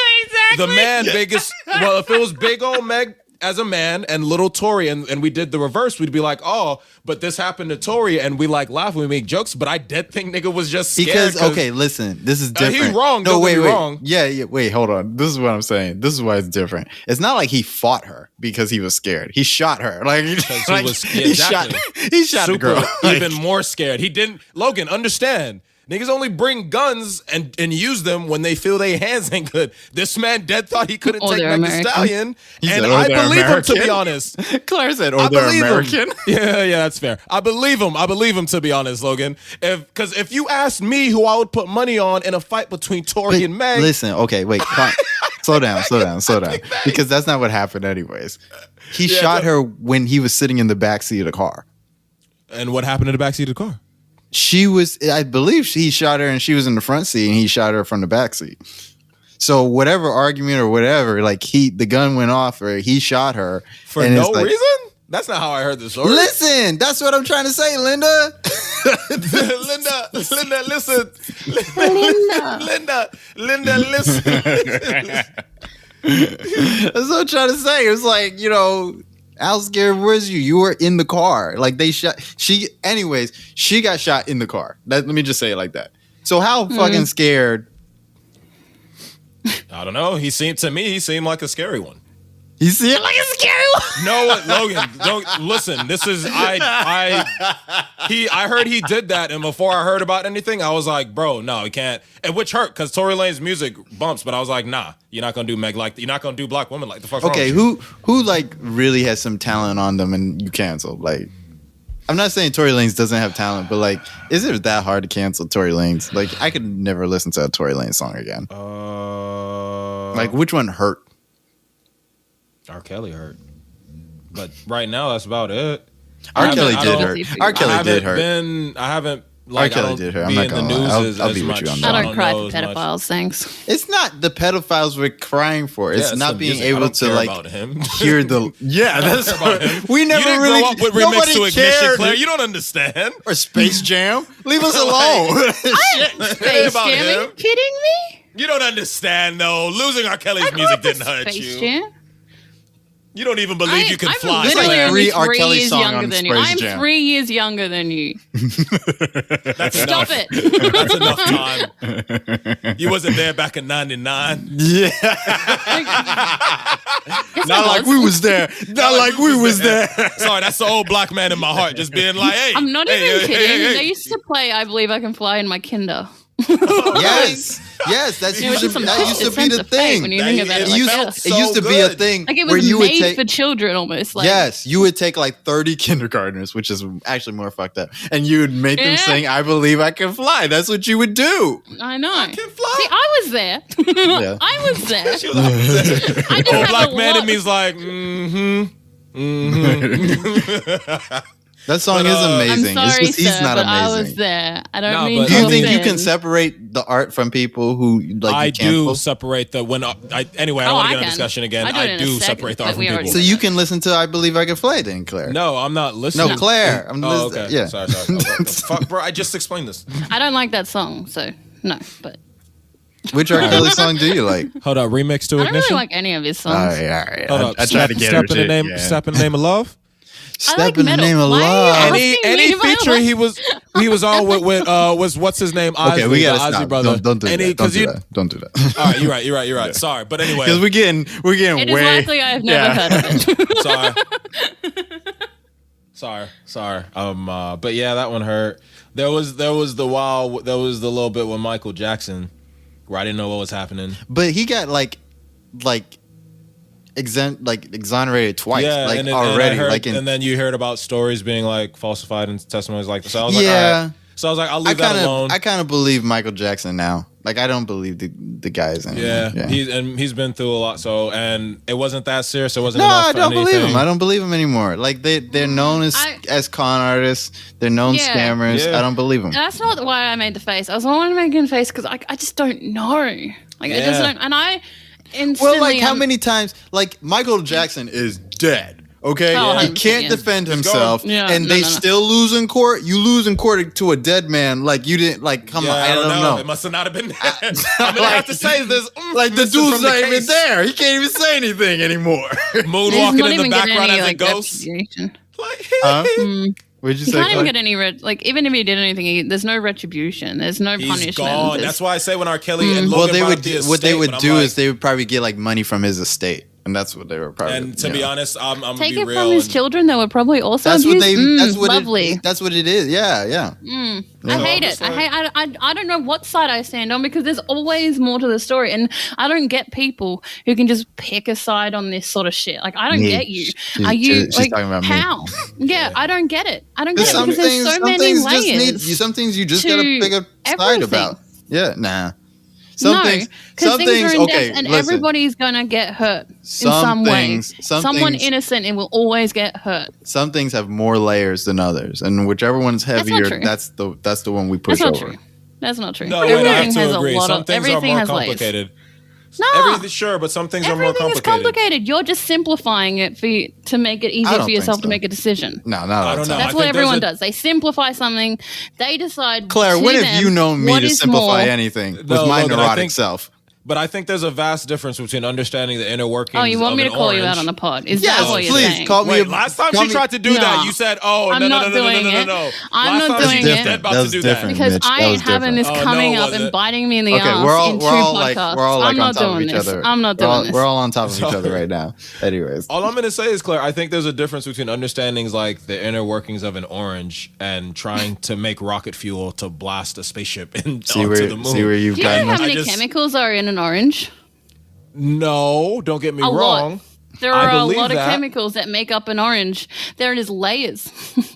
the man biggest. Well, if it was big old Meg as a man and little Tory, and we did the reverse, we'd be like, oh, but this happened to Tory, and we like laugh when we make jokes. But I did think nigga was just scared. Because okay, listen, this is different. He's wrong. No, wait. Wrong. Yeah. Wait, hold on. This is what I'm saying. This is why it's different. It's not like he fought her because he was scared. He shot her. Like he shot the girl. Even more scared. He didn't. Logan, understand. Niggas only bring guns and use them when they feel their hands ain't good. This man dead thought he couldn't take Meg the Stallion, and I believe him, to be honest. Claire said, "Oh, they're American." Yeah, that's fair. I believe him, to be honest, Logan. Because if you asked me who I would put money on in a fight between Tory and Meg, listen, okay, wait, slow down, because that's not what happened, anyways. He shot her when he was sitting in the backseat of the car. And what happened in the backseat of the car? I believe he shot her and she was in the front seat and he shot her from the back seat. So whatever argument or whatever, like the gun went off or he shot her. For no reason? That's not how I heard the story. Listen, that's what I'm trying to say, Linda. Linda, listen. Linda, listen. That's what I'm trying to say. It was like, how scared was you? You were in the car. Like she got shot in the car. Let me just say it like that. So how fucking scared? I don't know. He seemed like a scary one. You see it like a scary one? No, Logan, don't listen. This is I heard he did that, and before I heard about anything, I was like, bro, no, he can't. And which hurt because Tory Lanez music bumps, but I was like, nah, you're not gonna do Meg you're not gonna do black women like the fuck. Okay, who like really has some talent on them and you cancel? Like, I'm not saying Tory Lanez doesn't have talent, but like, is it that hard to cancel Tory Lanez? Like, I could never listen to a Tory Lanez song again. Like, which one hurt? R. Kelly hurt. But right now, that's about it. R. Kelly did hurt. R. Kelly did hurt. I haven't. Like, R. Kelly did hurt. I'm not gonna lie. I'll be with you on that. I don't cry for pedophiles, thanks. It's not the pedophiles we're crying for. It's not being able to like hear the. Yeah, that's about him. We never really grow up with Remix to Ignition, Claire. You don't understand. Or Space Jam. Leave us alone. Space Jam? Are you kidding me? You don't understand though. Losing R. Kelly's music didn't hurt you. Jam? You don't even believe you can fly. I'm like literally 3 years younger than you. I'm 3 years younger than you. Stop it. That's enough time. You wasn't there back in 99. Yeah. Not like we was there. Not like we was there. Sorry, that's the old black man in my heart just being like, hey. I'm not even kidding. They used to play I Believe I Can Fly in my kinder. Yes, that used to be the thing. When you think about it, it used to be a thing. Like it was made for children almost. Like, yes, you would take like 30 kindergartners, which is actually more fucked up, and you would make them sing "I Believe I Can Fly." That's what you would do. I know. I can fly. See, I was there. Yeah. I was there. I just black man in me's like, That song is amazing. I'm sorry, he's not amazing. I was there. I don't mean. Do you think you can separate the art from people who like? I do separate the anyway, I don't want to get in a discussion again. I do separate the art from people. So you can listen to "I Believe I Can Fly" then, Claire. No, I'm not listening. No, Claire. I'm listening. Okay. Yeah. Sorry. Fuck, bro. I just explained this. I don't like that song, so no. But which R. Kelly song do you like? Hold up, Remix to Ignition. I don't really like any of his songs. All right. Hold up. I try to get Step in the name. Step in the Name of Love. Step in the Name of love. Any feature he was on with was what's his name? Okay, we gotta stop. Brother. Don't do that. Don't do that. All right, you're right. Yeah. Sorry, but anyway, because we're getting it is likely I have never heard of it. Sorry. But yeah, that one hurt. There was the little bit with Michael Jackson where I didn't know what was happening. But he got like exonerated twice, already. And then you heard about stories being like falsified and testimonies like this. So I was So I was like, I'll leave that alone. I kind of believe Michael Jackson now. Like, I don't believe the guys anymore. Yeah. He's been through a lot. So, and it wasn't that serious. It wasn't. No, enough I don't believe him. I don't believe him anymore. Like they're known as con artists. They're known scammers. Yeah. I don't believe them. That's not why I made the face. I was wanting to make a face because I just don't know. Like I just don't. And I instantly. Well, like how many times? Like Michael Jackson is dead. Okay, he can't defend himself, and they still lose in court. You lose in court to a dead man. Like you didn't. Like come on, I don't know. It must have not have been. I'm gonna have to say this. Like the dude's not even there. He can't even say anything anymore. Moonwalking in the background as a ghost. What'd you say? You can't even get any even if he did anything, there's no retribution. There's no punishment. Gone. That's why I say when R. Kelly and Logan what they would do is they would probably get like money from his estate. And that's what they were probably. And to be honest, I'm take be it real from his children. They were probably also abused. That's what it is. Yeah. I hate it. I don't know what side I stand on because there's always more to the story, and I don't get people who can just pick a side on this sort of shit. Like I don't get you. Are you she's like talking about how? Yeah, I don't get it. I don't get it because there's so many layers. Some things you just gotta pick a side about. Yeah, nah. Because things are in depth and everybody's going to get hurt in some way. Someone innocent will always get hurt. Some things have more layers than others, and whichever one's heavier, that's the one we push over. That's not true. No, I have to agree. Some things are more complicated. No, sure, but some things are more complicated. Everything is complicated. You're just simplifying it to make it easier for yourself to make a decision. No, I don't know. That's what everyone does. They simplify something. They decide. Claire, when have you known me to simplify anything with my neurotic self? But I think there's a vast difference between understanding the inner workings. Oh, you want me to call you out on the pod? Is that what you're saying? Call me. Last time she tried to do that, you said, "Oh, no." I'm not doing it. About to do that because I ain't having this coming up and biting me in the ass in two podcasts. We're all like on top of each other. I'm not doing this. We're all on top of each other right now. Anyways, all I'm gonna say is, Claire, I think there's a difference between understandings like the inner workings of an orange and trying to make rocket fuel to blast a spaceship onto the moon. See where you've gotten. Do you know how many chemicals are in an orange? No, don't get me wrong. There are a lot of chemicals that make up an orange. There is layers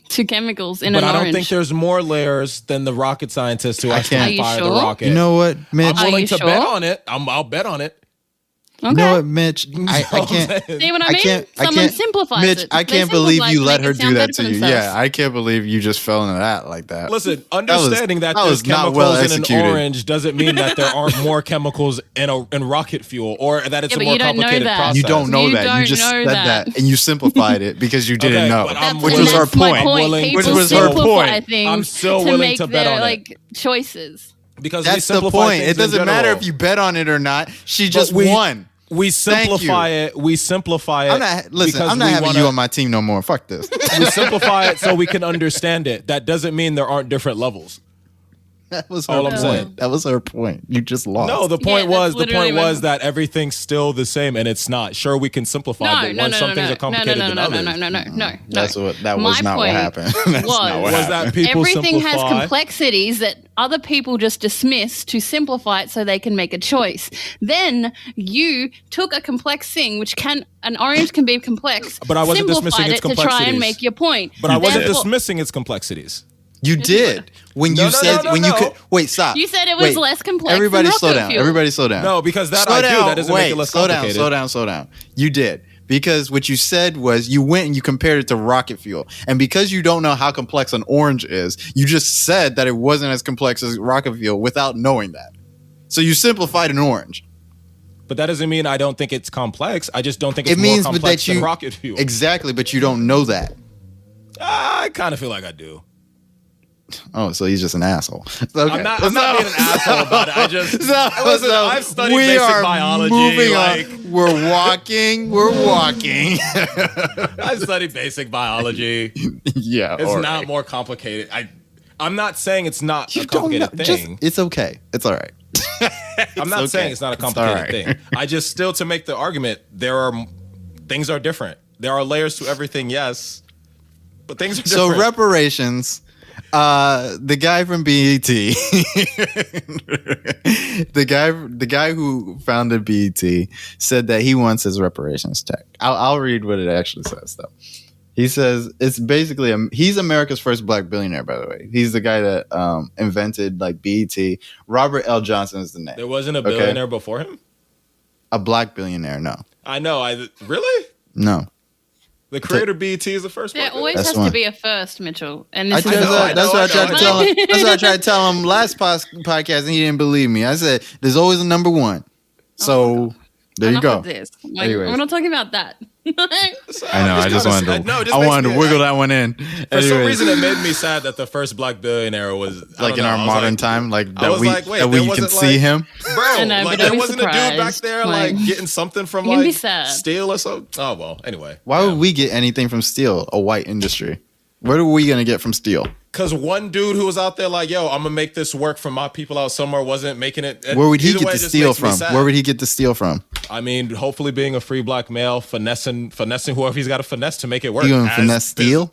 to chemicals in an orange. But I don't think there's more layers than the rocket scientists who actually fire the rocket. You know what, Mitch? I'm willing to bet on it. I'll bet on it. Okay. You know what, Mitch? I can't. See what I mean? Someone simplifies Mitch, it. I can't believe you let her do that to you. Yeah, I can't believe you just fell into that like that. Listen, understanding that there's chemicals in an orange doesn't mean that there aren't more chemicals in rocket fuel or that it's a more complicated process. You don't know that. You just said that and you simplified it because you didn't know, which was her point. Which was her point. I'm still willing to bet on it. Choices. Because that's the point. It doesn't matter if you bet on it or not. She just won. We simplify it. I'm not having you on my team no more. Fuck this. We simplify it so we can understand it. That doesn't mean there aren't different levels. That was her point. That was her point. You just lost. No, the point was that everything's still the same, and it's not. Sure, we can simplify, but some things are complicated than others. No. That was not what happened. Was that people everything simplify? has complexities that other people just dismiss to simplify it so they can make a choice. Then you took a complex thing, an orange can be complex, but I wasn't dismissing its complexities to try and make your point. But I wasn't dismissing its complexities. You did when you said you could wait. Stop. You said it was less complex. Everybody slow down. Everybody slow down. No, because that doesn't make it less complicated. Slow down. You did because what you said was you went and you compared it to rocket fuel, and because you don't know how complex an orange is, you just said that it wasn't as complex as rocket fuel without knowing that. So you simplified an orange. But that doesn't mean I don't think it's complex. I just don't think it's more complex than rocket fuel. Exactly, but you don't know that. I kind of feel like I do. Oh, so he's just an asshole. Okay. I'm not being an asshole about it. I've studied basic biology. Moving on. We're walking. I've studied basic biology. Yeah, it's not more complicated. I'm not saying it's not a complicated thing. It's okay. It's all right. I'm not saying it's not a complicated thing. I just still to make the argument, things are different. There are layers to everything, yes, but things are different. So reparations. The guy from BET, the guy who founded BET said that he wants his reparations check. I'll read what it actually says though. He says it's basically he's America's first black billionaire, by the way. He's the guy that invented like BET. Robert L. Johnson is the name. There wasn't a billionaire before him? A black billionaire, no. I know. Really? No. The creator of BET is the first one. There always has to be a first, Mitchell. And that's what I tried to tell him. That's what I tried to tell him last podcast, and he didn't believe me. I said, "There's always a number one." So there you go. We're not talking about that. I know. I just wanted to wiggle that one in. For some reason, it made me sad that the first black billionaire was like in our modern time, like that we can see him, bro. Like there wasn't a dude back there like getting something from like steel or something. Oh well. Anyway, why would we get anything from steel? A white industry. What are we gonna get from steel? Because one dude who was out there like, yo, I'm gonna make this work for my people out somewhere wasn't making it. Where would he get the steel from? Where would he get the steel from? I mean, hopefully being a free black male, finessing whoever he's got to finesse to make it work. You gonna finesse steel?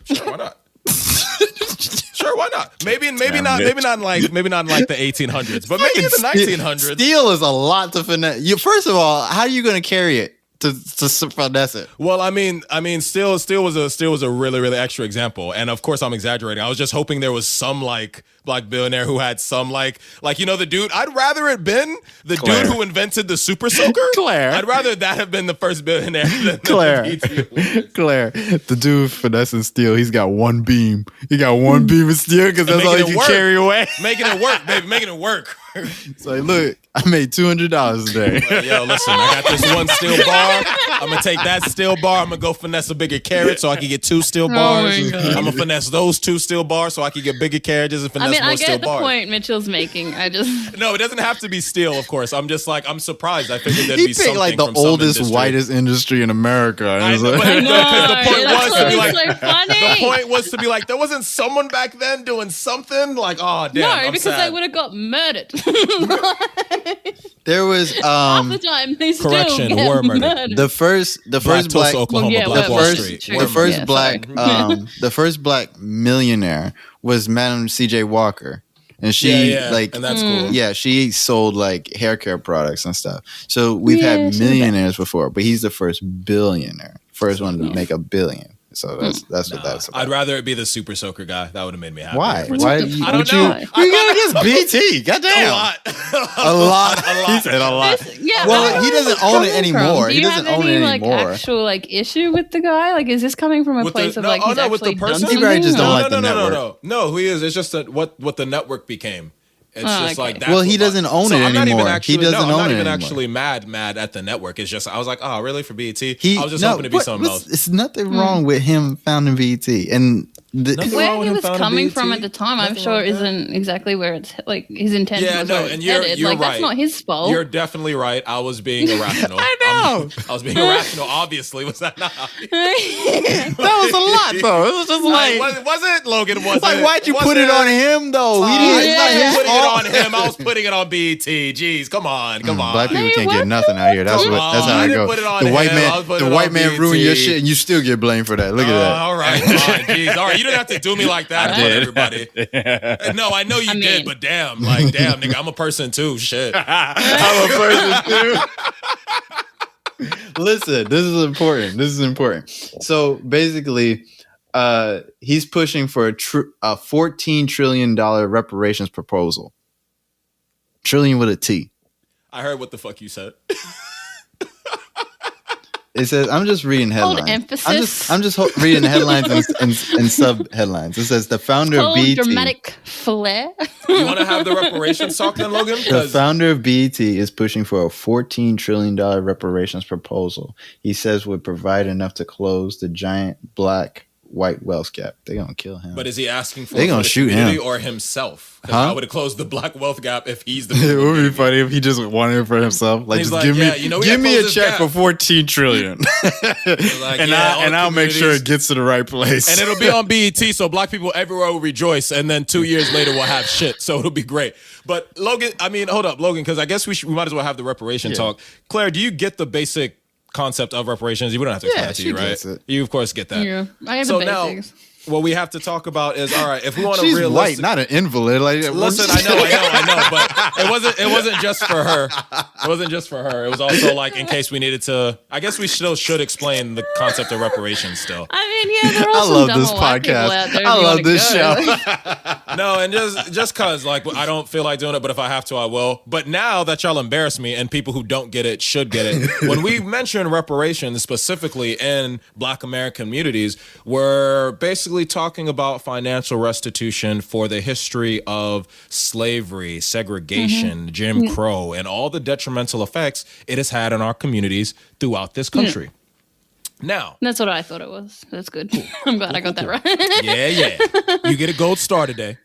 Sure, why not? Sure, why not? Maybe not in like the 1800s, but maybe in the 1900s. Steel is a lot to finesse. First of all, how are you gonna carry it? To finesse it. Well, I mean, steel was a really, really extra example, and of course I'm exaggerating. I was just hoping there was some like black billionaire who had some like the dude. I'd rather it been the dude who invented the super soaker. Claire. I'd rather that have been the first billionaire than Claire. The dude finessing steel. He's got one beam. He got one beam of steel because that's all he can carry away. Making it work, baby. Making it work. It's like, look, I made $200 today. Yo, listen, I got this one steel bar. I'm gonna take that steel bar. I'm gonna go finesse a bigger carrot so I can get 2 steel bars. I'm gonna finesse those 2 steel bars so I can get bigger carriages and finesse more steel bars. I get the point Mitchell's making. No, it doesn't have to be steel, of course. I'm just like, I'm surprised. I figured there'd be something like the from oldest, whitest industry in America. I know, because the point was to be like, the point was to be like, there wasn't someone back then doing something like, oh damn. No, because they would have got murdered. There was half the time they still were murdered. The first black Oklahoma, Black Wall Street. The first black millionaire was Madam C.J. Walker. And she and that's cool. Yeah, she sold like hair care products and stuff. So we've had millionaires before, but he's the first billionaire. First one to make $1 billion. So that's what that's about. I'd rather it be the super soaker guy. That would have made me happy. Why? I don't know. You got against BT. Goddamn. A lot. He said a lot. Well, he doesn't own it anymore. Do you have any actual issue with the guy? Like, is this coming from a place of he's actually done something? He probably just don't like the network. No, who he is? It's just what the network became. It's just like that. Well, he doesn't own it anymore. He doesn't own it anymore. I'm not even actually mad at the network. It's just I was like, oh, really for BET? I was just hoping to be something else. It's nothing wrong with him founding BET, and where he was coming from at the time, I'm sure isn't exactly where it's like his intention. Yeah, no, and you're right. That's not his fault. You're definitely right. I was being irrational. I know. I was being irrational. Obviously, was that not? That was a lot, though. It was just like, was it Logan? Was like, why'd you put it on him though? He didn't put it on him. I was putting it on BET. Jeez, come on. Black people can't get nothing out here. That's how I go. The white man ruined your shit, and you still get blamed for that. Look at that. All right, jeez. All right, you didn't have to do me like that, everybody. No, I know you did, but damn, nigga, I'm a person too. Shit, I'm a person too. Listen, this is important. So basically, he's pushing for a $14 trillion reparations proposal. Trillion with a T. I heard what the fuck you said. It says, I'm just reading headlines. Hold emphasis. I'm just reading the headlines and sub headlines. It says the founder of BET. Dramatic flair. You want to have the reparations talk then, Logan? The founder of BET is pushing for a $14 trillion reparations proposal. He says would provide enough to close the giant black-white wealth gap. They're going to kill him. But is he asking for the community or himself? I would have closed the black wealth gap if he's the. It would be funny if he just wanted it for himself. Like, just give me a check for $14 trillion, and I'll make sure it gets to the right place. And it'll be on BET, so black people everywhere will rejoice. And then 2 years later, we'll have shit. So it'll be great. But Logan, hold up, Logan, because I guess we might as well have the reparation talk. Claire, do you get the basic concept of reparations? We don't have to explain it to you, right? You of course get that. Yeah, I have the basics. what we have to talk about is, all right, if we want to realistic, white, not an invalid. Like, listen, I know, but it wasn't just for her. It wasn't just for her. It was also like in case we needed to. I guess we still should explain the concept of reparations. Still, I mean, yeah, there are some dumb white people out there. I love this show. No, and just cause like I don't feel like doing it, but if I have to, I will. But now that y'all embarrass me, and people who don't get it should get it. When we mention reparations specifically in Black American communities, we're basically talking about financial restitution for the history of slavery, segregation, Jim Crow, and all the detrimental effects it has had on our communities throughout this country. Now, that's what I thought it was. That's good. I'm glad I got that right. Yeah. You get a gold star today.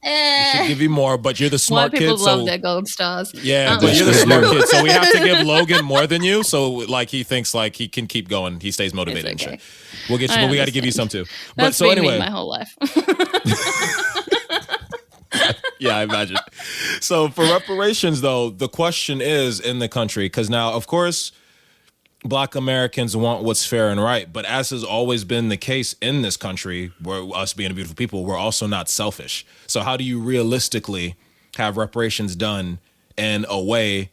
We should give you more, but you're the smart kid. White people love their gold stars. Yeah, but you're the smart kid, so we have to give Logan more than you. So like he thinks like he can keep going. He stays motivated and shit. We'll get you, but we got to give you some too. That's but so anyway, my whole life. Yeah, I imagine. So for reparations, though, the question is in the country, because now, of course, Black Americans want what's fair and right, but as has always been the case in this country, where us being a beautiful people, we're also not selfish. So how do you realistically have reparations done in a way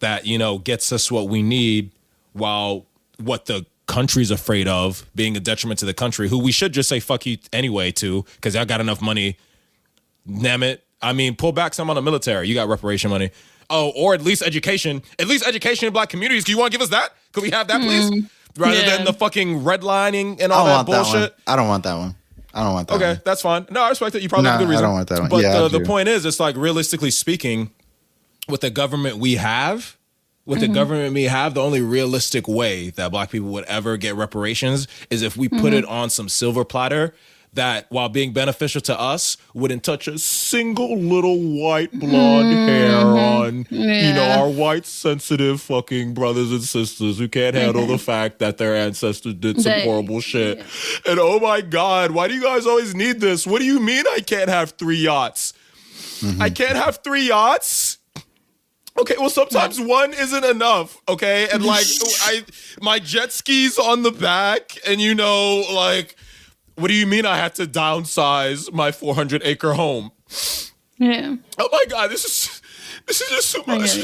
that, you know, gets us what we need, while what the country's afraid of being a detriment to the country, who we should just say fuck you anyway to, because y'all got enough money. Damn it. I mean, pull back some on the military. You got reparation money. Oh, or at least education. At least education in Black communities. Do you want to give us that? Could we have that, please? Rather than the fucking redlining and all that bullshit. I don't want that one. Okay, that's fine. No, I respect that. You probably have a good reason. I don't want that one. But the point is, it's like, realistically speaking, with the government we have, the only realistic way that Black people would ever get reparations is if we put it on some silver platter that, while being beneficial to us, wouldn't touch a single little white blonde hair on, you know, our white sensitive fucking brothers and sisters who can't handle the fact that their ancestors did some horrible shit. And oh my God, why do you guys always need this? What do you mean I can't have 3 yachts? I can't have 3 yachts? Okay, well, sometimes one isn't enough, okay? And like, my jet skis on the back, and you know, like, what do you mean I had to downsize my 400-acre home? Yeah. Oh my God, this is just too much.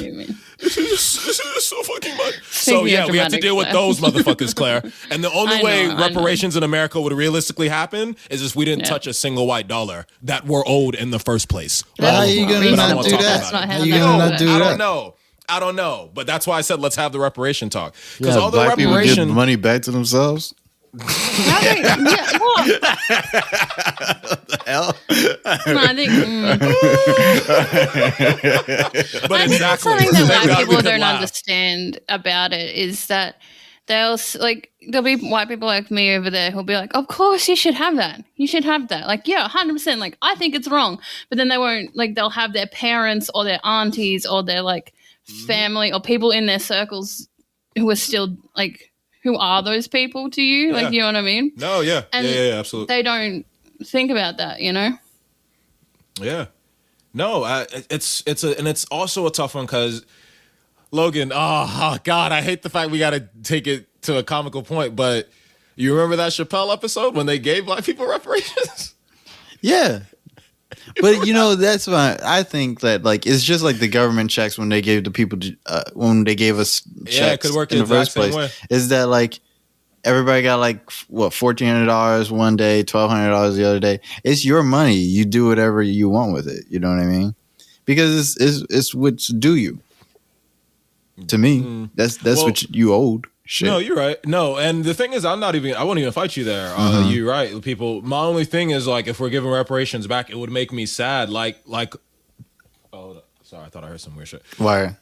This is just so fucking much. So yeah, we have to deal with those motherfuckers, Claire. And the only way reparations in America would realistically happen is if we didn't touch a single white dollar that we're owed in the first place. How are you gonna not do that? I don't know. But that's why I said let's have the reparation talk. Because all the Black people give money back to themselves. What the hell? No, I think. But exactly. Something that white people don't understand about it is that there'll be white people like me over there who'll be like, "Of course you should have that. You should have that." Like, yeah, 100%. Like, I think it's wrong, but then they won't. Like, they'll have their parents or their aunties or their like family or people in their circles who are still like. Who are those people to you? Like, you know what I mean? No, yeah. And yeah, absolutely. They don't think about that, you know? Yeah. No, it's also a tough one because Logan, oh God, I hate the fact we got to take it to a comical point, but you remember that Chappelle episode when they gave Black people reparations? Yeah. But you know, that's why I think that like it's just like the government checks when they gave the people when they gave us checks it could work in the first place. Way. Is that like everybody got like what $1,400 one day, $1,200 the other day? It's your money. You do whatever you want with it. You know what I mean? Because it's what's due you. To me, that's what you owed. Shit. No, you're right. No, and the thing is, I won't even fight you there. You're right. People, my only thing is like, if we're giving reparations back, it would make me sad. Like, oh, sorry, I thought I heard some weird shit. Why?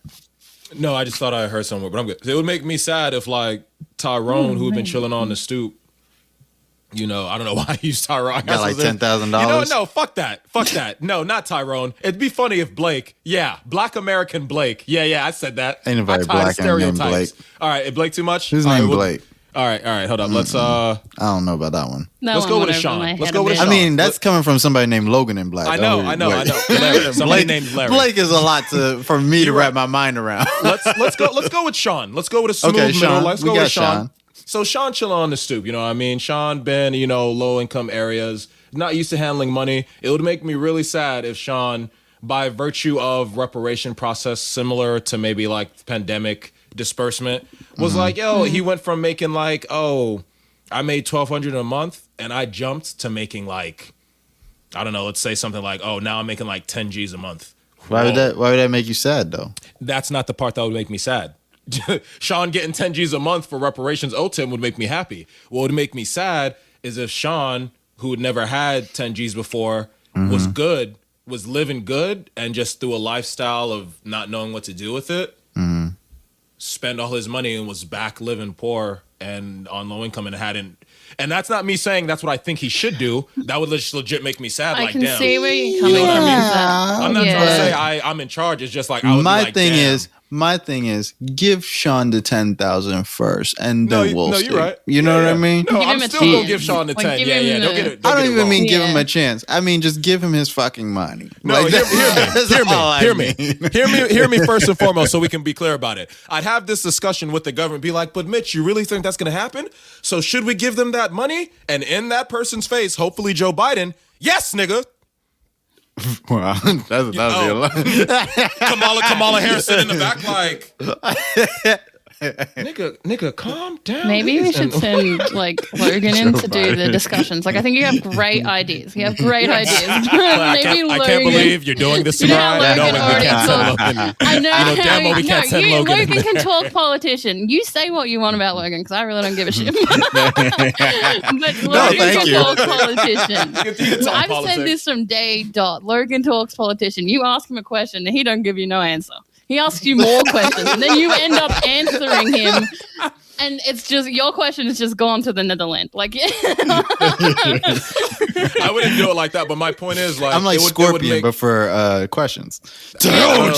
No, I just thought I heard somewhere, but I'm good. It would make me sad if like Tyrone, who had been chilling on the stoop, you know, I don't know why I used Tyrone. I got like $10,000. You know, no, fuck that. Fuck that. No, not Tyrone. It'd be funny if Blake, Black American Blake. Yeah, I said that. Ain't nobody black named Blake. All right, Blake too much? Who's named Blake? All right, hold up. Let's I don't know about that one. Let's go with Sean. I mean, that's coming from somebody named Logan and Black. I know. Somebody named Larry. Blake is a lot for me to wrap my mind around. Let's go with Sean. Let's go with a smooth middle. Let's go with Sean. So Sean chilling on the stoop, you know what I mean? Sean been, low income areas, not used to handling money. It would make me really sad if Sean, by virtue of reparation process similar to maybe like pandemic disbursement, was like, yo, he went from making like, I made $1,200 a month and I jumped to making like, I don't know, let's say something like, now I'm making like 10 G's a month. Why would that make you sad though? That's not the part that would make me sad. Sean getting 10 G's a month for reparations owed to him would make me happy. What would make me sad is if Sean, who had never had 10 G's before, was living good, and just through a lifestyle of not knowing what to do with it, spend all his money and was back living poor and on low income and hadn't. And that's not me saying that's what I think he should do. That would just legit make me sad. I can see where you're coming from. I'm not trying to say I'm in charge. It's just like I would My thing is, give Sean the 10,000 first, and then we'll see. You're right. You know what I mean? No, I'm still gonna give Sean the 10. Don't get it. I don't even mean give him a chance. I mean just give him his fucking money. No, hear me first and foremost, so we can be clear about it. I'd have this discussion with the government, be like, but Mitch, you really think that's gonna happen? So should we give them that money? And in that person's face, hopefully Joe Biden, yes, nigga. Wow, that was a lot. Kamala Harris sitting in the back like, nigga, calm down. Maybe we should send like Logan in to do the discussions. Like, I think you have great ideas. I can't believe you're doing this to me. I know how damn well we can't send Logan. Logan can talk politician. You say what you want about Logan, because I really don't give a shit. But Logan can talk politician. I've said this from day dot. Logan talks politician. You ask him a question and he don't give you no answer. He asks you more questions, and then you end up answering him, and it's just your question is just gone to the Netherlands. Like, I wouldn't do it like that, but my point is, like, I'm like Scorpion, but for questions. Okay, that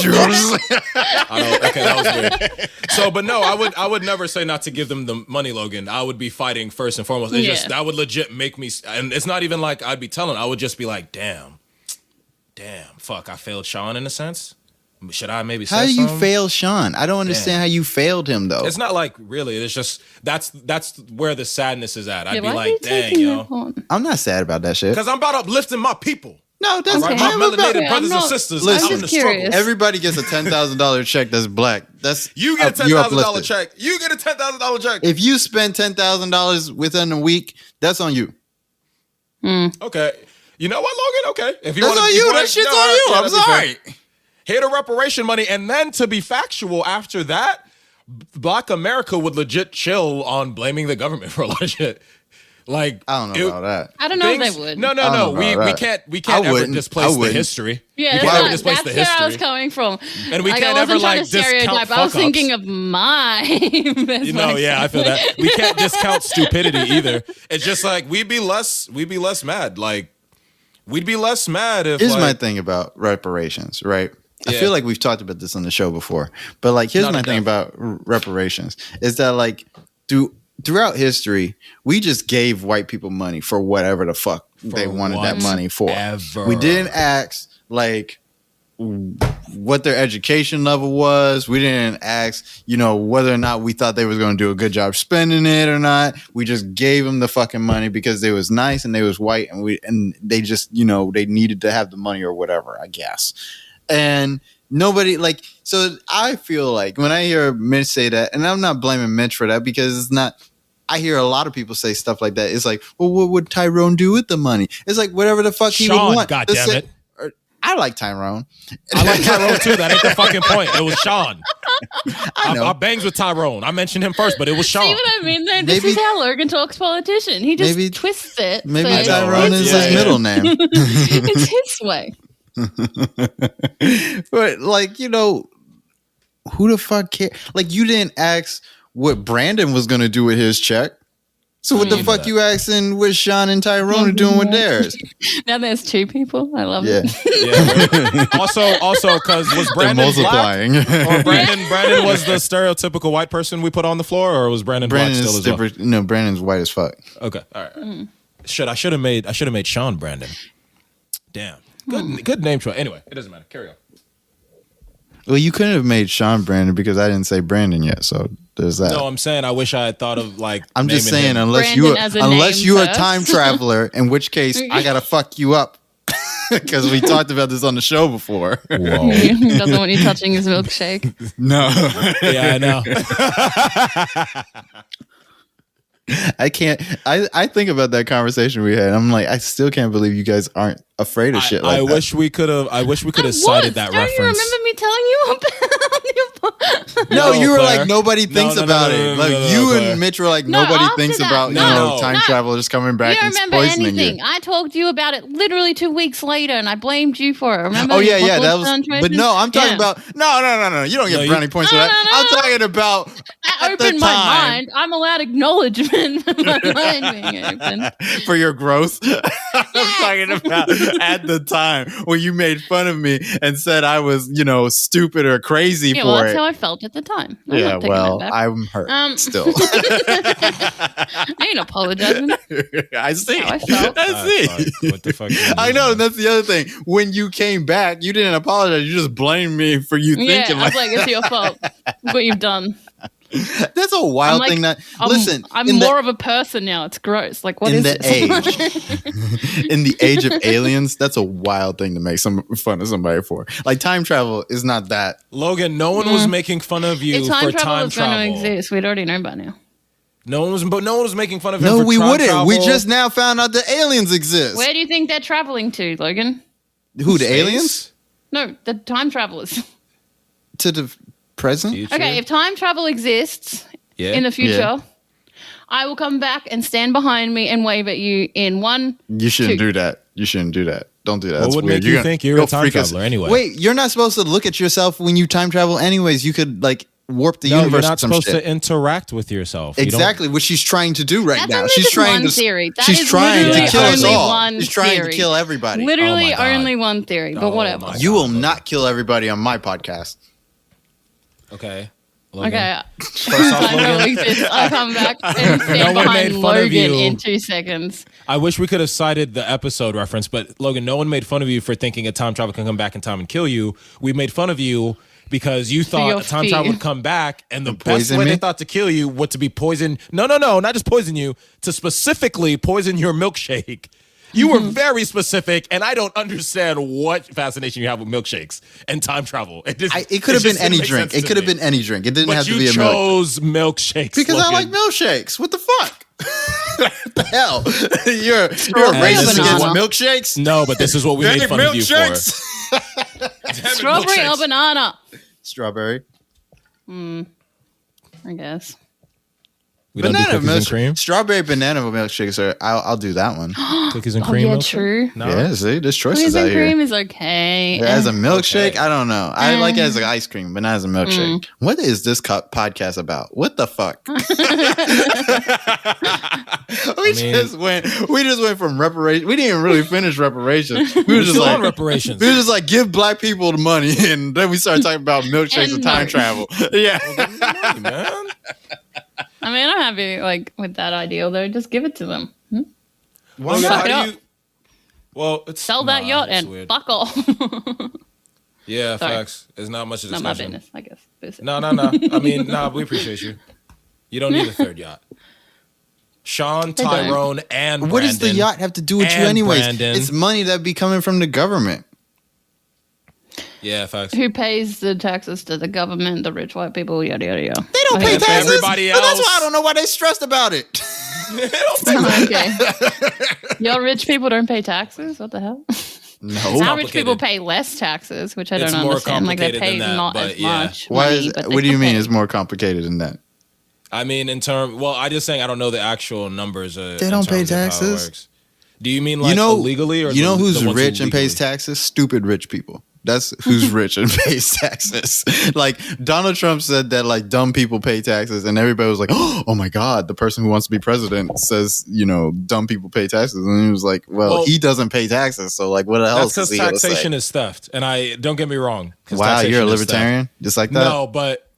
was weird. So, but no, I would never say not to give them the money, Logan. I would be fighting first and foremost. It's just that would legit make me, and it's not even like I'd be telling. I would just be like, damn, fuck, I failed Sean in a sense. Should I maybe say How do you something? fail Sean? I don't understand how you failed him, though. It's not like really. It's just that's where the sadness is at. I'd be like, dang, yo. I'm not sad about that shit. Because I'm about uplifting my people. No, that's right. My melanated brothers and sisters. Listen, out in the struggle. Everybody gets a $10,000 check that's black. You get a $10,000 check. You get a $10,000 check. If you spend $10,000 within a week, that's on you. Okay. You know what, Logan? Okay. If you that's on you. That shit's on you. I'm sorry. Hit a reparation money, and then to be factual, after that, Black America would legit chill on blaming the government for a lot of shit. Like, I don't know about that. I don't know if they would. No. We can't ever displace the history. Yeah, that's where I was coming from. And we can't ever like discount. I was thinking of my. I feel that we can't discount stupidity either. It's just like we'd be less mad. Like we'd be less mad if. Here's my thing about reparations, right? I feel like we've talked about this on the show before, but like, here's my thing about reparations is that like throughout history, we just gave white people money for whatever the fuck they wanted that money for. We didn't ask like what their education level was. We didn't ask, whether or not we thought they was going to do a good job spending it or not. We just gave them the fucking money because they was nice and they was white and they just, they needed to have the money or whatever, I guess. And nobody so I feel like when I hear Mitch say that, and I'm not blaming Mitch for that because it's not, I hear a lot of people say stuff like that. It's like, well, what would Tyrone do with the money? It's like whatever the fuck he would want. God damn it. I like Tyrone. I like Tyrone too. That ain't the fucking point. It was Sean. I bangs with Tyrone. I mentioned him first, but it was Sean. See what I mean? This is how Logan talks politician. He just twists it. Maybe Tyrone is his middle name. It's his way. But who the fuck care? Like, you didn't ask what Brandon was gonna do with his check. So what the fuck you asking what Sean and Tyrone are doing with theirs? Now there's two people. I love it. Yeah. Also, because was Brandon black? Or Brandon was the stereotypical white person we put on the floor, or was Brandon black still as well? No, Brandon's white as fuck. Okay, all right. I should have made Sean Brandon. Damn. Good name choice. Anyway, it doesn't matter. Carry on. Well, you couldn't have made Sean Brandon because I didn't say Brandon yet, so There's that. No, I'm saying I wish I had thought of like. I'm just saying unless you're a time traveler, in which case I gotta fuck you up because we talked about this on the show before. Whoa. He doesn't want you touching his milkshake. No. Yeah, I know. I can't. I think about that conversation we had. I'm like, I still can't believe you guys aren't afraid of shit like that. I wish we could have cited that reference. Don't you remember me telling you about? No, you were like, nobody thinks about it. Like you and Mitch were like, nobody thinks about time travel just coming back and poisoning you. I talked to you about it literally 2 weeks later, and I blamed you for it. Remember? Oh yeah, that was. But no, I'm talking about no. You don't get brownie points for that. I'm talking about. I opened my mind. I'm allowed acknowledgement for my mind being open for your growth. I'm talking about at the time when you made fun of me and said I was, stupid or crazy for that's it. how I felt at the time. I'm hurt still. I ain't apologizing. I see. I felt. What the fuck? I know. That's the other thing. When you came back, you didn't apologize. You just blamed me for you thinking. I was like, it's your fault. What you've done. That's a wild thing. I'm more of a person now. It's gross. Like, what is this? In the age of aliens, that's a wild thing to make some fun of somebody for. Like, time travel is not that. Logan, no one was making fun of you for time travel. If time travel was going to exist, we'd already know by now. No one was making fun of him. No, we wouldn't. Travel. We just now found out that aliens exist. Where do you think they're traveling to, Logan? Who, the aliens? No, the time travelers. To the present? Future? Okay, if time travel exists in the future, I will come back and stand behind me and wave at you in 1. You shouldn't do that. Don't do that. What would make you think you're a time traveler anyway? Wait, you're not supposed to look at yourself when you time travel anyways. You could warp the universe. You're not supposed to interact with yourself. Exactly, what she's trying to do right now. She's trying to theory. She's trying to kill us all. She's trying to kill everybody. Literally only one theory, but whatever. You will not kill everybody on my podcast. Okay. Logan. Okay. First off, I'll come back and stand behind Logan in 2 seconds. I wish we could have cited the episode reference, but Logan, no one made fun of you for thinking a time travel can come back in time and kill you. We made fun of you because you thought a time travel would come back, and the best way they thought to kill you was to be poison. No, not just poison you, to specifically poison your milkshake. You were very specific, and I don't understand what fascination you have with milkshakes and time travel. It could have been any drink. It could have been any drink. It didn't have to be a milk. But you chose milkshakes. Because I like milkshakes. What the fuck? What the hell? You're a racist against milkshakes? No, but this is what we made fun of you for. Strawberry or banana? Strawberry. I guess. We don't do cookies and cream? Strawberry banana milkshakes are. I'll do that one. Cookies and cream. Yeah, true. No. Yeah, see, there's choices out here. Cookies and cream is okay. As a milkshake, I don't know. I like it as an ice cream, but not as a milkshake. What is this podcast about? What the fuck? We just went from reparations. We didn't even really finish reparations. We were just on reparations. We were just like, give black people the money, and then we started talking about milkshakes and time travel. Yeah, money, man. I mean, I'm happy with that ideal though. Just give it to them. Well, sell that yacht and weird. fuck off. Yeah, facts. There's not much of discussion. Not my business, I guess. No. I mean, we appreciate you. You don't need a third yacht. Sean, Tyrone, and Brandon. What does the yacht have to do with you anyways? Brandon. It's money that be coming from the government. Yeah, facts. Who pays the taxes to the government, the rich white people, yada, yada, yada. They don't pay taxes. Everybody else. But that's why I don't know why they're stressed about it. Okay. Y'all rich people don't pay taxes? What the hell? No. Some rich people pay less taxes, which I don't understand. They pay not as much. What do you mean it's more complicated than that? I mean, I'm just saying I don't know the actual numbers. They don't pay taxes. Do you mean illegally? Or who's rich and pays taxes? Stupid rich people. That's who's rich and pays taxes. Like Donald Trump said that dumb people pay taxes, and everybody was like, "Oh my God!" The person who wants to be president says, dumb people pay taxes, and he was like, "Well, he doesn't pay taxes, so what else?" That's because taxation is theft, and I don't get me wrong. Wow, you're a libertarian, just like that. No, but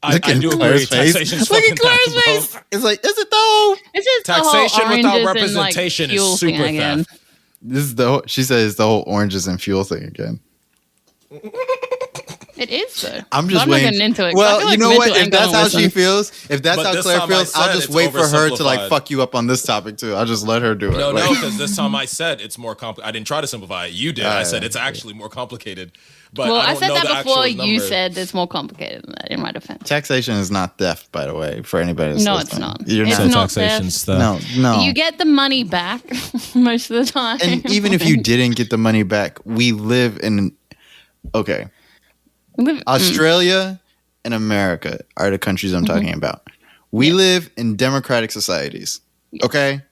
I do agree. Taxation is fucking face. It's like, is it though? It's just taxation without representation is super theft. She says the whole oranges and fuel thing again. It is though. I'm just not waiting. getting into it. Well, you know what? If that's how she feels, if that's how Claire feels, I'll just wait for her to like fuck you up on this topic too. I'll just let her do it. No, because this time I said it's more complicated. I didn't try to simplify it. You did. I said it's actually more complicated. But well, I said that before you said it's more complicated than that, in my defense. Taxation is not theft, by the way, for anybody that's listening. It's not. You're not taxation theft. No. You get the money back most of the time. And even if you didn't get the money back, we live in... Okay. Australia and America are the countries I'm talking about. We live in democratic societies, okay?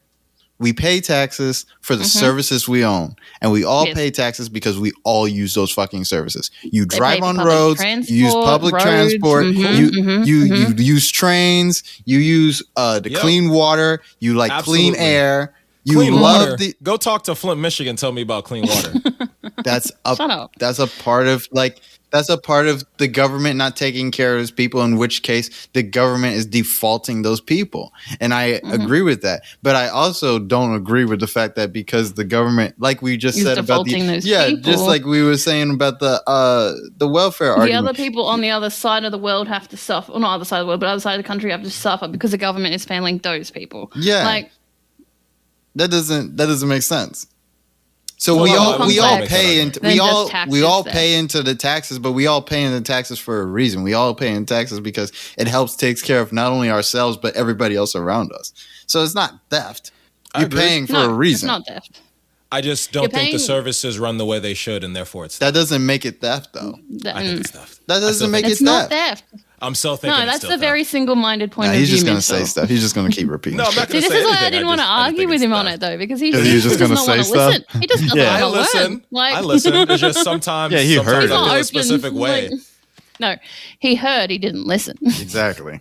We pay taxes for the services we own, and we all pay taxes because we all use those fucking services. You drive on roads, you use public transport, you use trains, you use the clean water, you like clean air. You love water. Go talk to Flint, Michigan. Tell me about clean water. That's a part of the government not taking care of its people, in which case the government is defaulting those people. And I agree with that. But I also don't agree with the fact that because the government, like we just said about people. Just like we were saying about the welfare argument. The other people on the other side of the world have to suffer, or not other side of the world, but other side of the country have to suffer because the government is failing those people. Yeah. Like, that doesn't make sense. So we all pay into the taxes, but we all pay into taxes for a reason. We all pay into taxes because it helps takes care of not only ourselves but everybody else around us. So it's not theft. You're paying for a reason. It's not theft. I just don't think the services run the way they should, and therefore it's theft. That doesn't make it theft, though. I think it's theft. That doesn't make it theft. It's not theft. I'm still thinking. No, that's a very single-minded point of view. He's just going to say stuff. He's just going to keep repeating. No, I'm not going to say this is why I didn't want to argue with him on it, though, because he just doesn't want to listen. He just doesn't want to listen. I listen. It's just sometimes. Yeah, he heard it. In a specific way. No, he heard. He didn't listen. Exactly.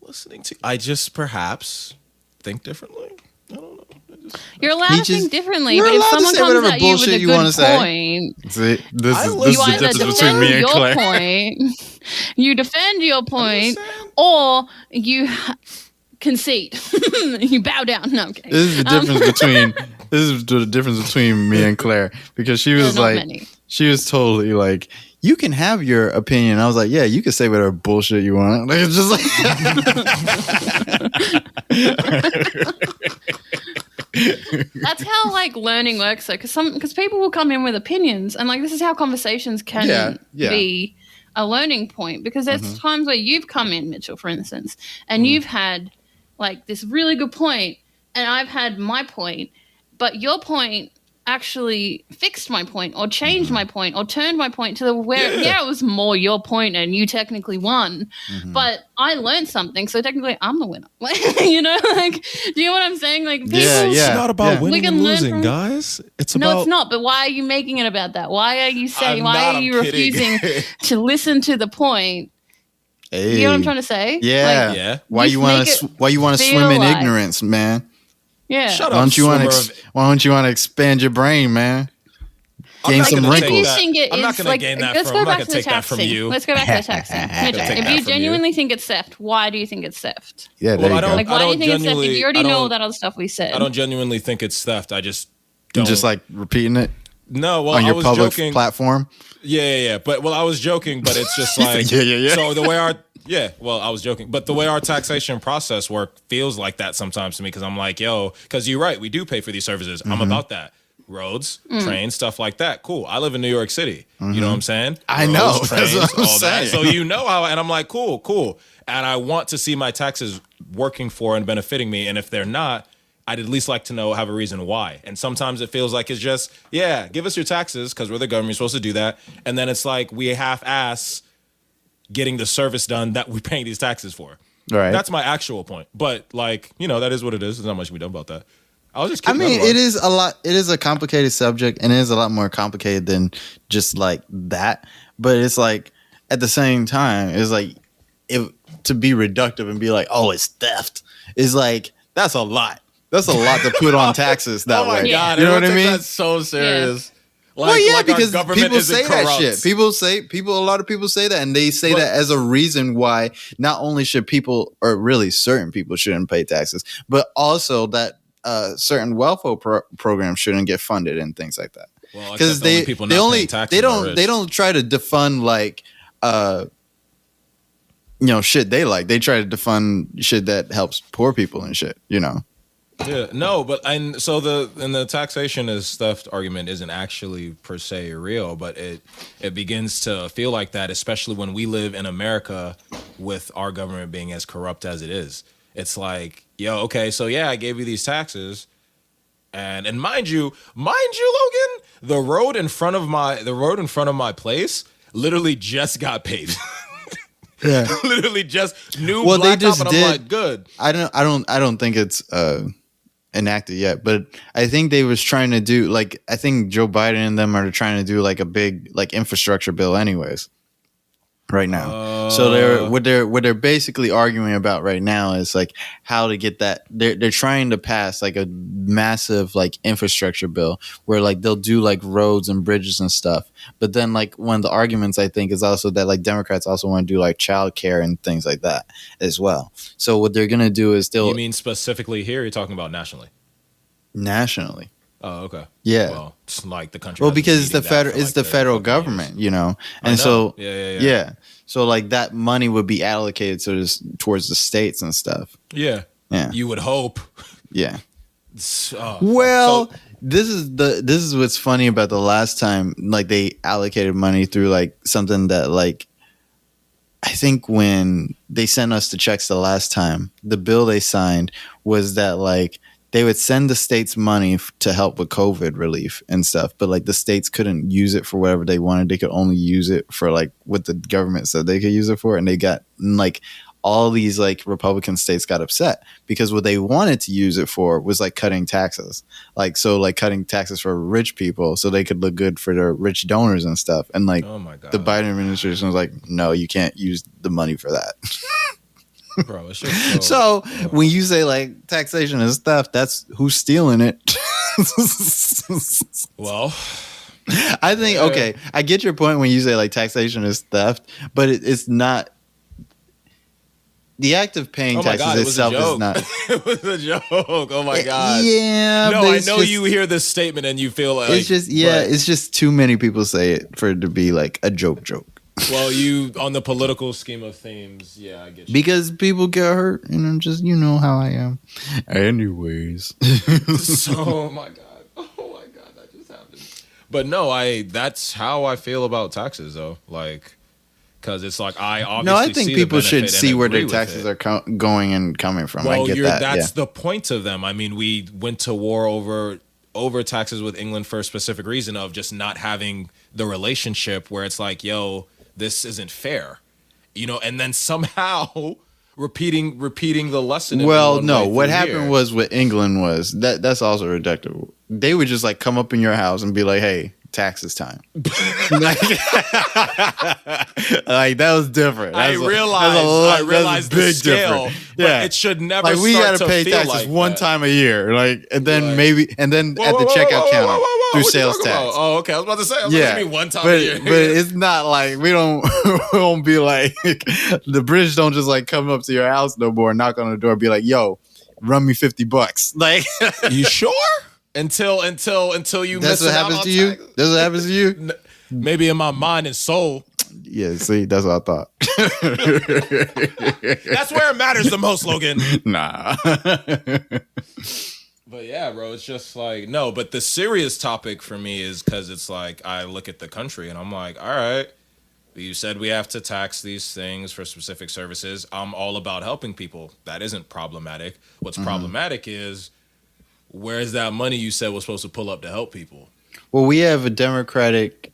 Listening to. I just perhaps think differently. I don't know. You're allowed to think differently, but if someone comes at you with a good point, this is the difference between me and Claire. Point, you defend your point, or you concede. You bow down. No, okay. This is the difference between me and Claire, because she was she was totally like, you can have your opinion. I was like, yeah, you can say whatever bullshit you want. Like, it's just like. That's how learning works, though, because people will come in with opinions, and this is how conversations can be a learning point. Because there's times where you've come in, Mitchell, for instance, and you've had this really good point, and I've had my point, but your point actually fixed my point or changed my point or turned my point to the where it was more your point and you technically won, but I learned something, so technically I'm the winner. Do you know what I'm saying? It's not about winning and losing, guys. It's about... No, it's not. But why are you making it about that? Why are you saying? Why are you refusing to listen to the point? Hey. You know what I'm trying to say? Yeah. Why you want to swim in ignorance, man? Yeah. Shut up. Why don't you want to expand your brain, man? Gain some wrinkles. I'm not going to gain that from. I'm not going to take that from you. Let's go back to the taxing. If you genuinely think it's theft, why do you think it's theft? Yeah, there you go. Why do you think it's theft? If you already know all that other stuff we said. I don't genuinely think it's theft. I just don't. Just repeating it? No, well, on your I was public joking. Platform? Yeah. But I was joking, but it's just like So the way I was joking, but the way our taxation process work feels like that sometimes to me, because I'm like, because you're right, we do pay for these services. I'm about that. Roads, trains, stuff like that. Cool. I live in New York City. You know what I'm saying? I know. Trains, that's what I'm all saying. That. So you know how, and I'm like, cool. And I want to see my taxes working for and benefiting me. And if they're not, I'd at least like to have a reason why. And sometimes it feels like it's just, give us your taxes because we're the government, you're supposed to do that. And then it's like we half-ass getting the service done that we're paying these taxes for. Right. That's my actual point. But that is what it is. There's not much to be done about that. I was just kidding. it is a lot. It is a complicated subject, and it is a lot more complicated than just that. But it's at the same time, it's to be reductive and be like, oh, it's theft is that's a lot. That's a lot to put on taxes that way. Oh my God. You know what I mean? That's so serious. Yeah. Because people say that shit. A lot of people say that, and they say that as a reason why not only should people, or really certain people, shouldn't pay taxes, but also that certain welfare programs shouldn't get funded and things like that. because they don't try to defund like shit they like. They try to defund shit that helps poor people and shit. Yeah, no, but the taxation is theft argument isn't actually per se real, but it begins to feel like that, especially when we live in America with our government being as corrupt as it is. It's like, yo, okay, so yeah, I gave you these taxes, and mind you, Logan, the road in front of my place literally just got paid. Yeah, literally just new. Well, they just did. I'm like, good. I don't think it's enacted yet, but I think they was trying to do like, I think Joe Biden and them are trying to do like a big like infrastructure bill anyways right now. So what they're basically arguing about right now is like how to get that. They're trying to pass like a massive like infrastructure bill where like they'll do like roads and bridges and stuff. But then like one of the arguments I think is also that like Democrats also want to do like childcare and things like that as well. So what they're gonna do is You mean specifically here? Or you're talking about nationally? Nationally. Oh, okay. Yeah. Well, it's like the country. Well, because the federal government, and so yeah. So like that money would be allocated towards the states and stuff. Yeah. Yeah. You would hope. Yeah. This is what's funny about the last time like they allocated money through like something that like I think when they sent us the checks the last time, the bill they signed was that like they would send the states money to help with COVID relief and stuff, but like the states couldn't use it for whatever they wanted. They could only use it for like what the government said they could use it for. And they got like all these like Republican states got upset because what they wanted to use it for was like cutting taxes. Like, so like cutting taxes for rich people so they could look good for their rich donors and stuff. And like the Biden administration was like, no, you can't use the money for that. Bro, it's just so when you say like taxation is theft, that's who's stealing it. Well, I think okay, I get your point when you say like taxation is theft, but it's not. The act of paying taxes itself is not. It was a joke. Oh my god. Yeah. No, I know you hear this statement and you feel like it's just it's just too many people say it for it to be like a joke. Well, you on the political scheme of things, yeah, I get you. Because people get hurt, and I'm just how I am. Anyways. Oh my god, that just happened. But no, that's how I feel about taxes, though. Like, because it's like I obviously think people should see where their taxes are going and coming from. Well, I get that. That's the point of them. I mean, we went to war over taxes with England for a specific reason of just not having the relationship where it's like, yo, this isn't fair, and then somehow repeating the lesson. Well, no, what happened was with England was that's also reductive. They would just like come up in your house and be like, hey, taxes time. like that was different. I realized the scale. Yeah, it should never. Like we got to pay taxes like one time a year. Like and then at the checkout counter through sales tax. Oh, okay. I was about to say. I was one time a year. But it's not like we don't be like the British don't just like come up to your house no more, knock on the door, and be like, yo, run me $50. Like, you sure? Until you that's what happens to you. That's what happens to you. Maybe in my mind and soul. Yeah, see, that's what I thought. That's where it matters the most, Logan. Nah. But yeah, bro, it's just like no. But the serious topic for me is because it's like I look at the country and I'm like, all right, you said we have to tax these things for specific services. I'm all about helping people. That isn't problematic. What's problematic is where's that money you said was supposed to pull up to help people? Well, we have a democratic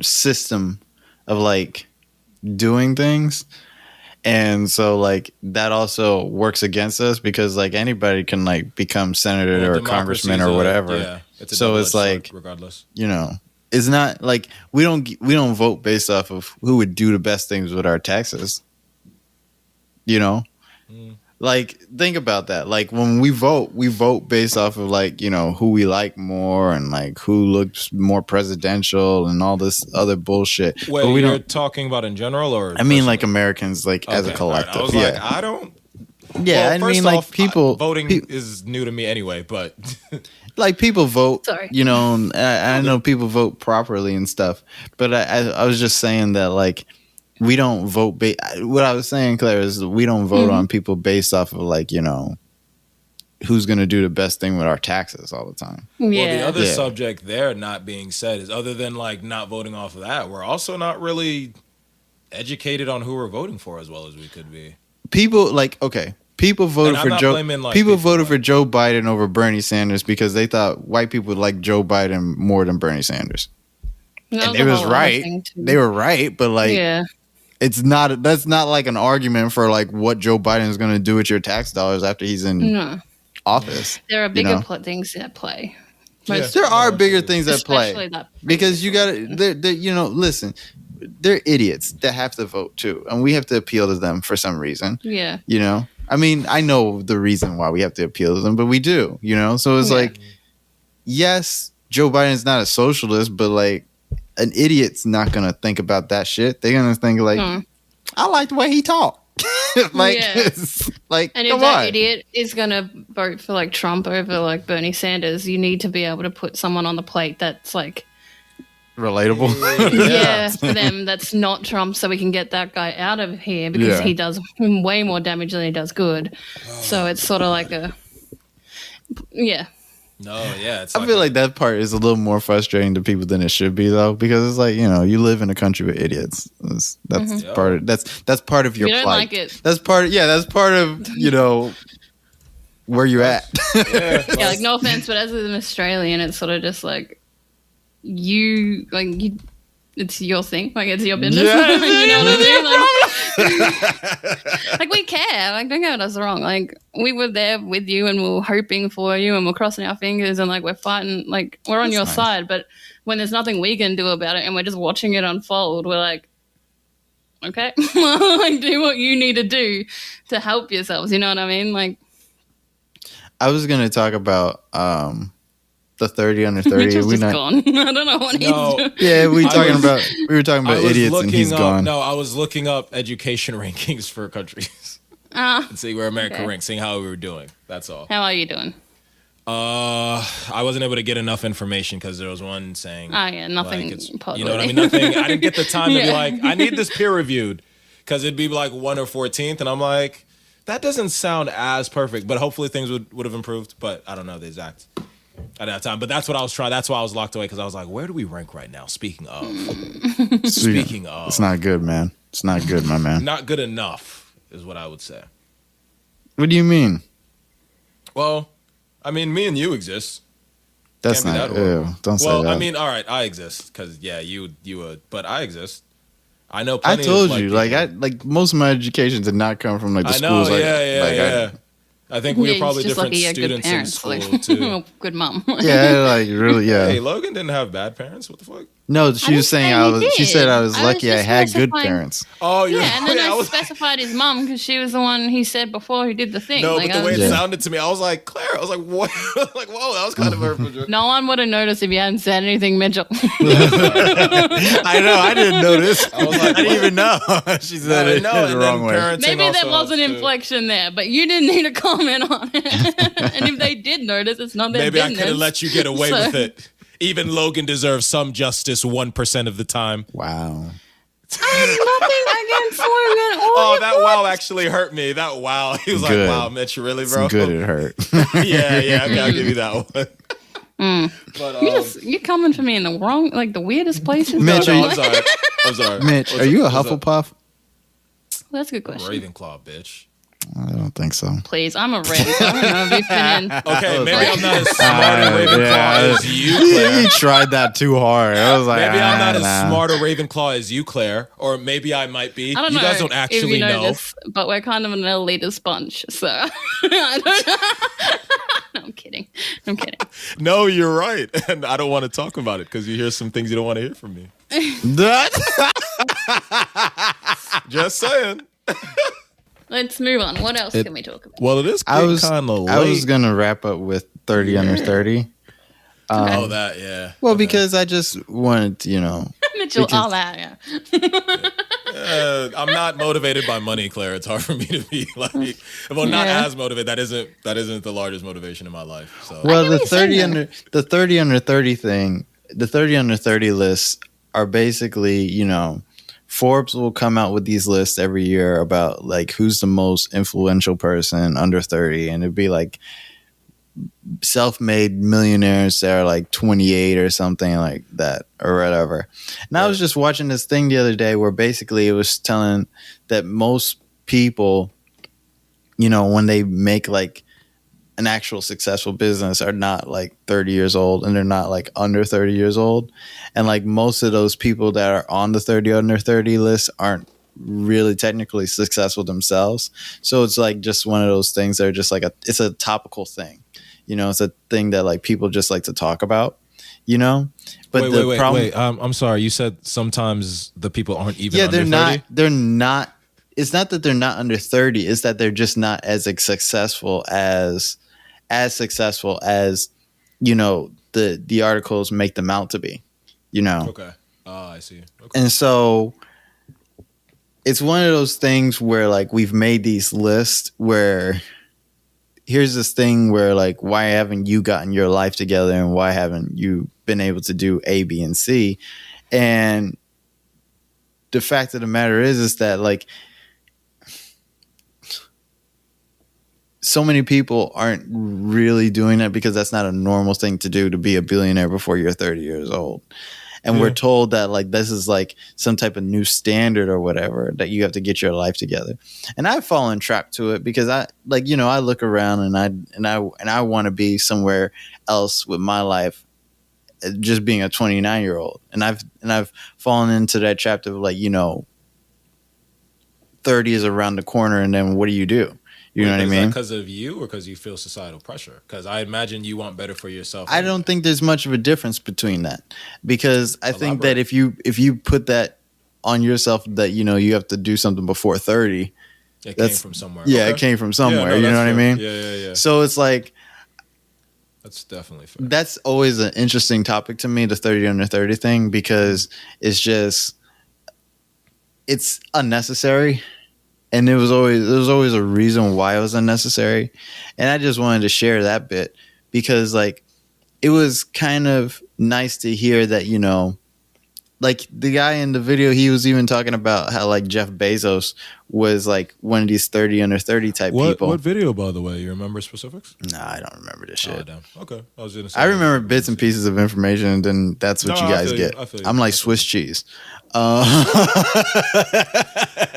system of like doing things. And so like that also works against us because like anybody can like become senator or congressman or whatever. Yeah, so it's like regardless. It's not like we don't vote based off of who would do the best things with our taxes. Like, think about that. Like, when we vote based off of, like, who we like more and, like, who looks more presidential and all this other bullshit. Wait, but you're talking about in general or? I mean, like, Americans, like, as a collective. Right. I was like, I don't. Yeah, well, I mean, like, people. Voting is new to me anyway, but. like people vote. Sorry. You know, I know people vote properly and stuff, but I was just saying that like we don't vote. What I was saying, Claire, is we don't vote on people based off of like, you know, who's going to do the best thing with our taxes all the time. Yeah. Well, the other subject there not being said is, other than like not voting off of that, we're also not really educated on who we're voting for as well as we could be. People like, okay, people voted for for Joe Biden over Bernie Sanders because they thought white people would like Joe Biden more than Bernie Sanders. And they was right. They were right, but like, that's not like an argument for like what Joe Biden is going to do with your tax dollars after he's in office. There are bigger things at play. There are bigger things at play because you got to, you know, listen, they're idiots that have to vote too, and we have to appeal to them for some reason. Yeah, you know, I mean, I know the reason why we have to appeal to them, but we do, you know. So it's like, yes, Joe Biden's not a socialist, but like an idiot's not gonna think about that shit. They're gonna think like, I like the way he talked. Like, like, and if that idiot is gonna vote for like Trump over like Bernie Sanders, you need to be able to put someone on the plate that's like relatable. For them, that's not Trump, so we can get that guy out of here because he does way more damage than he does good. So it's sort of like a It's I feel like that part is a little more frustrating to people than it should be, though, because it's like, you know, you live in a country with idiots. That's part of that's part of your you don't plight. Like it. That's part of you know where you're at. Like no offense, but as an Australian, it's sort of just like you it's your thing, like it's your business. You know what I mean? Like, like we care. Like don't get us wrong. Like we were there with you and we were hoping for you and we're crossing our fingers and like we're fighting. Like we're on your side. But when there's nothing we can do about it and we're just watching it unfold, we're like, okay, like do what you need to do to help yourselves. You know what I mean? Like I was gonna talk about the 30 under 30. We're not gone. I don't know what he's doing. Yeah, we were talking about idiots and he's gone. No, I was looking up education rankings for countries and see where America ranks, seeing how we were doing. That's all. How are you doing? I wasn't able to get enough information because there was one saying, nothing. Like you know what I mean? Nothing. I didn't get the time to be like, I need this peer reviewed because it'd be like 1 or 14th, and I'm like, that doesn't sound as perfect. But hopefully things would have improved. But I don't know the exact. At that time, but that's what I was trying. That's why I was locked away because I was like, "Where do we rank right now?" Speaking of, it's not good, man. It's not good, my man. Not good enough is what I would say. What do you mean? Well, I mean, me and you exist. That's not. Don't say that. Well, I mean, all right, I exist because you would, but I exist. I know. Plenty I told of, you, like most of my education did not come from like the schools. I think we were probably different students in school too. Good mom. Like really, Hey, Logan didn't have bad parents. What the fuck? No, she was saying She said I was lucky. I had good parents. Oh, and then I specified his mom because she was the one he said before he did the thing. No, but the way it sounded to me, I was like, Claire. I was like, what? Like, whoa, that was kind of hurtful. No one would have noticed if you hadn't said anything, Mitchell. I know. I didn't notice. I was like, I didn't even know. She said it the wrong way. Maybe there was an inflection there, but you didn't need to comment on it. And if they did notice, it's not their business. Maybe I could have let you get away with it. Even Logan deserves some justice 1% of the time. Wow. I have nothing against Logan. Oh, that wow actually hurt me. That wow. He was good. Like, wow, Mitch, really, bro? It's good it hurt. yeah, okay, I'll give you that one. But, you're coming for me in the wrong, like the weirdest places. Mitch, I'm sorry. Mitch, are you a Hufflepuff? Well, that's a good question. Ravenclaw, bitch. I don't think so. Please, I'm a Ravenclaw. I don't know if you fit in. Okay, maybe I'm not as smart a Ravenclaw as you, Claire. You tried that too hard. I was like, maybe I'm not as smart a Ravenclaw as you, Claire, or maybe I might be. I don't know. You guys don't actually know. This, but we're kind of an elitist bunch, so I don't know. No, I'm kidding. No, you're right, and I don't want to talk about it because you hear some things you don't want to hear from me. Just saying. Let's move on. What else can we talk about? Well, it is kind of late. I was going to wrap up with 30 under 30. Yeah. Well, because I just wanted, Mitchell, all that, yeah. I'm not motivated by money, Claire. It's hard for me to be like, well, not as motivated. That isn't the largest motivation in my life. So, well, the 30 under 30 thing, the 30 under 30 lists are basically, you know, Forbes will come out with these lists every year about like who's the most influential person under 30, and it'd be like self-made millionaires that are like 28 or something like that or whatever. And I was just watching this thing the other day where basically it was telling that most people, you know, when they make like an actual successful business are not like 30 years old, and they're not like under 30 years old. And like most of those people that are on the 30 under 30 list aren't really technically successful themselves. So it's like just one of those things that are just like it's a topical thing. You know, it's a thing that like people just like to talk about, you know. But wait. I'm sorry. You said sometimes the people aren't even under 30? They're not. It's not that they're not under 30. It's that they're just not as successful as you know the articles make them out to be. You know. Okay. I see. Okay. And so it's one of those things where like we've made these lists where. Here's this thing where like, why haven't you gotten your life together, and why haven't you been able to do A, B, and C? And the fact of the matter is that like so many people aren't really doing that because that's not a normal thing to do, to be a billionaire before you're 30 years old. And we're told that like this is like some type of new standard or whatever, that you have to get your life together. And I've fallen trapped to it because I like, you know, I look around and I want to be somewhere else with my life, just being a 29-year-old. And I've fallen into that trap of like, you know, 30 is around the corner, and then what do? You know what I mean? Because of you, or because you feel societal pressure? Because I imagine you want better for yourself. I don't think there's much of a difference between that, because I think that if you put that on yourself, that you know you have to do something before 30, it came from somewhere. Yeah, okay. It came from somewhere. You know what I mean? Yeah. So it's like that's definitely fair. That's always an interesting topic to me, the 30 under 30 thing, because it's unnecessary. And there was always a reason why it was unnecessary. And I just wanted to share that bit because like it was kind of nice to hear that, you know, like the guy in the video, he was even talking about how like Jeff Bezos was like one of these 30 under 30 type people. What video, by the way? You remember specifics? Nah, I don't remember this shit. Oh, damn. Okay. I was gonna say. I remember bits and pieces of information, and then that's what you guys get. I'm like Swiss cheese.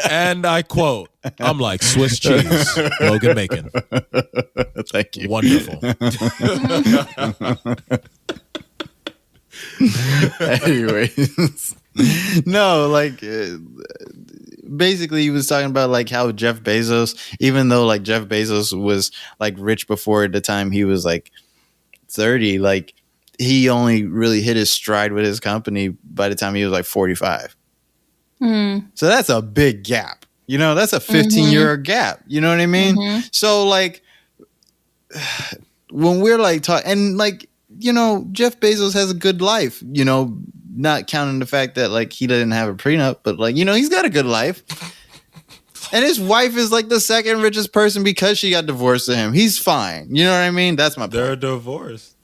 And I quote, I'm like Swiss cheese, Logan bacon. Thank you. Wonderful. Anyways, no, like basically he was talking about like how Jeff Bezos, even though like Jeff Bezos was like rich before the time he was like 30, like he only really hit his stride with his company by the time he was like 45. So that's a big gap. You know, that's a 15-year gap. You know what I mean? So like when we're like talking, and like, you know, Jeff Bezos has a good life, you know, not counting the fact that like he didn't have a prenup, but like, you know, he's got a good life. And his wife is like the second richest person because she got divorced to him. He's fine. You know what I mean? That's my point. They're divorced.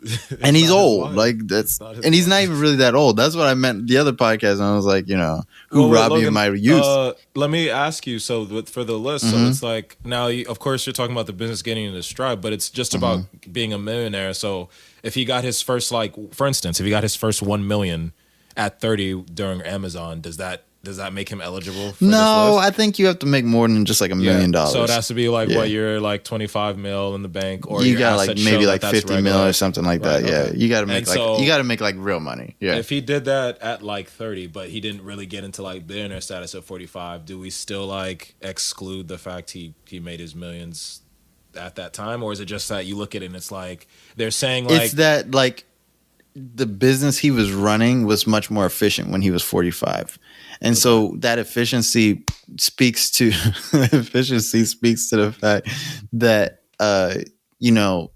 And he's old. Like that's, and he's not even really that old. That's what I meant the other podcast. And I was like, you know, who robbed me of my youth? Let me ask you. So for the list, so it's like now, of course, you're talking about the business getting into stride, but it's just about being a millionaire. So if he got his first, like, for instance, if he got his first 1 million at 30 during Amazon, does that make him eligible for this list? I think you have to make more than just like $1 million. So it has to be like what you're like 25 mil in the bank, or you got like maybe like 50 mil or something like that. Right, okay. Yeah, you got to make you got to make like real money. Yeah. If he did that at like 30, but he didn't really get into like billionaire status at 45, do we still like exclude the fact he made his millions at that time, or is it just that you look at it and it's like they're saying like it's that like the business he was running was much more efficient when he was 45. And so that efficiency speaks to the fact that you know,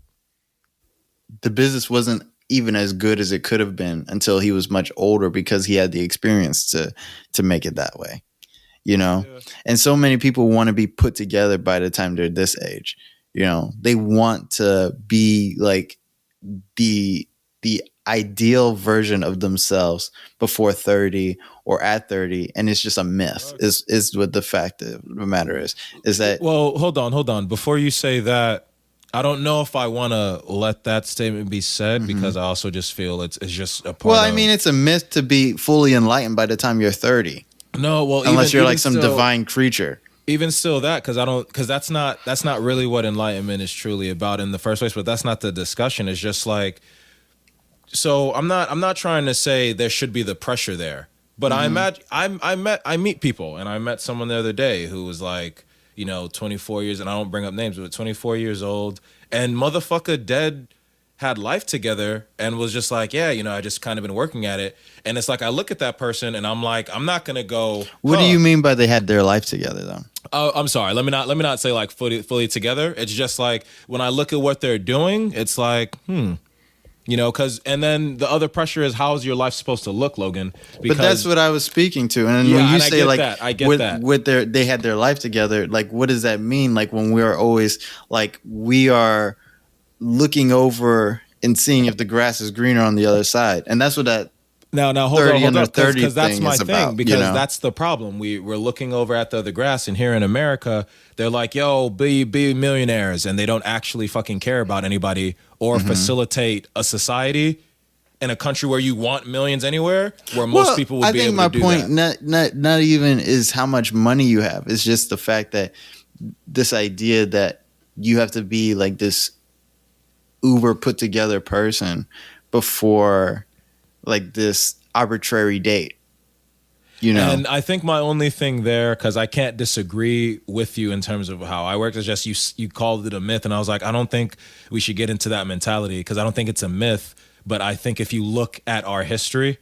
the business wasn't even as good as it could have been until he was much older because he had the experience to make it that way, you know? Yeah. And so many people want to be put together by the time they're this age, you know? They want to be like the ideal version of themselves before 30 or at 30, and it's just a myth. Is what the fact of the matter is that. Well, hold on before you say that. I don't know if I want to let that statement be said because I also just feel it's just a part. Well, I mean, it's a myth to be fully enlightened by the time you're 30. No, well, unless you're like some divine creature. Even still, because that's not really what enlightenment is truly about in the first place. But that's not the discussion. It's just like, so I'm not trying to say there should be the pressure there. But I meet people, and I met someone the other day who was like, 24 years, and I don't bring up names, but 24 years old, and motherfucker dead had life together and was just like, yeah, I just kind of been working at it. And it's like, I look at that person and I'm like, I'm not going to go. What do you mean by they had their life together though? Oh, I'm sorry. Let me not say like fully together. It's just like when I look at what they're doing, it's like, because, and then the other pressure is, how's your life supposed to look, Logan? But that's what I was speaking to. And when you say like, they had their life together, like, what does that mean? Like when we are always like, we are looking over and seeing if the grass is greener on the other side. And that's what that Now hold on, because that's my thing. About, because that's the problem. We're looking over at the other grass, and here in America, they're like, "Yo, be millionaires," and they don't actually fucking care about anybody or facilitate a society in a country where you want millions anywhere, where most people would be able to do that. I think my point, not even is how much money you have. It's just the fact that this idea that you have to be like this uber put together person before like this arbitrary date, And I think my only thing there, because I can't disagree with you in terms of how I work, is just you called it a myth, and I was like, I don't think we should get into that mentality because I don't think it's a myth. But I think if you look at our history,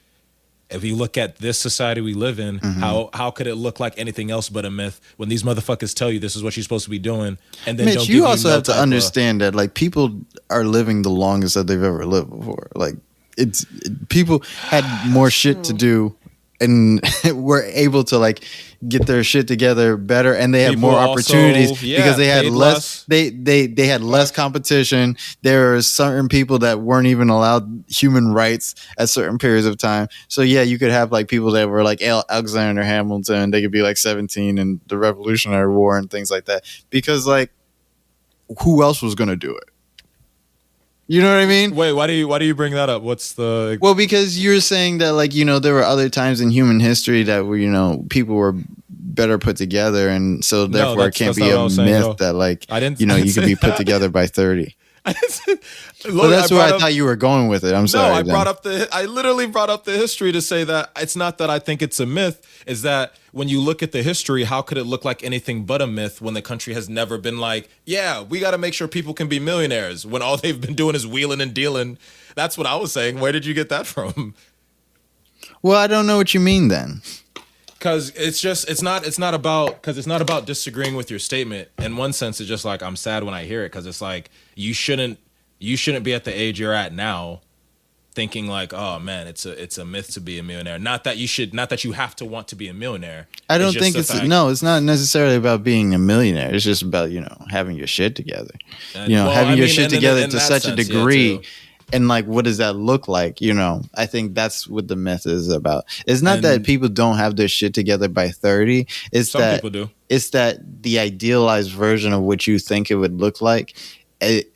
if you look at this society we live in, how could it look like anything else but a myth when these motherfuckers tell you this is what you're supposed to be doing, and then Mitch, you also have to understand that like people are living the longest that they've ever lived before. Like people had more shit to do and were able to like get their shit together better, and they had more opportunities because they had less. They had less competition. There are certain people that weren't even allowed human rights at certain periods of time. So yeah, you could have like people that were like Alexander Hamilton. They could be like 17 in the Revolutionary War and things like that, because like who else was going to do it? You know what I mean? Wait, why do you bring that up? What's the... Well, because you're saying that like, there were other times in human history that were, people were better put together, and so therefore it can't be a myth that like, you could be put together by 30. Well, that's where I thought you were going with it. I'm sorry. I literally brought up the history to say that it's not that I think it's a myth. Is that when you look at the history, how could it look like anything but a myth when the country has never been like, yeah, we got to make sure people can be millionaires when all they've been doing is wheeling and dealing? That's what I was saying. Where did you get that from? Well, I don't know what you mean then. Because it's not about disagreeing with your statement. In one sense, it's just like I'm sad when I hear it, because it's like you shouldn't be at the age you're at now thinking like, oh man, it's a myth to be a millionaire. Not that you have to want to be a millionaire. I don't think it's not necessarily about being a millionaire. It's just about having your shit together. Having your shit together to such a degree. Yeah, and like, what does that look like? I think that's what the myth is about. It's not that people don't have their shit together by 30. It's some people do. It's that the idealized version of what you think it would look like,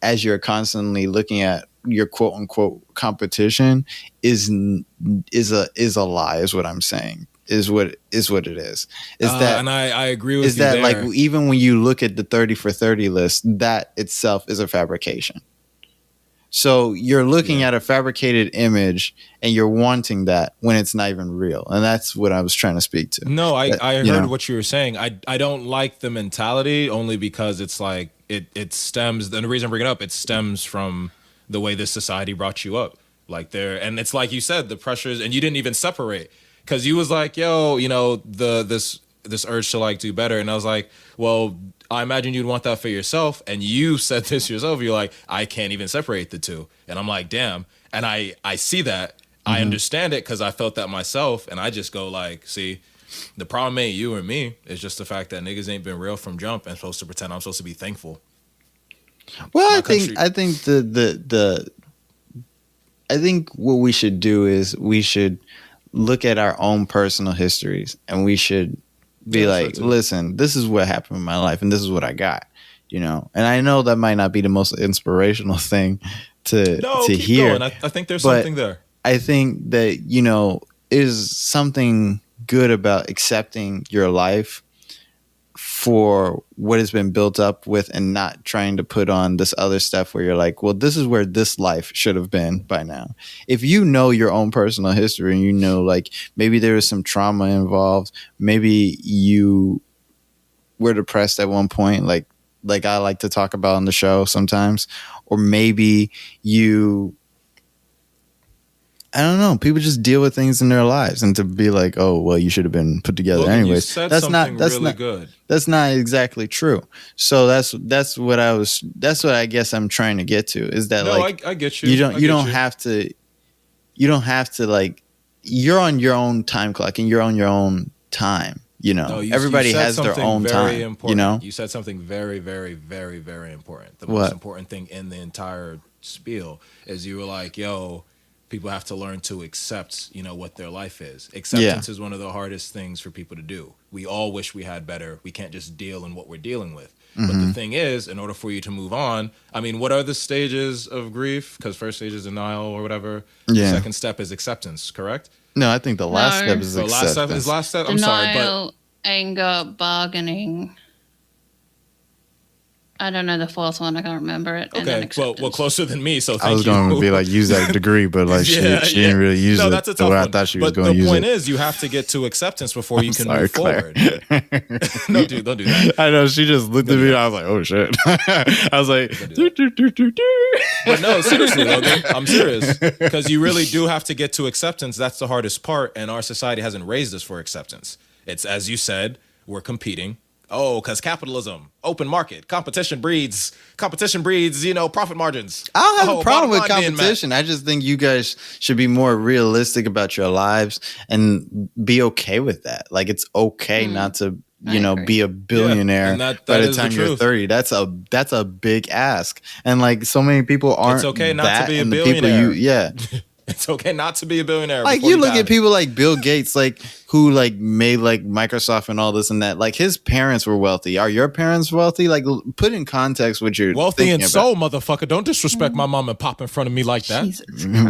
as you're constantly looking at your quote unquote competition, is a lie. Is what I'm saying. Is what it is. And I agree with you. Is that like, even when you look at the 30 for 30 list, that itself is a fabrication. So you're looking at a fabricated image and you're wanting that when it's not even real. And that's what I was trying to speak to. No, I heard what you were saying. I don't like the mentality only because it's like it stems, and the reason I bring it up, it stems from the way this society brought you up. Like and it's like you said, the pressures, and you didn't even separate, because you was like, yo, this urge to like do better. And I was like, well, I imagine you'd want that for yourself. And you said this yourself. You're like, I can't even separate the two. And I'm like, damn. And I see that. I understand it because I felt that myself. And I just go like, see, the problem ain't you or me. It's just the fact that niggas ain't been real from jump and supposed to pretend I'm supposed to be thankful. Well, I think I think what we should do is we should look at our own personal histories, and we should be like, listen, this is what happened in my life, and this is what I got, you know. And I know that might not be the most inspirational thing to hear. I think there's something there. I think that, you know, is something good about accepting your life for what has been built up with, and not trying to put on this other stuff where you're like, well, this is where this life should have been by now. If you know your own personal history, and you know, like, maybe there was some trauma involved, maybe you were depressed at one point, like I like to talk about on the show sometimes, or maybe you, I don't know. People just deal with things in their lives, and to be like, "Oh, well, you should have been put together anyways." That's not good. That's not exactly true. So that's what I guess I'm trying to get to, is that I get you. You don't have to like, you're on your own time clock and you're on your own time. You know, everybody has their own time. Important. You know, you said something very, very, very, very important. The what? Most important thing in the entire spiel is you were like, "Yo, people have to learn to accept, you know, what their life is." Acceptance is one of the hardest things for people to do. We all wish we had better. We can't just deal in what we're dealing with. But the thing is, in order for you to move on, I mean, what are the stages of grief? Because first stage is denial or whatever. Yeah. The second step is acceptance, correct? No, I think the last step is acceptance. Last step. I'm Denial, sorry, but anger, bargaining. I don't know the fourth one. I can't remember it. Okay, well, closer than me. So thank you. I was going to be like, use that degree, but like she didn't really use it. That's a tough the way one. I thought she was going to use it. But the point is, you have to get to acceptance before you can move forward. No, dude, don't do that. I know. She just looked at me and I was like, oh shit. I was like, but no, seriously, Logan, I'm serious. Because you really do have to get to acceptance. That's the hardest part. And our society hasn't raised us for acceptance. It's, as you said, we're competing. Oh, because capitalism, open market, competition breeds, you know, profit margins. I don't have a problem with competition. I just think you guys should be more realistic about your lives and be okay with that. Like, it's okay not to, you know, be a billionaire by the time you're 30. That's a big ask. And like, so many people aren't. It's okay not to be a billionaire. It's okay not to be a billionaire. Like, you look at people like Bill Gates, like, who like made like Microsoft and all this and that. Like, his parents were wealthy. Are your parents wealthy? Like, put in context what you're wealthy in soul, motherfucker. Don't disrespect my mom and pop in front of me like that.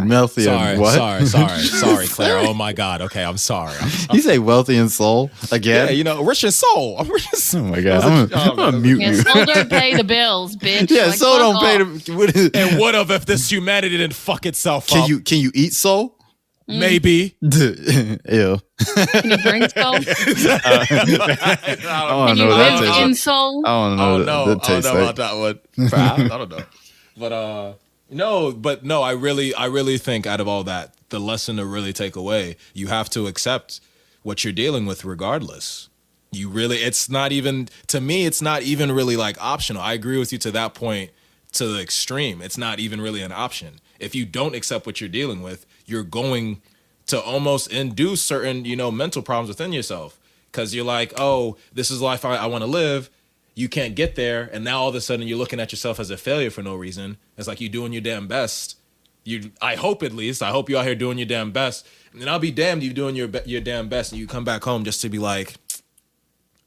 Wealthy in what? Sorry, Claire. Oh my God. Okay, I'm sorry. You say wealthy in soul again? Yeah, you know, rich in soul. I'm rich in soul. Oh my God, I'm gonna mute you. Soul don't pay the bills, bitch. Yeah, like, soul don't pay the. And what of if this humanity didn't fuck itself up? Can you eat soul? Maybe. Ew. Can you drink soul? Can you live in soul? I don't know. I don't know about that one. I don't know. But no, I really think out of all that, the lesson to really take away, you have to accept what you're dealing with regardless. It's not even, to me, it's not even really like optional. I agree with you to that point, to the extreme. It's not even really an option. If you don't accept what you're dealing with, you're going to almost induce certain, you know, mental problems within yourself. Because you're like, oh, this is life I want to live. You can't get there. And now all of a sudden you're looking at yourself as a failure for no reason. It's like you're doing your damn best. I hope you out here doing your damn best. And I'll be damned you doing your damn best and you come back home just to be like,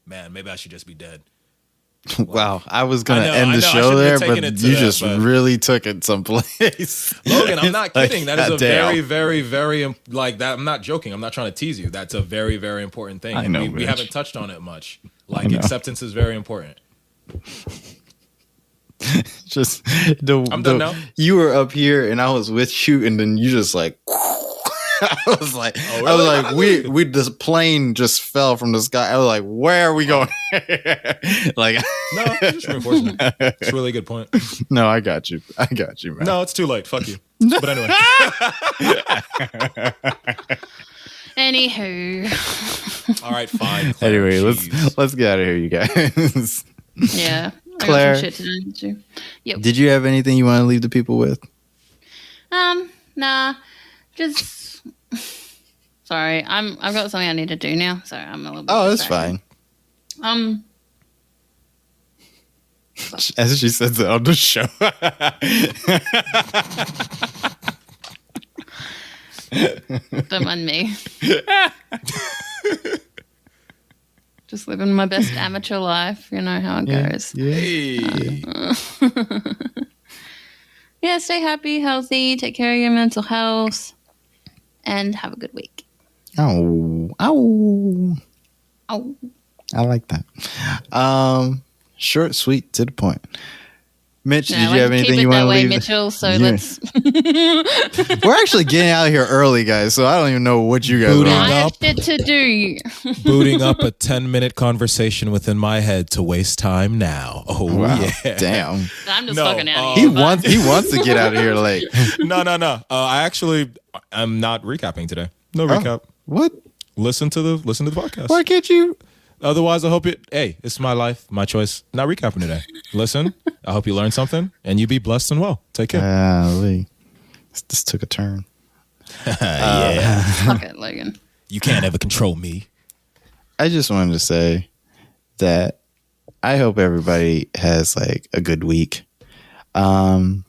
man, maybe I should just be dead. Wow, I was going to end the show there, but you just really took it someplace. Logan, I'm not kidding. That is a very, very, very, like that. I'm not joking. I'm not trying to tease you. That's a very, very important thing. I know, we haven't touched on it much. Like, acceptance is very important. Just I'm done now. You were up here and I was with you, and then you just like I was like, this plane just fell from the sky. I was like, where are we going? Like, no, just reinforcing it. It's a really good point. No, I got you, man. No, it's too late. Fuck you. But anyway. Anywho. All right, fine. Claire, anyway, let's get out of here, you guys. Yeah. Claire, I got some shit to do. Yep. Did you have anything you want to leave the people with? Nah, just sorry. I've got something I need to do now, so I'm a little bit. Oh, that's fine. As she says it on the show. Don't mind me. Just living my best amateur life. You know how it goes. Yeah, stay happy, healthy, take care of your mental health, and have a good week. Oh. I like that. Short, sweet, to the point. Mitch, did you have anything you want to leave? Mitchell, so let's. We're actually getting out of here early, guys, so I don't even know what you guys are. I have shit to do. Booting up a 10-minute conversation within my head to waste time now. Oh, wow. Yeah. Damn. I'm just fucking out He wants to get out of here late. No. I'm not recapping today. No recap. What? Listen to the podcast. Why can't you? Otherwise, I hope it's my life, my choice. Not recapping today. Listen, I hope you learned something and you be blessed and well. Take care. This took a turn. Yeah. Fuck it, Logan. You can't ever control me. I just wanted to say that I hope everybody has like a good week. I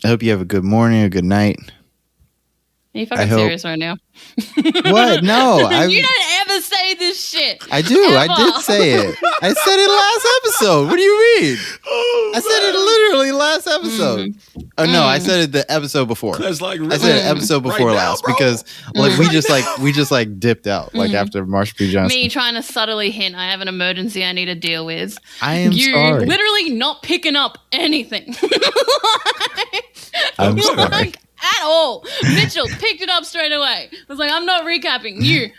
hope you have a good morning, a good night. Are you fucking serious right now? What? No. You don't ever say this shit. I do. Ever. I did say it. I said it last episode. What do you mean? I said it literally last episode. Oh no, I said it the episode before. Really? I said it episode before last because like we just dipped out like after Marsha P. Johnson. Me trying to subtly hint I have an emergency I need to deal with. I am sorry. Literally not picking up anything. I'm sorry. At all. Mitchell picked it up straight away. I was like, I'm not recapping. You.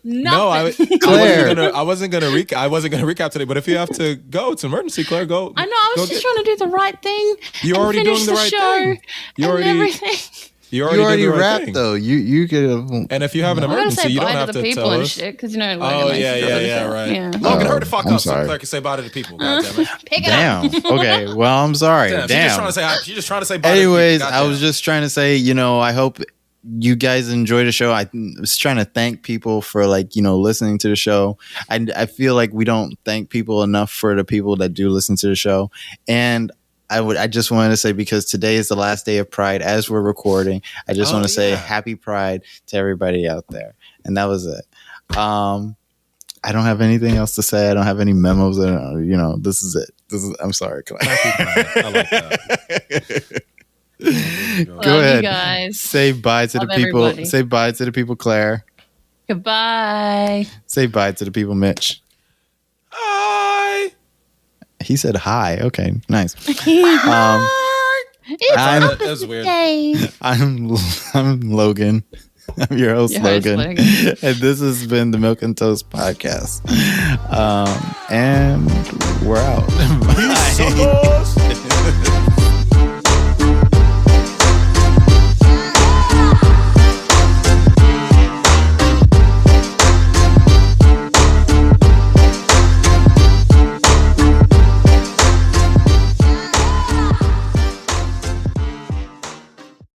Nothing. No, Claire. I wasn't gonna recap today. But if you have to go, it's an emergency. Claire, go. I know. I was just trying to do the right thing. You're already doing the right thing. You already rapped though. You could have. And if you have an emergency, you don't have to tell us. Because you know. Oh yeah, right. Yeah. Logan, hurry the fuck up so Claire can say bye to the people. God damn it. Pick it up. Okay. Well, I'm sorry. Damn. She's just trying to say bye. Anyways, I was just trying to say, I hope you guys enjoy the show. I was trying to thank people for listening to the show. I feel like we don't thank people enough for the people that do listen to the show. And I just wanted to say, because today is the last day of Pride as we're recording, I just want to say happy Pride to everybody out there. And that was it. I don't have anything else to say. I don't have any memos. This is it. I'm sorry. I like that. Go ahead. You guys. Say bye to the people. Everybody. Say bye to the people, Claire. Goodbye. Say bye to the people, Mitch. Hi. He said hi. Okay, nice. That's weird. I'm Logan. I'm your host, Logan. And this has been the Milk and Toast podcast. And we're out.